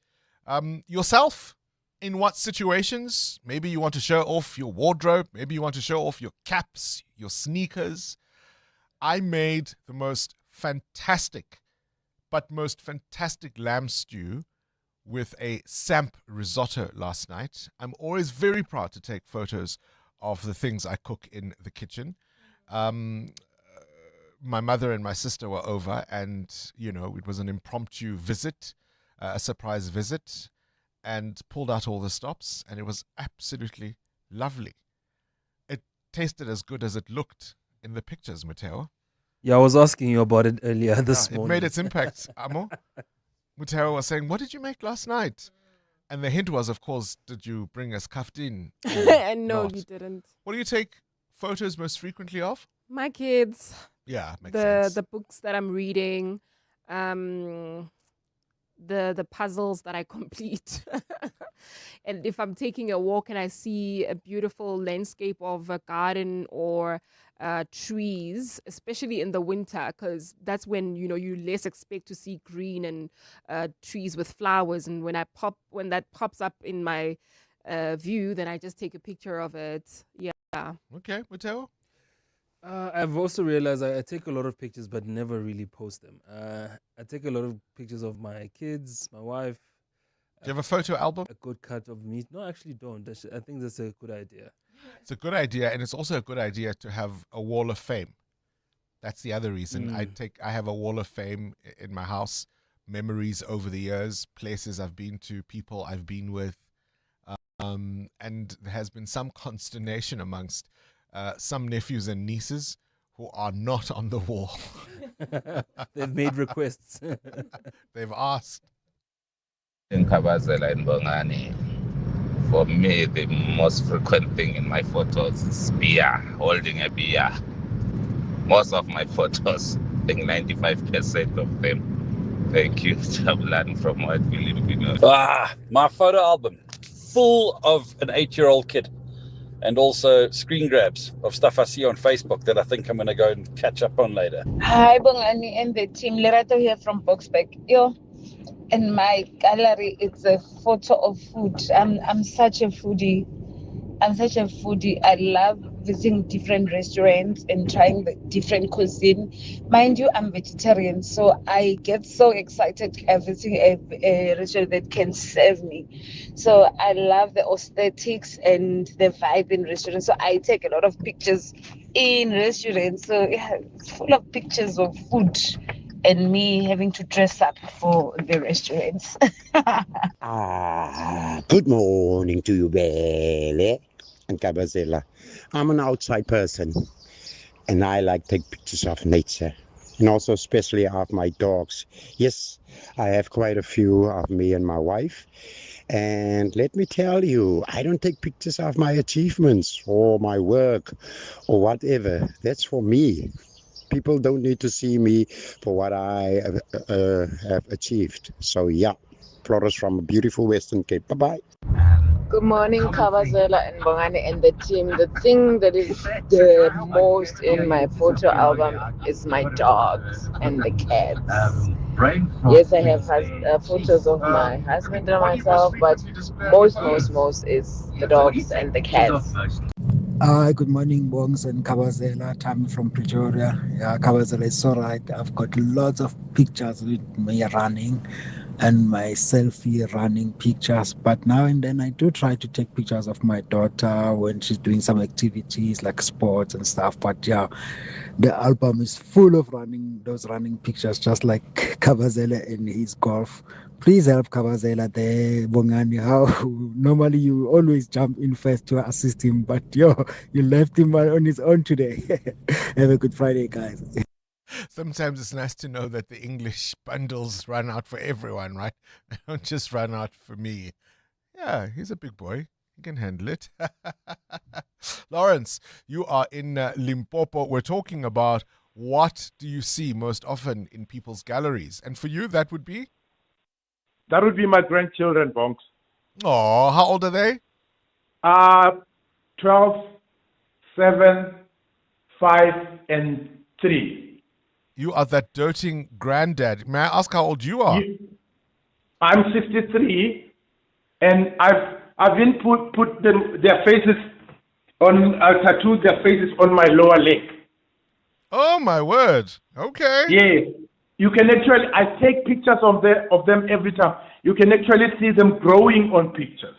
yourself? In what situations? Maybe you want to show off your wardrobe. Maybe you want to show off your caps, your sneakers. I made the most fantastic lamb stew with a samp risotto last night. I'm always very proud to take photos of the things I cook in the kitchen. My mother and my sister were over, and, it was an impromptu visit, a surprise visit, and pulled out all the stops, and it was absolutely lovely. It tasted as good as it looked in the pictures, Mateo. Yeah, I was asking you about it earlier this It morning. made its impact, Amo. Mateo was saying, what did you make last night? And the hint was, of course, did you bring us kaftin? And no, you didn't. What do you take photos most frequently of? My kids. Yeah, makes sense. The books that I'm reading, the puzzles that I complete. And if I'm taking a walk and I see a beautiful landscape of a garden or trees, especially in the winter, because that's when you less expect to see green and trees with flowers. And when that pops up in my view, then I just take a picture of it. Yeah. Okay, Mateo. I've also realized I take a lot of pictures but never really post them. I take a lot of pictures of my kids, my wife. Do you have a photo album? A good cut of me. No, I actually don't. I think that's a good idea. It's a good idea, and it's also a good idea to have a wall of fame. That's the other reason. I have a wall of fame in my house, memories over the years, places I've been to, people I've been with, and there has been some consternation amongst some nephews and nieces who are not on the wall. They've made requests. They've asked. In Kabazela and Bongani, for me, the most frequent thing in my photos is beer, holding a beer. Most of my photos, I think 95% of them. Thank you, Chablan from Whiteville. My photo album, full of an 8-year-old kid. And also screen grabs of stuff I see on Facebook that I think I'm going to go and catch up on later. Hi, Bongani and the team. Lerato here from Boxback. In my gallery, it's a photo of food. I'm such a foodie. I love visiting different restaurants and trying the different cuisine. Mind you, I'm vegetarian, so I get so excited visiting a restaurant that can serve me. So I love the aesthetics and the vibe in restaurants. So I take a lot of pictures in restaurants. So yeah, it's full of pictures of food and me having to dress up for the restaurants. Good morning to you, Bele and Kabazela. I'm an outside person, and I like to take pictures of nature, and also especially of my dogs. Yes, I have quite a few of me and my wife. And let me tell you, I don't take pictures of my achievements or my work or whatever. That's for me. People don't need to see me for what I have achieved. So yeah, Flores from a beautiful Western Cape. Bye-bye. Good morning, Kabazela and Bongani and the team. The thing that is the most in my photo album is my dogs and the cats. Yes, I have photos of my husband and myself, but most is the dogs and the cats. Hi, good morning, Bongs and Kabazela. Tammy from Pretoria. Yeah, Kabazela is all right. I've got lots of pictures with me running. and my selfie running pictures. But now and then I do try to take pictures of my daughter when she's doing some activities like sports and stuff. But yeah, the album is full of those running pictures, just like Kabazela in his golf. Please help Kabazela there, Bongani. How normally you always jump in first to assist him, but you left him on his own today. Have a good Friday, guys. Sometimes it's nice to know that the English bundles run out for everyone, right? They don't just run out for me. Yeah, he's a big boy. He can handle it. Lawrence, you are in Limpopo. We're talking about what do you see most often in people's galleries? And for you, that would be? That would be my grandchildren, Bonks. Oh, how old are they? 12, 7, 5, and 3. You are that doting granddad. May I ask how old you are? I'm 63, and I've been put their faces on tattooed their faces on my lower leg. Oh my word! Okay. Yeah, you can actually. I take pictures of them every time. You can actually see them growing on pictures.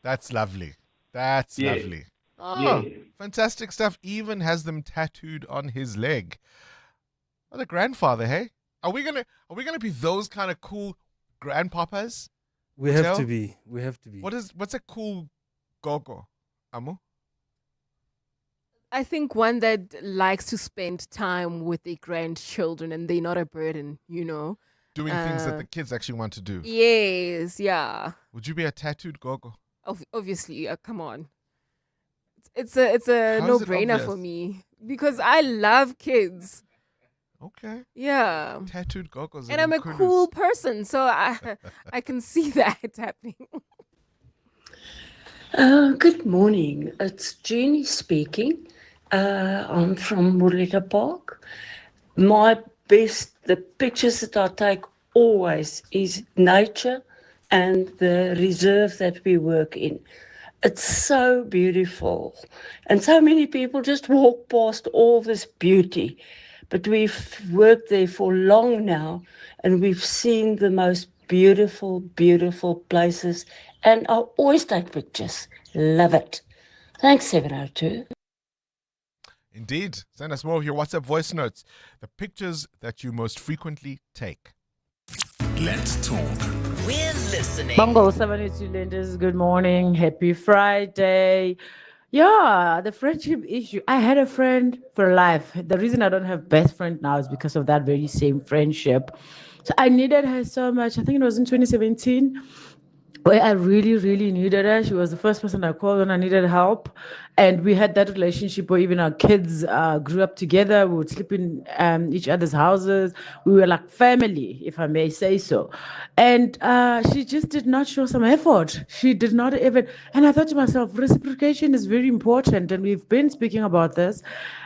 That's lovely. That's lovely. Oh, Yeah. fantastic stuff. Even has them tattooed on his leg. What a grandfather, hey? Are we gonna be those kind of cool grandpapas? We have to be. We have to be. What's a cool gogo, Amo? I think one that likes to spend time with their grandchildren and they're not a burden, Doing things that the kids actually want to do. Yes, yeah. Would you be a tattooed gogo? Obviously, come on. It's a How is it no-brainer for obvious? me because I love kids. Okay. Yeah. Tattooed gogos. And I'm a cool person, so I can see that happening. Good morning. It's Jeannie speaking. I'm from Murlika Park. The pictures that I take always is nature and the reserve that we work in. It's so beautiful. And so many people just walk past all this beauty. But we've worked there for long now and we've seen the most beautiful, beautiful places. And I always take pictures. Love it. Thanks, 702. Indeed. Send us more of your WhatsApp voice notes. The pictures that you most frequently take. Let's talk. We're listening. Bongo 72 lenders, good morning. Happy Friday. Yeah, the friendship issue. I had a friend for life. The reason I don't have best friend now is because of that very same friendship. So I needed her so much. I think it was in 2017 where I really, really needed her. She was the first person I called when I needed help. And we had that relationship where even our kids grew up together. We would sleep in each other's houses. We were like family, if I may say so. And she just did not show some effort. She did not even. And I thought to myself, reciprocation is very important. And we've been speaking about this.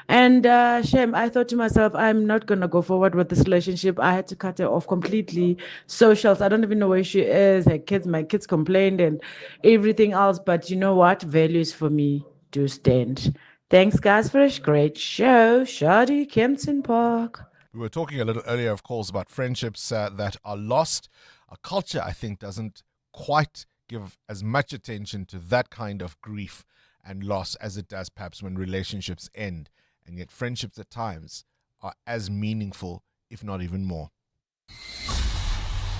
And Shem, I thought to myself, I'm not going to go forward with this relationship. I had to cut her off completely. Socials, I don't even know where she is. My kids complained and everything else. But you know what? Values for me do stand. Thanks, guys, for a great show. Shadi, Kempton Park. We were talking a little earlier, of course, about friendships that are lost. Our culture, I think, doesn't quite give as much attention to that kind of grief and loss as it does perhaps when relationships end. And yet friendships at times are as meaningful, if not even more.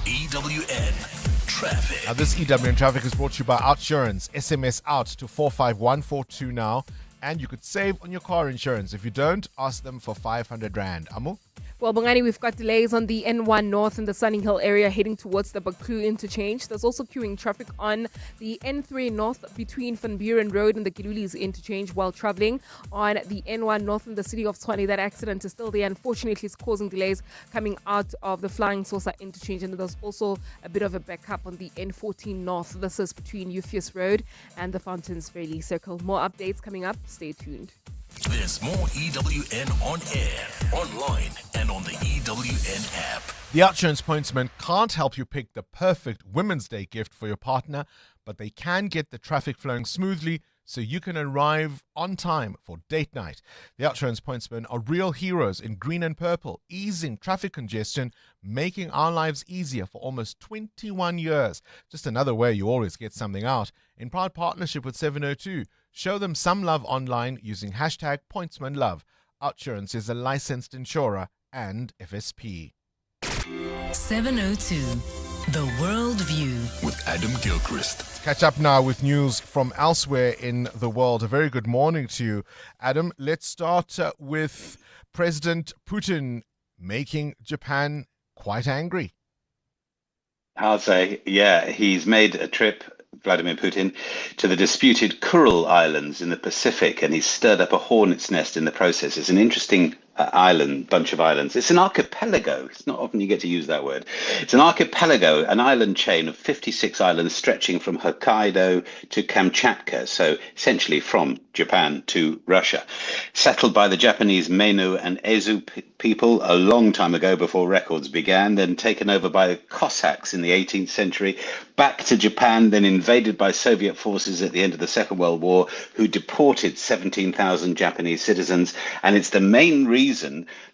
EWN Traffic. Now, this EWN Traffic is brought to you by Outsurance. SMS out to 45142 now, and you could save on your car insurance. If you don't, ask them for 500 Rand. Amu? Well, Bongani, we've got delays on the N1 North in the Sunning Hill area heading towards the Baku interchange. There's also queuing traffic on the N3 North between Van Buren Road and the Gilulis interchange while traveling on the N1 North in the city of Tshwane. That accident is still there. Unfortunately, it's causing delays coming out of the Flying Saucer interchange. And there's also a bit of a backup on the N14 North. This is between Euphus Road and the Fountains Valley Circle. More updates coming up. Stay tuned. There's more EWN on air, online, and on the EWN app. The Outsurance Pointsman can't help you pick the perfect Women's Day gift for your partner, but they can get the traffic flowing smoothly so you can arrive on time for date night. The Outsurance pointsmen are real heroes in green and purple, easing traffic congestion, making our lives easier for almost 21 years. Just another way you always get something out. In proud partnership with 702, show them some love online using hashtag pointsmanlove. Outsurance is a licensed insurer and FSP. 702, The World View with Adam Gilchrist. Catch up now with news from elsewhere in the world. A very good morning to you, Adam. Let's start with President Putin making Japan quite angry. I'll say, yeah, he's made a trip, Vladimir Putin, to the disputed Kuril Islands in the Pacific, and he's stirred up a hornet's nest in the process. It's an interesting bunch of islands. It's an archipelago. It's not often you get to use that word. It's an archipelago, an island chain of 56 islands stretching from Hokkaido to Kamchatka, so essentially from Japan to Russia. Settled by the Japanese Menu and Ezu people a long time ago before records began, then taken over by the Cossacks in the 18th century, back to Japan, then invaded by Soviet forces at the end of the Second World War, who deported 17,000 Japanese citizens. And it's the main reason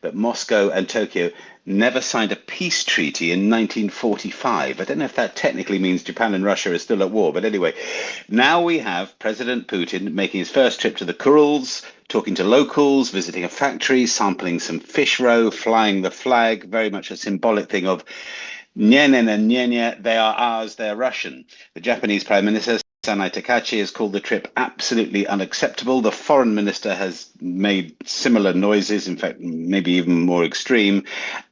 that Moscow and Tokyo never signed a peace treaty in 1945. I don't know if that technically means Japan and Russia are still at war, but anyway, now we have President Putin making his first trip to the Kurils, talking to locals, visiting a factory, sampling some fish roe, flying the flag, very much a symbolic thing of nye, they are ours, they're Russian. The Japanese Prime Minister Sanai Takachi has called the trip absolutely unacceptable. The foreign minister has made similar noises, in fact, maybe even more extreme,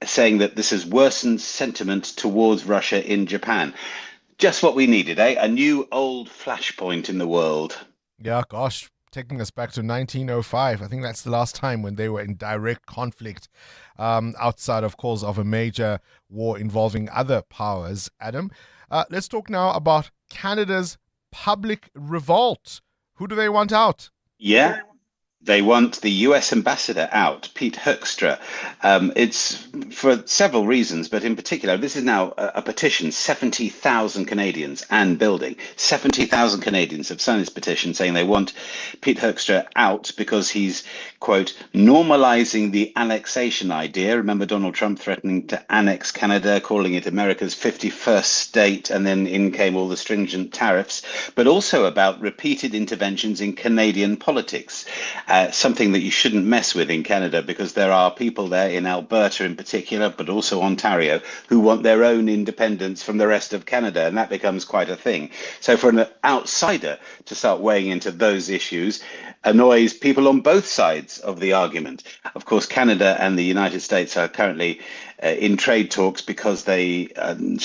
saying that this has worsened sentiment towards Russia in Japan. Just what we needed, eh? A new old flashpoint in the world. Yeah, gosh, taking us back to 1905. I think that's the last time when they were in direct conflict, outside, of course, of a major war involving other powers. Adam, let's talk now about Canada's public revolt. Who do they want out? Yeah, they want the US ambassador out, Pete Hoekstra. It's for several reasons, but in particular, this is now a petition, 70,000 Canadians and building. 70,000 Canadians have signed this petition saying they want Pete Hoekstra out because he's, quote, normalizing the annexation idea. Remember Donald Trump threatening to annex Canada, calling it America's 51st state, and then in came all the stringent tariffs, but also about repeated interventions in Canadian politics. Something that you shouldn't mess with in Canada, because there are people there in Alberta in particular, but also Ontario, who want their own independence from the rest of Canada, and that becomes quite a thing. So for an outsider to start weighing into those issues annoys people on both sides of the argument. Of course, Canada and the United States are currently in trade talks because they,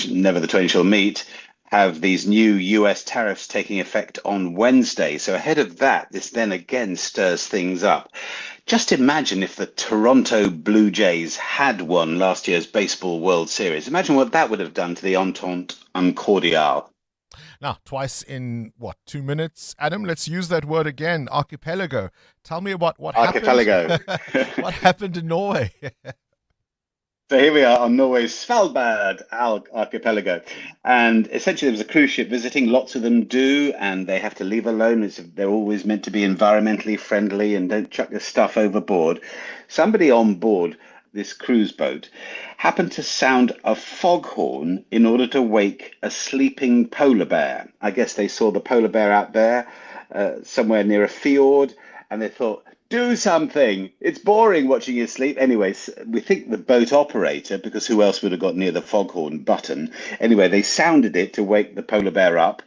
never the twain shall meet, have these new US tariffs taking effect on Wednesday. So ahead of that, this then again stirs things up. Just imagine if the Toronto Blue Jays had won last year's Baseball World Series. Imagine what that would have done to the Entente Cordiale. Now, twice in, 2 minutes? Adam, let's use that word again, archipelago. Tell me about what Archipelago. happened. What happened in Norway? So here we are on Norway's Svalbard archipelago. And essentially there was a cruise ship visiting, lots of them do, and they have to leave alone. They're always meant to be environmentally friendly and don't chuck their stuff overboard. Somebody on board this cruise boat happened to sound a foghorn in order to wake a sleeping polar bear. I guess they saw the polar bear out there somewhere near a fjord, and they thought, do something. It's boring watching you sleep. Anyways, we think the boat operator, because who else would have got near the foghorn button? Anyway, they sounded it to wake the polar bear up,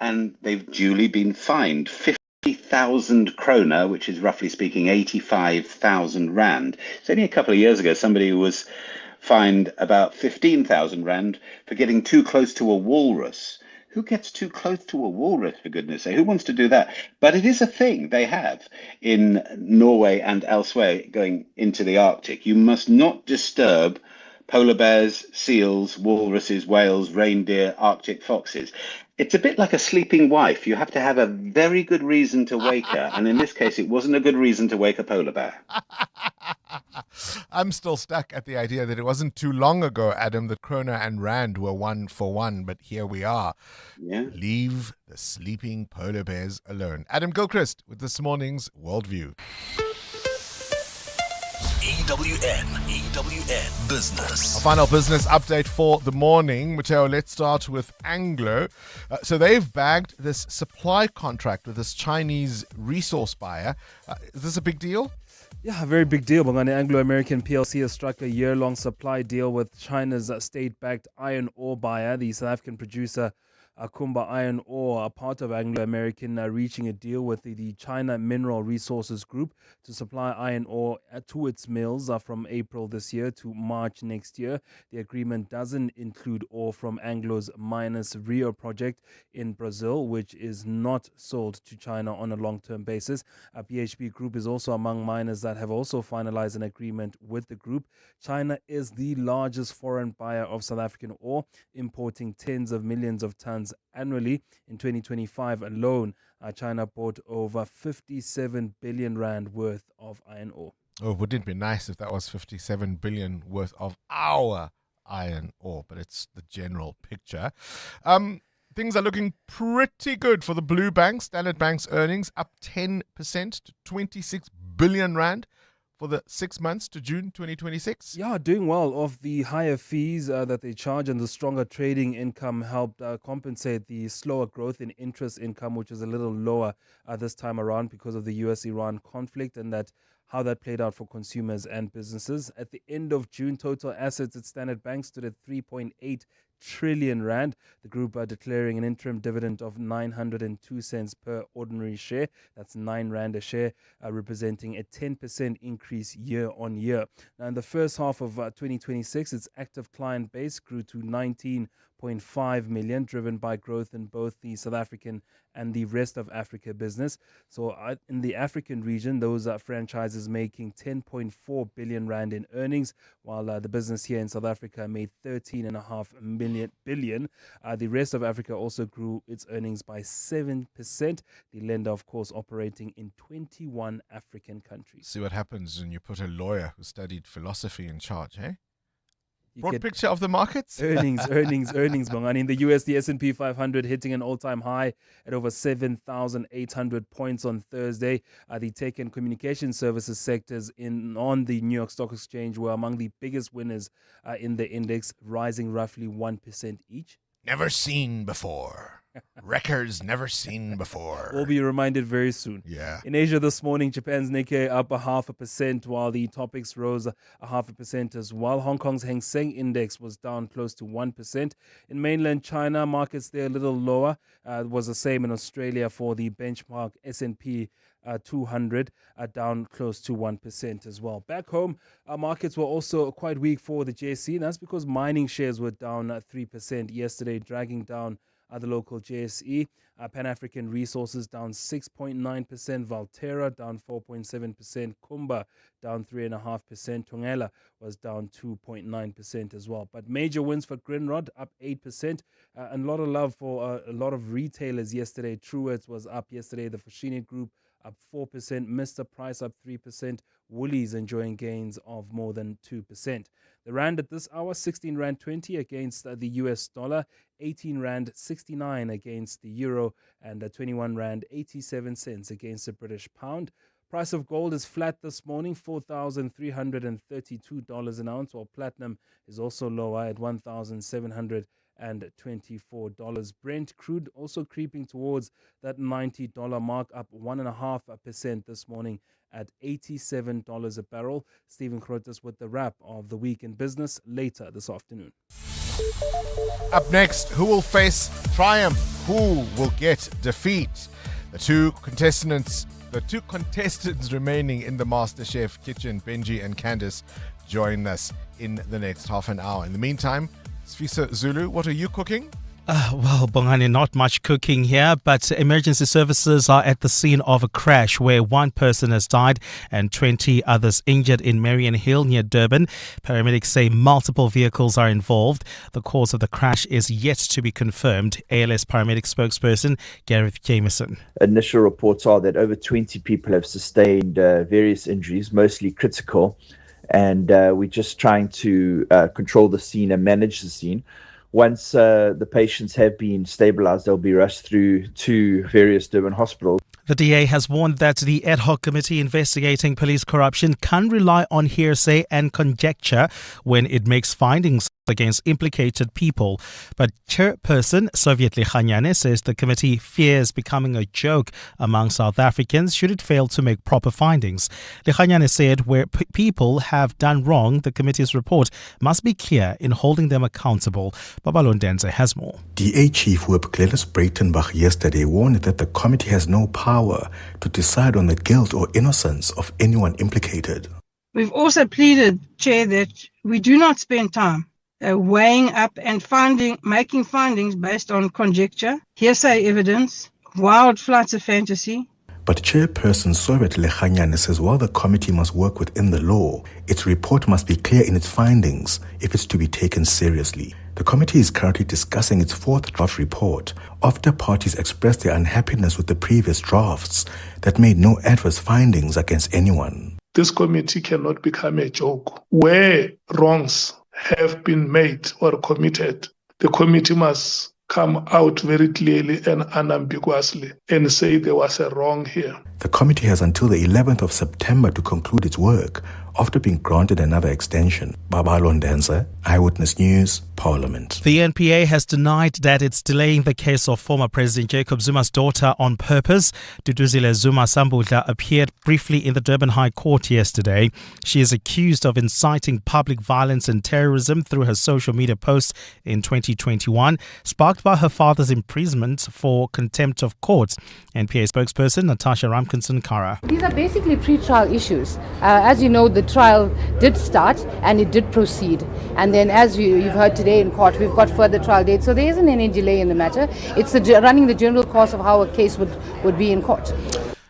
and they've duly been fined 50,000 kroner, which is roughly speaking 85,000 rand. It's only a couple of years ago somebody was fined about 15,000 rand for getting too close to a walrus. Who gets too close to a walrus, for goodness sake? Who wants to do that? But it is a thing they have in Norway and elsewhere going into the Arctic. You must not disturb polar bears, seals, walruses, whales, reindeer, Arctic foxes. It's a bit like a sleeping wife. You have to have a very good reason to wake her. And in this case, it wasn't a good reason to wake a polar bear. I'm still stuck at the idea that it wasn't too long ago, Adam, that Krona and Rand were 1-for-1, but here we are. Yeah. Leave the sleeping polar bears alone. Adam Gilchrist with this morning's Worldview. EWN Business. Our final business update for the morning. Matteo, let's start with Anglo. So they've bagged this supply contract with this Chinese resource buyer. Is this a big deal? Yeah, a very big deal. Bongani Anglo American PLC has struck a year-long supply deal with China's state-backed iron ore buyer, the South African producer Kumba Iron Ore, a part of Anglo American, reaching a deal with the China Mineral Resources Group to supply iron ore to its mills from April this year to March next year. The agreement doesn't include ore from Anglo's Minas Rio project in Brazil, which is not sold to China on a long-term basis. BHP Group is also among miners that have also finalized an agreement with the group. China is the largest foreign buyer of South African ore, importing tens of millions of tons annually. In 2025 alone, China bought over 57 billion rand worth of iron ore. Oh, wouldn't it be nice if that was 57 billion worth of our iron ore? But it's the general picture. Things are looking pretty good for the blue bank. Standard Bank's earnings up 10% to 26 billion rand for the 6 months to June 2026. Yeah, doing well. Of the higher fees that they charge and the stronger trading income helped compensate the slower growth in interest income, which is a little lower this time around because of the US-Iran conflict and how that played out for consumers and businesses. At the end of June, total assets at Standard Bank stood at 3.8 trillion rand. The group are declaring an interim dividend of 902 cents per ordinary share. That's 9 rand a share, representing a 10% increase year on year. Now, in the first half of 2026, its active client base grew to 19.5 million, driven by growth in both the South African and the rest of Africa business. So in the African region, those are franchises making 10.4 billion rand in earnings, while the business here in South Africa made 13.5 billion. The rest of Africa also grew its earnings by 7%. The lender, of course, operating in 21 African countries. See what happens when you put a lawyer who studied philosophy in charge, eh? Broad picture of the markets? Earnings, Bongani. In the US, the S&P 500 hitting an all-time high at over 7,800 points on Thursday. The tech and communication services sectors on the New York Stock Exchange were among the biggest winners in the index, rising roughly 1% each. Never seen before. Records never seen before. We'll be reminded very soon. Yeah. In Asia this morning, Japan's Nikkei up 0.5%, while the Topix rose 0.5% as well. Hong Kong's Hang Seng Index was down close to 1%. In mainland China, markets there a little lower. It was the same in Australia for the benchmark S&P 200, down close to 1% as well. Back home, markets were also quite weak for the JSE, and that's because mining shares were down 3% yesterday, dragging down the local JSE. Pan-African Resources down 6.9%, Valterra down 4.7%, Kumba down 3.5%, Tongela was down 2.9% as well. But major wins for Grindrod, up 8%, and a lot of love for a lot of retailers yesterday. Truworths was up yesterday, the Foschini Group up 4%, Mr. Price up 3%, Woolies enjoying gains of more than 2%. The rand at this hour, 16 rand 20 against the US dollar, 18 rand 69 against the euro, and 21 rand 87 cents against the British pound. Price of gold is flat this morning, $4,332 an ounce, while platinum is also lower at $1,724. Brent crude also creeping towards that $90 mark, up 1.5% this morning at $87 a barrel. Stephen Krotis with the wrap of the week in business later this afternoon. Up next, who will face triumph? Who will get defeat? The two contestants remaining in the MasterChef kitchen, Benji and Candice, join us in the next half an hour. In the meantime, Sfisa Zulu, what are you cooking? Well, Bongani, not much cooking here, but emergency services are at the scene of a crash where one person has died and 20 others injured in Marion Hill near Durban. Paramedics say multiple vehicles are involved. The cause of the crash is yet to be confirmed. ALS paramedic spokesperson Gareth Jameson. Initial reports are that over 20 people have sustained various injuries, mostly critical, and we're just trying to control the scene and manage the scene. Once the patients have been stabilized, they'll be rushed through to various Durban hospitals. The DA has warned that the ad hoc committee investigating police corruption can rely on hearsay and conjecture when it makes findings against implicated people. But chairperson Soviet Likhanyane says the committee fears becoming a joke among South Africans should it fail to make proper findings. Likhanyane said where people have done wrong, the committee's report must be clear in holding them accountable. Babalondense has more. DA Chief Whip Gladys Breitenbach yesterday warned that the committee has no power to decide on the guilt or innocence of anyone implicated. We've also pleaded, Chair, that we do not spend time weighing up and making findings based on conjecture, hearsay evidence, wild flights of fantasy. But Chairperson Soviet Likhanyane says while the committee must work within the law, its report must be clear in its findings if it's to be taken seriously. The committee is currently discussing its fourth draft report after parties expressed their unhappiness with the previous drafts that made no adverse findings against anyone. This committee cannot become a joke. Where wrongs have been made or committed, the committee must come out very clearly and unambiguously and say there was a wrong here. The committee has until the 11th of September to conclude its work after being granted another extension. Babalondense, Eyewitness News, Parliament. The NPA has denied that it's delaying the case of former President Jacob Zuma's daughter on purpose. Duduzile Zuma Sambudla appeared briefly in the Durban High Court yesterday. She is accused of inciting public violence and terrorism through her social media posts in 2021, sparked by her father's imprisonment for contempt of court. NPA spokesperson Natasha Ramkinson-Kara. These are basically pre-trial issues. As you know, the trial did start and it did proceed. And then as you've heard today in court, we've got further trial dates. So there isn't any delay in the matter. It's running the general course of how a case would be in court.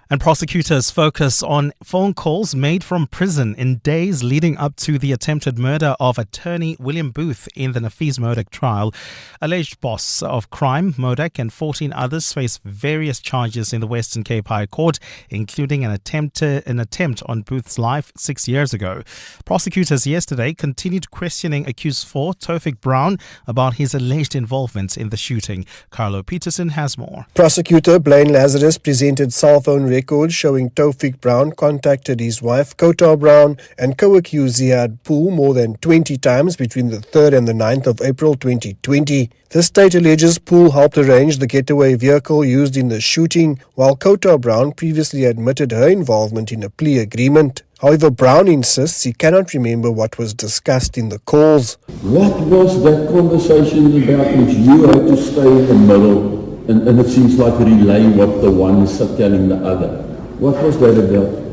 And prosecutors focus on phone calls made from prison in days leading up to the attempted murder of attorney William Booth in the Nafees Modak trial. Alleged boss of crime, Modak, and 14 others face various charges in the Western Cape High Court, including an attempt on Booth's life 6 years ago. Prosecutors yesterday continued questioning accused 4, Taufik Brown, about his alleged involvement in the shooting. Carlo Peterson has more. Prosecutor Blaine Lazarus presented cell phone records showing Taufik Brown contacted his wife Kota Brown and co-accused Ziad Pool more than 20 times between the 3rd and the 9th of April 2020. The state alleges Pool helped arrange the getaway vehicle used in the shooting, while Kota Brown previously admitted her involvement in a plea agreement. However, Brown insists he cannot remember what was discussed in the calls. What was that conversation about which you had to stay in the middle? And it seems like relay what the one is telling the other. What was that about?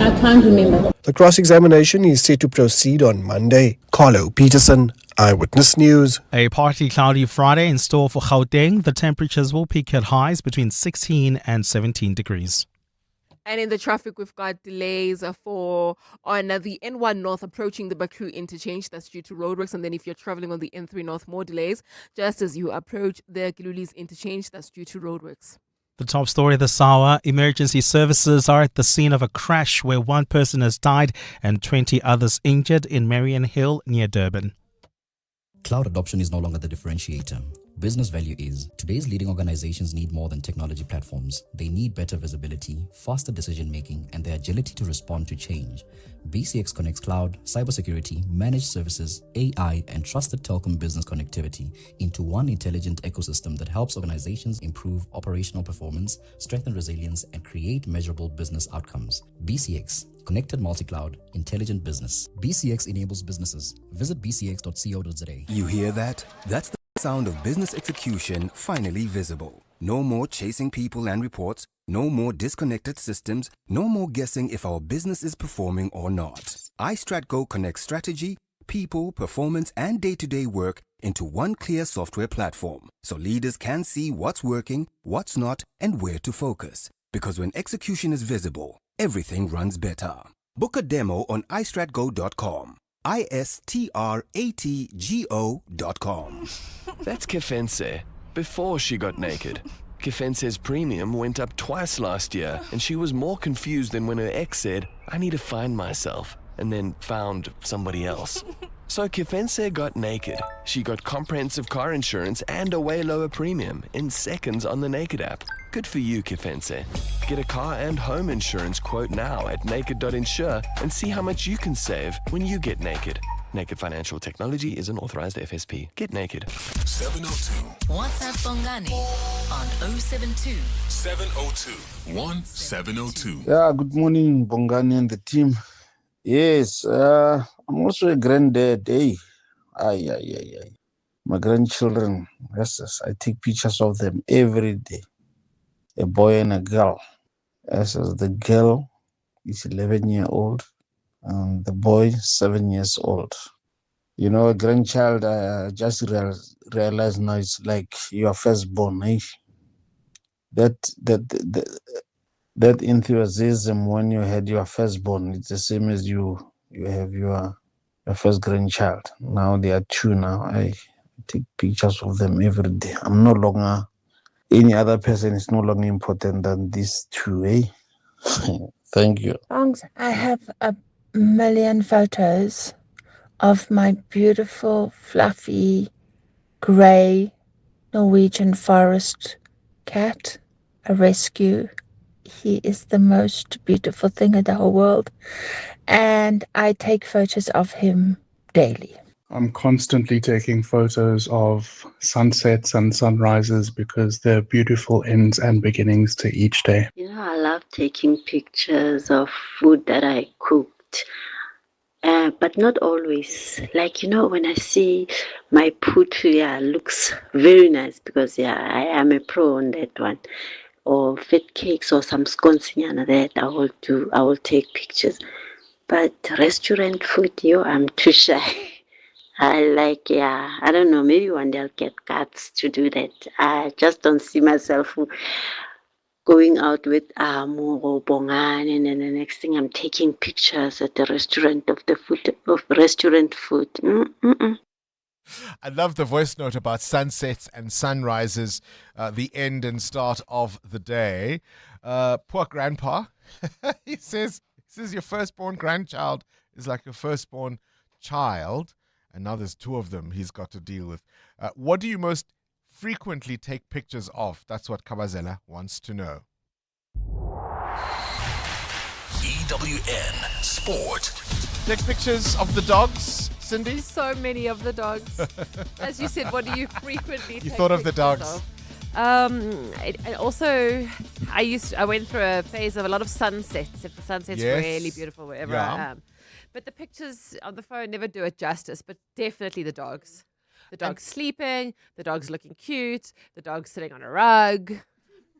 I can't remember. The cross-examination is set to proceed on Monday. Carlo Peterson, Eyewitness News. A partly cloudy Friday in store for Gauteng. The temperatures will peak at highs between 16 and 17 degrees. And in the traffic, we've got delays on the N1 North approaching the Bakru interchange. That's due to roadworks. And then if you're traveling on the N3 North, more delays just as you approach the Gilulis interchange. That's due to roadworks. The top story this hour, emergency services are at the scene of a crash where one person has died and 20 others injured in Marion Hill near Durban. Cloud adoption is no longer the differentiator. Business value is. Today's leading organizations need more than technology platforms. They need better visibility, faster decision-making, and the agility to respond to change. BCX connects cloud, cybersecurity, managed services, AI, and trusted telecom business connectivity into one intelligent ecosystem that helps organizations improve operational performance, strengthen resilience, and create measurable business outcomes. BCX, connected multi-cloud, intelligent business. BCX enables businesses. Visit bcx.co.za. You hear that? That's the sound of business execution finally visible. No more chasing people and reports, no more disconnected systems, no more guessing if our business is performing or not. iStratGo connects strategy, people, performance, and day-to-day work into one clear software platform so leaders can see what's working, what's not, and where to focus. Because when execution is visible, everything runs better. Book a demo on istratgo.com. istratgo.com. That's Kefense, before she got naked. Kefense's premium went up twice last year, and she was more confused than when her ex said, I need to find myself, and then found somebody else. So Kefense got naked. She got comprehensive car insurance and a way lower premium in seconds on the Naked app. Good for you, Kefense. Get a car and home insurance quote now at naked.insure and see how much you can save when you get naked. Naked Financial Technology is an authorized FSP. Get naked. 702. WhatsApp Bongani on 072 702 1702. Yeah, good morning, Bongani and the team. Yes, I'm also a granddad. Hey, ay. My grandchildren, yes, I take pictures of them every day. A boy and a girl. Yes, the girl is 11-year-old and the boy 7 years old. You know, a grandchild, I just realized now it's like your firstborn. Eh? That enthusiasm when you had your firstborn, it's the same as you have your first grandchild. Now they are two now. I take pictures of them every day. I'm no longer, any other person is no longer important than these two, eh? Thank you. I have a million photos of my beautiful, fluffy, grey Norwegian forest cat, a rescue. He is the most beautiful thing in the whole world. And I take photos of him daily. I'm constantly taking photos of sunsets and sunrises because they're beautiful ends and beginnings to each day. You know, I love taking pictures of food that I cooked, but not always. Like, you know, when I see my putri, looks very nice because, I am a pro on that one. Or fat cakes or some sconsignana that I will take pictures. But restaurant food, I'm too shy. I like, I don't know, maybe one day I'll get guts to do that. I just don't see myself going out with Amo or Bongani, and then the next thing I'm taking pictures at the restaurant of restaurant food. I love the voice note about sunsets and sunrises, the end and start of the day. Poor grandpa. he says your firstborn grandchild is like your firstborn child. And now there's two of them he's got to deal with. What do you most frequently take pictures of? That's what Kabazela wants to know. EWN Sport. Take pictures of the dogs, Cindy? So many of the dogs. As you said, what do you frequently take thought of the dogs. of? And also, I went through a phase of a lot of sunsets. If the sunset's really beautiful wherever I am. But the pictures on the phone never do it justice, but definitely the dogs. The dog's sleeping, the dog's looking cute, the dog's sitting on a rug.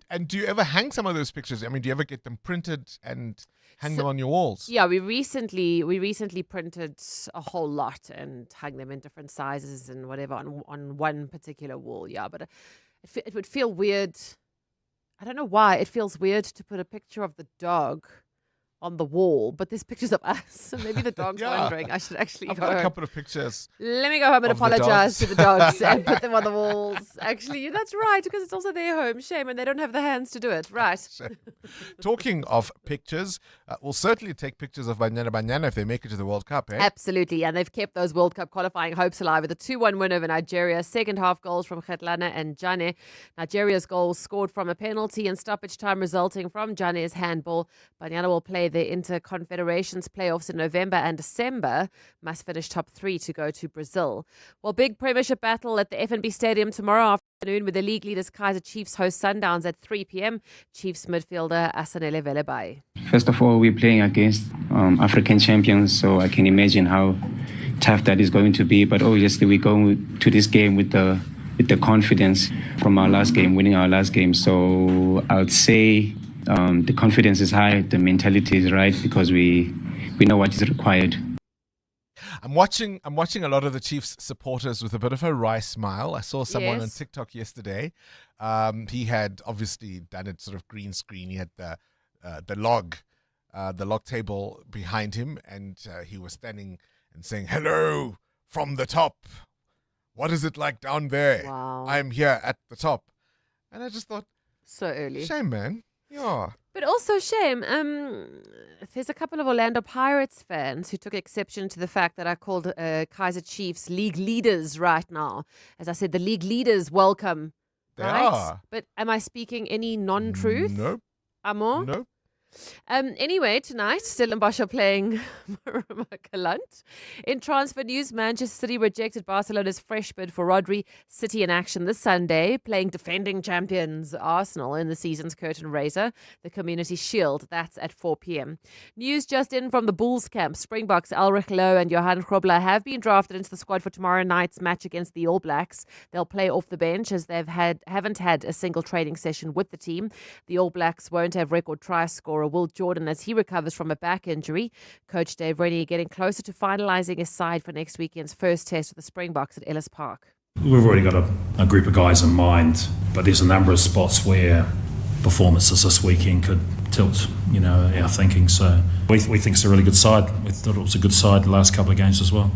And do you ever hang some of those pictures? I mean, do you ever get them printed and hang them on your walls? Yeah, we recently printed a whole lot and hung them in different sizes and whatever on one particular wall. Yeah, but it would feel weird. I don't know why. It feels weird to put a picture of the dog on the wall, but there's pictures of us. So maybe the dog's wondering I should actually I've go got a home. couple of pictures. Let me go home and apologize to the dogs and put them on the walls. Actually, that's right, because it's also their home. Shame, and they don't have the hands to do it. Right. Talking of pictures, we'll certainly take pictures of Banyana if they make it to the World Cup, eh? Absolutely, and they've kept those World Cup qualifying hopes alive with a 2-1 win over Nigeria. Second half goals from Khetlana and Jane. Nigeria's goals scored from a penalty and stoppage time resulting from Jane's handball. Banyana will play the Inter-Confederations playoffs in November and December. Must finish top 3 to go to Brazil. Well, big premiership battle at the FNB Stadium tomorrow afternoon with the league leaders Kaizer Chiefs host Sundowns at 3 p.m. Chiefs midfielder Asanele Velebai. First of all, we're playing against African champions, so I can imagine how tough that is going to be. But obviously, we go to this game with the confidence from our last game, winning our last game. So I would say the confidence is high, the mentality is right, because we know what is required. I'm watching a lot of the Chiefs supporters with a bit of a wry smile. I saw someone on Yes. TikTok yesterday. He had obviously done it sort of green screen. He had the log table behind him, and he was standing and saying, "Hello from the top. What is it like down there? Wow. I'm here at the top." And I just thought, So early. shame, man. Yeah. But also shame. There's a couple of Orlando Pirates fans who took exception to the fact that I called Kaiser Chiefs league leaders right now. As I said, the league leaders welcome. They right? are. But am I speaking any non-truth? Nope. Amo? Nope. Anyway, tonight, Stellenbosch are playing Marumakalant. In transfer news, Manchester City rejected Barcelona's fresh bid for Rodri. City in action this Sunday, playing defending champions Arsenal in the season's curtain raiser, the Community Shield. That's at 4 p.m. News just in from the Bulls camp. Springboks Ulrich Lowe and Johan Grobler have been drafted into the squad for tomorrow night's match against the All Blacks. They'll play off the bench as haven't had a single training session with the team. The All Blacks won't have record try scorer Will Jordan as he recovers from a back injury. Coach Dave Rennie getting closer to finalising his side for next weekend's first test with the Springboks at Ellis Park. We've already got a group of guys in mind, but there's a number of spots where performances this weekend could tilt, our thinking. So we think it's a really good side. We thought it was a good side the last couple of games as well.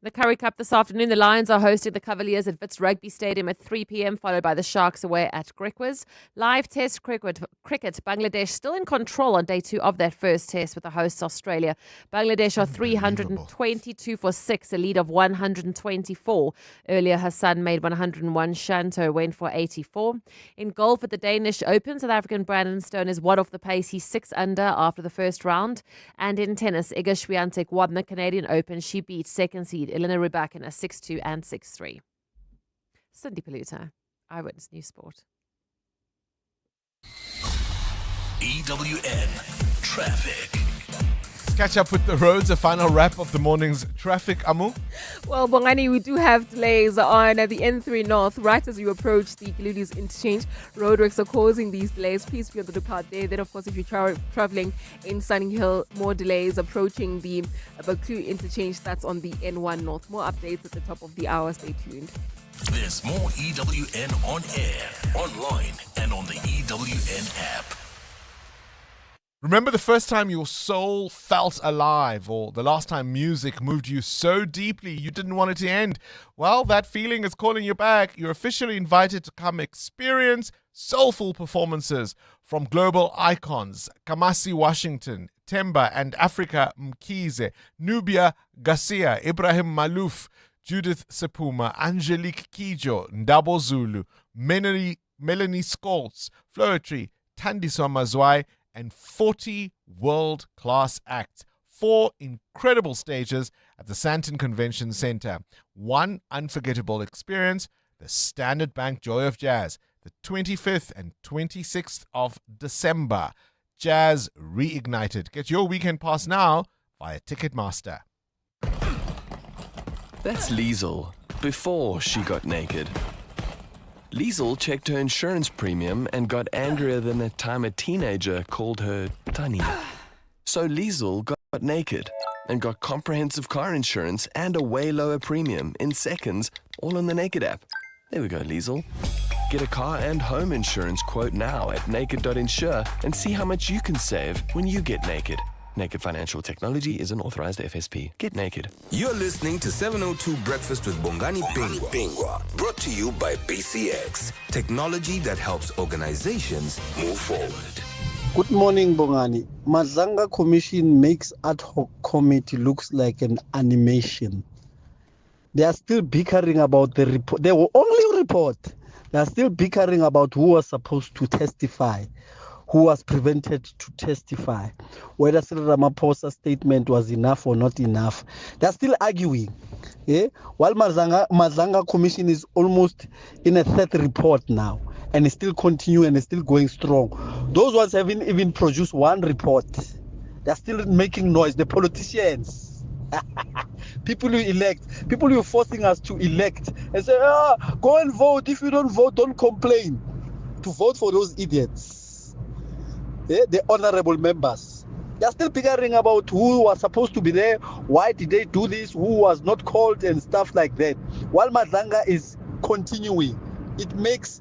The Currie Cup this afternoon, the Lions are hosting the Cavaliers at Wits Rugby Stadium at 3 p.m, followed by the Sharks away at Griquas. Live test cricket, Bangladesh still in control on day 2 of that first test with the hosts Australia. Bangladesh are 322 for 6, a lead of 124. Earlier, Hassan made 101, Shanto went for 84. In golf at the Danish Open, South African Brandon Stone is 1 off the pace. He's 6 under after the first round. And in tennis, Iga Swiatek won the Canadian Open. She beat second seed Elena Rybakina 6-2 and 6-3. Cindy Paluta, Eyewitness News Sport. EWN Traffic. Catch up with the roads, a final wrap of the morning's traffic, Amu. Well, Bongani, we do have delays on the N3 North right as you approach the Gululis interchange. Roadworks are causing these delays. Please be on the lookout there. Then, of course, if you're traveling in Sunny Hill, more delays approaching the Baklu interchange. That's on the N1 North. More updates at the top of the hour. Stay tuned. There's more EWN on air, online, and on the EWN app. Remember the first time your soul felt alive, or the last time music moved you so deeply you didn't want it to end? Well, that feeling is calling you back. You're officially invited to come experience soulful performances from global icons Kamasi Washington, Temba and Africa Mkhize, Nubia Garcia, Ibrahim Malouf, Judith Sepuma, Angelique Kijo, Ndabo Zulu, Melanie Skoltz, Floetry, Tandiswa Mazwai, and 40 world-class acts. 4 incredible stages at the Sandton Convention Center. 1 unforgettable experience, the Standard Bank Joy of Jazz, the 25th and 26th of December. Jazz Reignited. Get your weekend pass now via Ticketmaster. That's Liesel, before she got naked. Liesel checked her insurance premium and got angrier than the time a teenager called her Tani. So Liesel got naked and got comprehensive car insurance and a way lower premium in seconds, all on the Naked app. There we go, Liesel. Get a car and home insurance quote now at naked.insure and see how much you can save when you get naked. Naked Financial Technology is an authorized FSP. Get naked. You're listening to 702 Breakfast with Bongani Bingwa. Brought to you by BCX. Technology that helps organizations move forward. Good morning, Bongani. Mazanga Commission makes ad hoc committee looks like an animation. They are still bickering about the report. They will only report. They are still bickering about who was supposed to testify, who was prevented to testify, whether Cyril Ramaphosa's statement was enough or not enough. They're still arguing. While Mazanga Commission is almost in a 3rd report now, and is still continuing and is still going strong. Those ones haven't even produced 1 report. They're still making noise. The politicians, people you elect, people you're forcing us to elect, and say, go and vote. If you don't vote, don't complain. To vote for those idiots. The honorable members. They're still bickering about who was supposed to be there, why did they do this, who was not called, and stuff like that. While Madlanga is continuing, it makes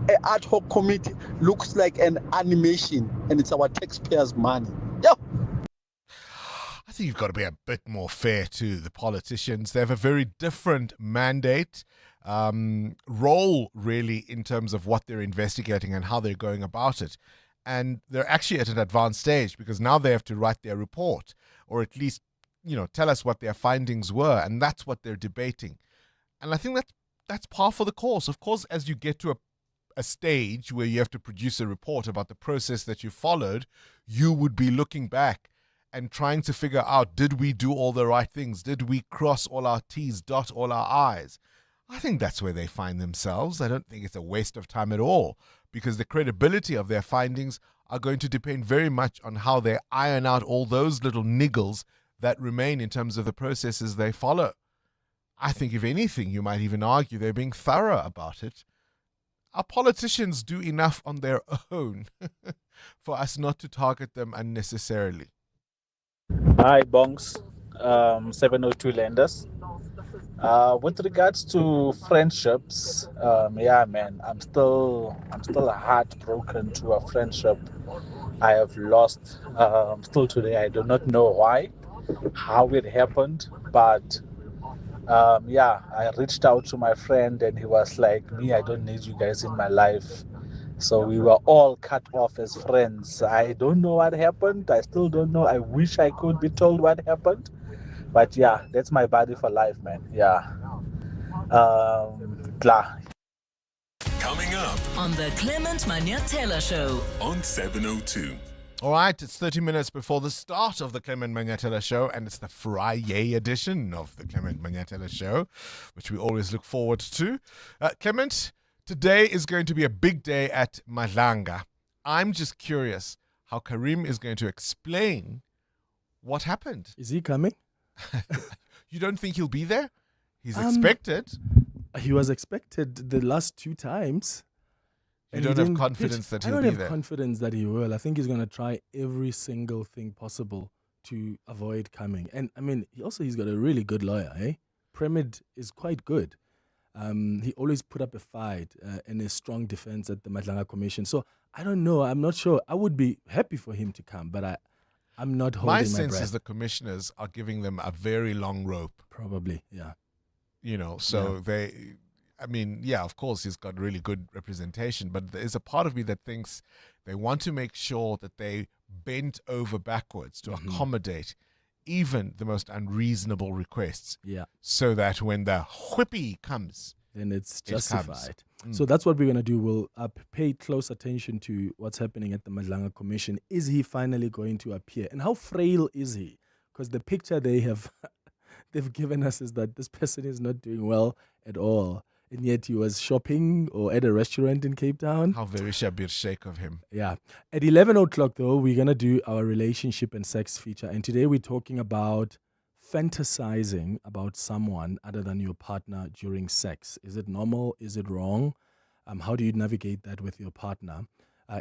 an ad hoc committee looks like an animation, and it's our taxpayers' money. Yeah. I think you've got to be a bit more fair to the politicians. They have a very different mandate, role, really, in terms of what they're investigating and how they're going about it. And they're actually at an advanced stage because now they have to write their report, or at least, tell us what their findings were. And that's what they're debating. And I think that's par for the course. Of course, as you get to a stage where you have to produce a report about the process that you followed, you would be looking back and trying to figure out, did we do all the right things? Did we cross all our T's, dot all our I's? I think that's where they find themselves. I don't think it's a waste of time at all, because the credibility of their findings are going to depend very much on how they iron out all those little niggles that remain in terms of the processes they follow. I think, if anything, you might even argue they're being thorough about it. Our politicians do enough on their own for us not to target them unnecessarily. Hi, Bongs, 702 lenders. With regards to friendships, yeah, man, I'm still heartbroken to a friendship I have lost. Still today, I do not know why, how it happened, but yeah, I reached out to my friend and he was like, me, I don't need you guys in my life. So we were all cut off as friends. I don't know what happened. I still don't know. I wish I could be told what happened. But yeah, that's my body for life, man. Yeah. Klar. Coming up on the Clement Manyatela Show on 702. All right, it's 30 minutes before the start of the Clement Manyatela Show, and it's the Friday edition of the Clement Manyatela Show, which we always look forward to. Clement, today is going to be a big day at Madlanga. I'm just curious how Karim is going to explain what happened. Is he coming? You don't think he'll be there? He's expected. He was expected the last two times. You don't have confidence that he'll be there? I don't have confidence that he will. I think he's going to try every single thing possible to avoid coming. And, I mean, he's got a really good lawyer, eh? Premid is quite good. He always put up a fight and a strong defense at the Madlanga Commission. So, I don't know. I'm not sure. I would be happy for him to come, but I'm not holding my breath. My sense is the commissioners are giving them a very long rope. Probably, yeah. They... I mean, yeah, of course, he's got really good representation, but there's a part of me that thinks they want to make sure that they bend over backwards to accommodate even the most unreasonable requests. Yeah. So that when the whippy comes, then it's justified. So that's what we're going to do. We'll pay close attention to what's happening at the Madlanga Commission. Is he finally going to appear? And how frail is he? Because the picture they've given us is that this person is not doing well at all. And yet he was shopping or at a restaurant in Cape Town. How very Shabir Sheikh of him. Yeah. At 11 o'clock, though, we're going to do our relationship and sex feature. And today we're talking about fantasizing about someone other than your partner during sex. Is it normal? Is it wrong? How do you navigate that with your partner?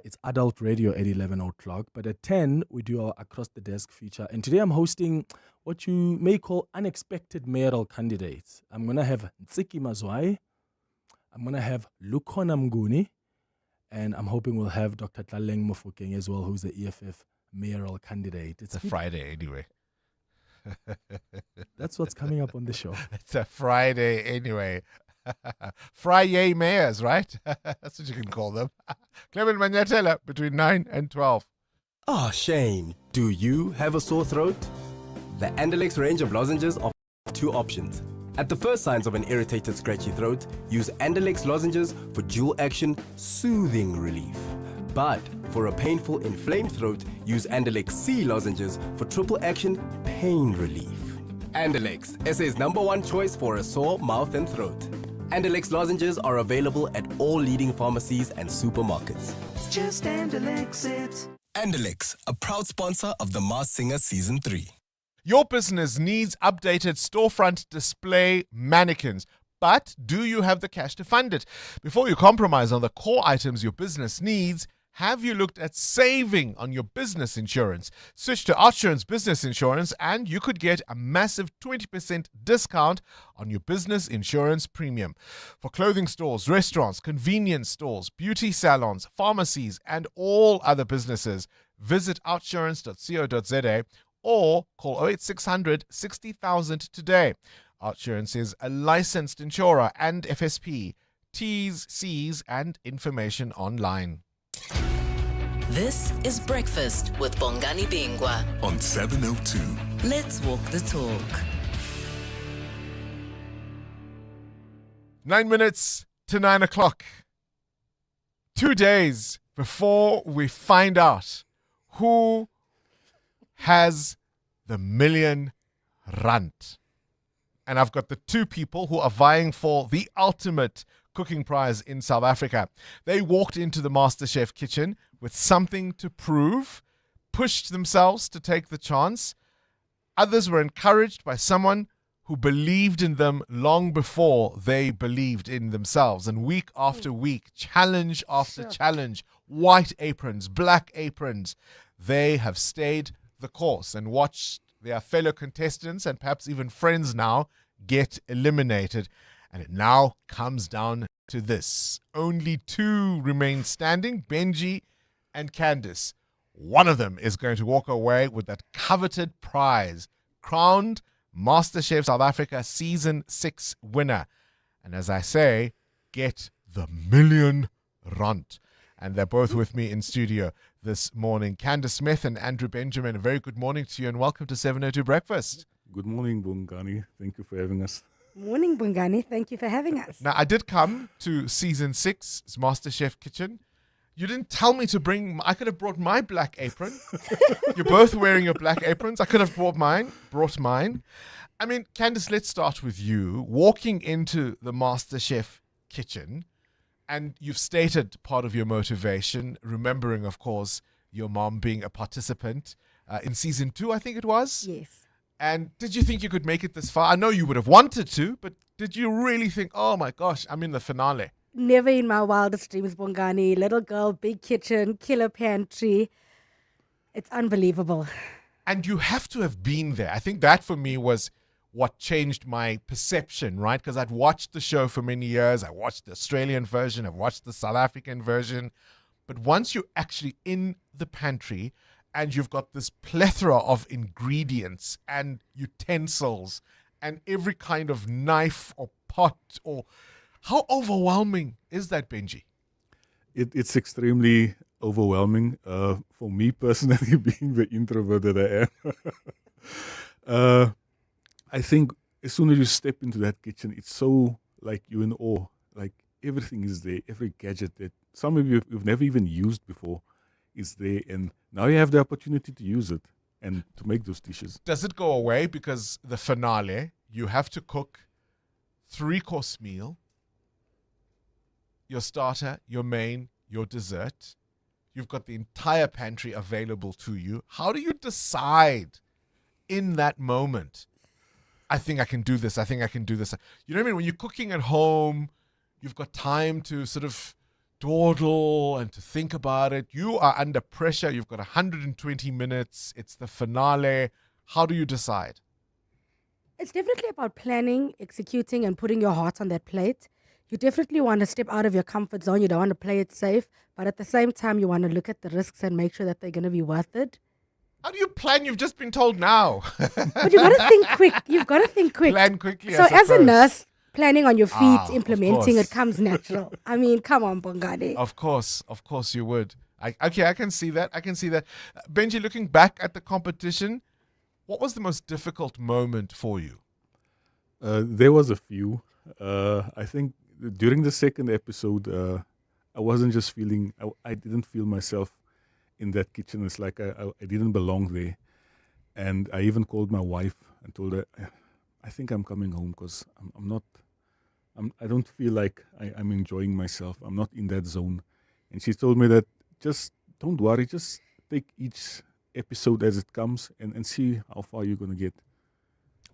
It's adult radio at 11 o'clock. But at 10, we do our Across the Desk feature. And today I'm hosting what you may call unexpected mayoral candidates. I'm going to have Ntsiki Mazwai. I'm going to have Lukhona Mnguni, and I'm hoping we'll have Dr. Tlaleng Mofokeng as well, who's the EFF mayoral candidate. It's a Friday anyway. That's what's coming up on the show. It's a Friday anyway. Friday mayors, right? That's what you can call them. Clement Manyatela between 9 and 12. Oh, Shane, do you have a sore throat? The Andalex range of lozenges offers two options. At the first signs of an irritated, scratchy throat, use Andalex lozenges for dual-action, soothing relief. But for a painful, inflamed throat, use Andalex C lozenges for triple-action, pain relief. Andalex, SA's #1 choice for a sore mouth and throat. Andalex lozenges are available at all leading pharmacies and supermarkets. Just Andalex it. Andalex, a proud sponsor of The Masked Singer Season 3. Your business needs updated storefront display mannequins, but do you have the cash to fund it? Before you compromise on the core items your business needs, Have you looked at saving on your business insurance? Switch to OUTsurance Business Insurance and you could get a massive 20% discount on your business insurance premium. For clothing stores, restaurants, convenience stores, beauty salons, pharmacies, and all other businesses, visit outsurance.co.za or call 08600 60,000 today. OUTsurance is a licensed insurer and FSP. T's, C's, and information online. This is Breakfast with Bongani Bingwa on 702. Let's walk the talk. 9 minutes to 9 o'clock. 2 days before we find out who has the million rand. And I've got the two people who are vying for the ultimate cooking prize in South Africa. They walked into the MasterChef kitchen with something to prove, pushed themselves to take the chance. Others were encouraged by someone who believed in them long before they believed in themselves. And week after week, challenge after challenge, white aprons, black aprons, they have stayed the course and watched their fellow contestants and perhaps even friends now get eliminated. And it now comes down to this. Only two remain standing, Benji and Candice. One of them is going to walk away with that coveted prize, crowned MasterChef South Africa Season 6 winner. And as I say, get the million rand. And they're both with me in studio this morning. Candice Smith and Andrew Benjamin, a very good morning to you and welcome to 702 Breakfast. Good morning, Bongani. Thank you for having us. Morning, Bongani. Thank you for having us. Now, I did come to Season 6's MasterChef kitchen. You didn't tell me to bring, I could have brought my black apron. You're both wearing your black aprons. I could have brought mine. I mean, Candice, let's start with you. Walking into the MasterChef kitchen, and you've stated part of your motivation, remembering, of course, your mom being a participant in Season 2, I think it was. Yes. And did you think you could make it this far? I know you would have wanted to, but did you really think, oh my gosh, I'm in the finale? Never in my wildest dreams, Bongani. Little girl, big kitchen, killer pantry. It's unbelievable. And you have to have been there. I think that for me was what changed my perception, right? Because I'd watched the show for many years. I watched the Australian version. I've watched the South African version. But once you're actually in the pantry and you've got this plethora of ingredients and utensils and every kind of knife or pot, or how overwhelming is that, Benji? It's extremely overwhelming. For me personally, being the introvert that I am, I think as soon as you step into that kitchen, it's so like you're in awe. Like everything is there, every gadget that some of you've never even used before is there, and now you have the opportunity to use it and to make those dishes. Does it go away because the finale, you have to cook 3-course meal, your starter, your main, your dessert. You've got the entire pantry available to you. How do you decide in that moment, I think I can do this, I think I can do this? You know what I mean? When you're cooking at home, you've got time to sort of dawdle and to think about it. You are under pressure. You've got 120 minutes. It's the finale. How do you decide? It's definitely about planning, executing, and putting your heart on that plate. You definitely want to step out of your comfort zone. You don't want to play it safe. But at the same time, you want to look at the risks and make sure that they're going to be worth it. How do you plan? You've just been told now. But you've got to think quick. You've got to think quick. Plan quickly, So I as a suppose. nurse, planning on your feet, Of implementing course. it comes natural. I mean, come on, Bongani. Of course you would. I can see that. Benji, looking back at the competition, what was the most difficult moment for you? There was a few. I think during the second episode, I wasn't just feeling, I didn't feel myself in that kitchen. It's like I didn't belong there. And I even called my wife and told her, I think I'm coming home because I don't feel like I'm enjoying myself. I'm not in that zone. And she told me that just don't worry, just take each episode as it comes and see how far you're going to get.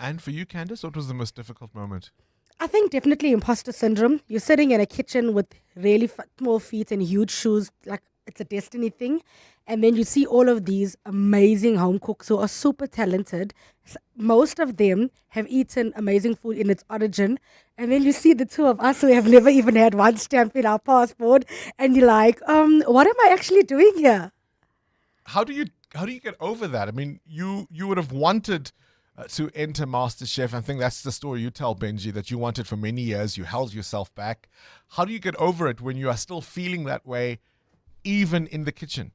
And for you, Candice, what was the most difficult moment? I think definitely imposter syndrome. You're sitting in a kitchen with really small feet and huge shoes. Like, it's a destiny thing. And then you see all of these amazing home cooks who are super talented. Most of them have eaten amazing food in its origin. And then you see the two of us who have never even had one stamp in our passport. And you're like, what am I actually doing here? How do you get over that? I mean, you would have wanted to enter MasterChef. I think that's the story you tell, Benji, that you wanted for many years. You held yourself back. How do you get over it when you are still feeling that way, even in the kitchen?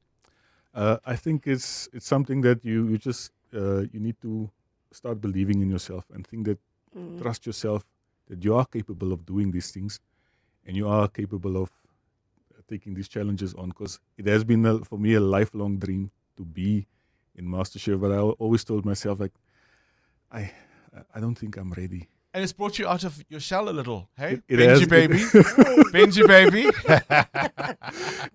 I think it's something that you just you need to start believing in yourself and think that trust yourself that you are capable of doing these things and you are capable of taking these challenges on, because it has been for me a lifelong dream to be in MasterChef, but I always told myself, like, I don't think I'm ready. And it's brought you out of your shell a little, hey? It Benji has, baby. Benji baby.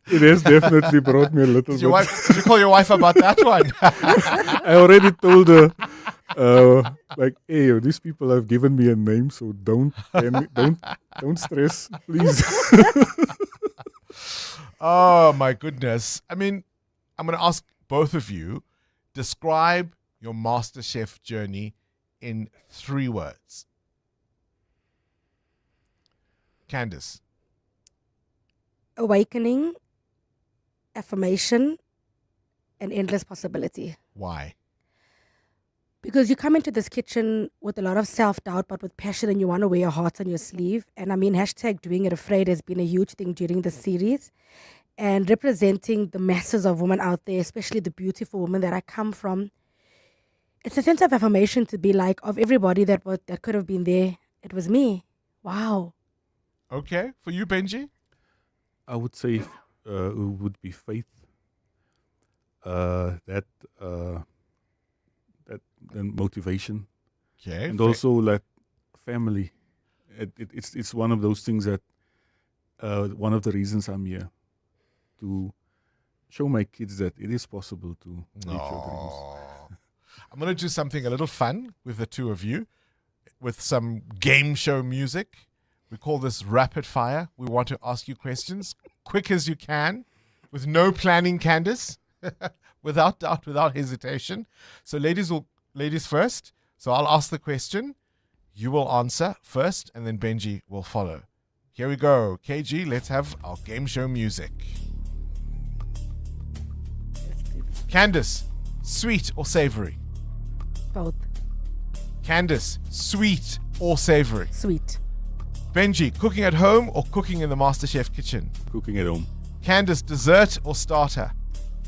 It has definitely brought me a little Did bit. Did you call your wife about that one? I already told her, like, hey, these people have given me a name, so don't stress, please. Oh, my goodness. I mean, I'm going to ask both of you, describe your MasterChef journey in 3 words. Candice. Awakening, affirmation, and endless possibility. Why? Because you come into this kitchen with a lot of self-doubt, but with passion, and you want to wear your heart on your sleeve. And I mean, hashtag doing it afraid has been a huge thing during the series. And representing the masses of women out there, especially the beautiful women that I come from. It's a sense of affirmation to be like, of everybody that could have been there, it was me. Wow. Okay. For you, Benji? I would say it would be faith. That then motivation. Okay. And also like family. It's one of those things that one of the reasons I'm here, to show my kids that it is possible to reach your dreams. I'm going to do something a little fun with the two of you, with some game show music. We call this rapid fire. We want to ask you questions quick as you can, with no planning, Candice, without doubt, without hesitation. So ladies first. So I'll ask the question. You will answer first, and then Benji will follow. Here we go. KG, let's have our game show music. Candice, sweet or savory? Both. Candice, sweet or savory? Sweet. Benji, cooking at home or cooking in the MasterChef kitchen? Cooking at home. Candice, dessert or starter?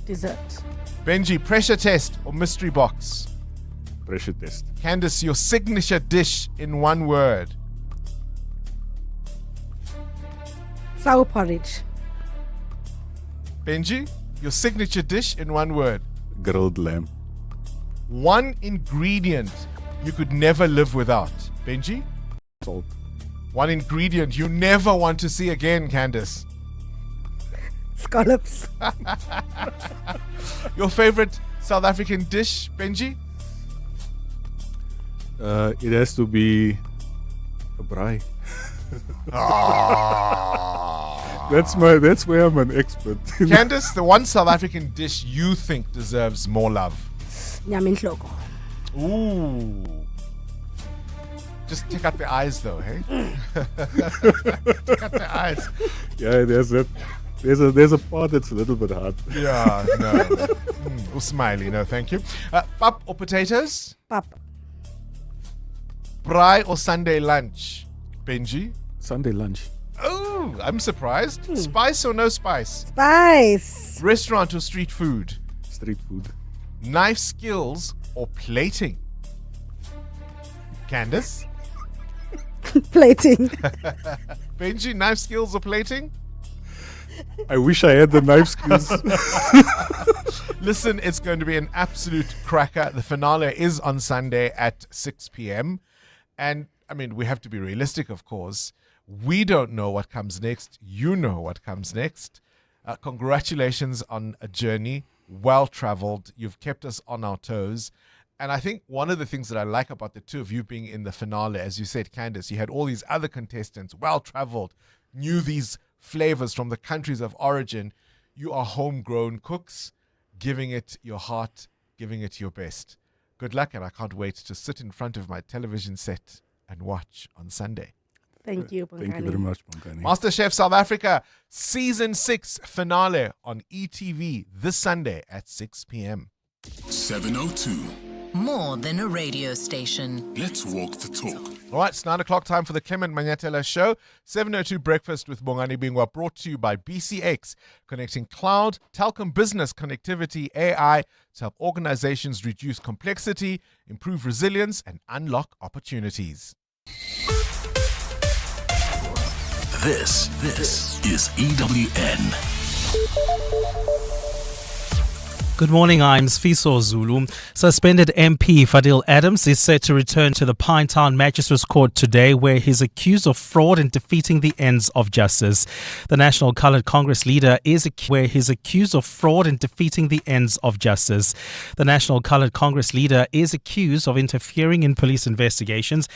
Dessert. Benji, pressure test or mystery box? Pressure test. Candice, your signature dish in 1 word? Sour porridge. Benji, your signature dish in 1 word? Grilled lamb. 1 ingredient you could never live without? Benji? Salt. 1 ingredient you never want to see again, Candice? Scallops. Your favorite South African dish, Benji? It has to be a braai. That's where I'm an expert. Candice, the one South African dish you think deserves more love? Nyama inhloko. Ooh. Just take out the eyes though, hey? Take out the eyes. Yeah, there's a part that's a little bit hard. Yeah, no. Smiley, no, thank you. Pap or potatoes? Pap. Braai or Sunday lunch? Benji? Sunday lunch. Oh, I'm surprised. Spice or no spice? Spice. Restaurant or street food? Street food. Knife skills or plating? Candice? Plating. Benji, knife skills or plating? I wish I had the knife skills. Listen, it's going to be an absolute cracker. The finale is on Sunday at 6 p.m. And, I mean, we have to be realistic, of course. We don't know what comes next. You know what comes next. Congratulations on a journey. Well-traveled. You've kept us on our toes. And I think one of the things that I like about the two of you being in the finale, as you said, Candice, you had all these other contestants, well-traveled, knew these flavors from the countries of origin. you are homegrown cooks, giving it your heart, giving it your best. Good luck, and I can't wait to sit in front of my television set and watch on Sunday. Thank you, Bongani. Thank you very much, Bongani. MasterChef South Africa Season 6 finale on ETV this Sunday at 6 p.m. 702. More than a radio station. Let's walk the talk. All right, it's 9 o'clock time for the Clement Manyatela Show. 702 Breakfast with Bongani Bingwa, brought to you by BCX, connecting cloud, telecom business connectivity, AI, to help organizations reduce complexity, improve resilience, and unlock opportunities. This is EWN. Good morning, I'm Sfiso Zulu. Suspended MP Fadil Adams is set to return to the Pinetown Magistrates Court today, where he's accused of fraud in defeating the ends of justice. The National Coloured Congress leader is accused of interfering in police investigations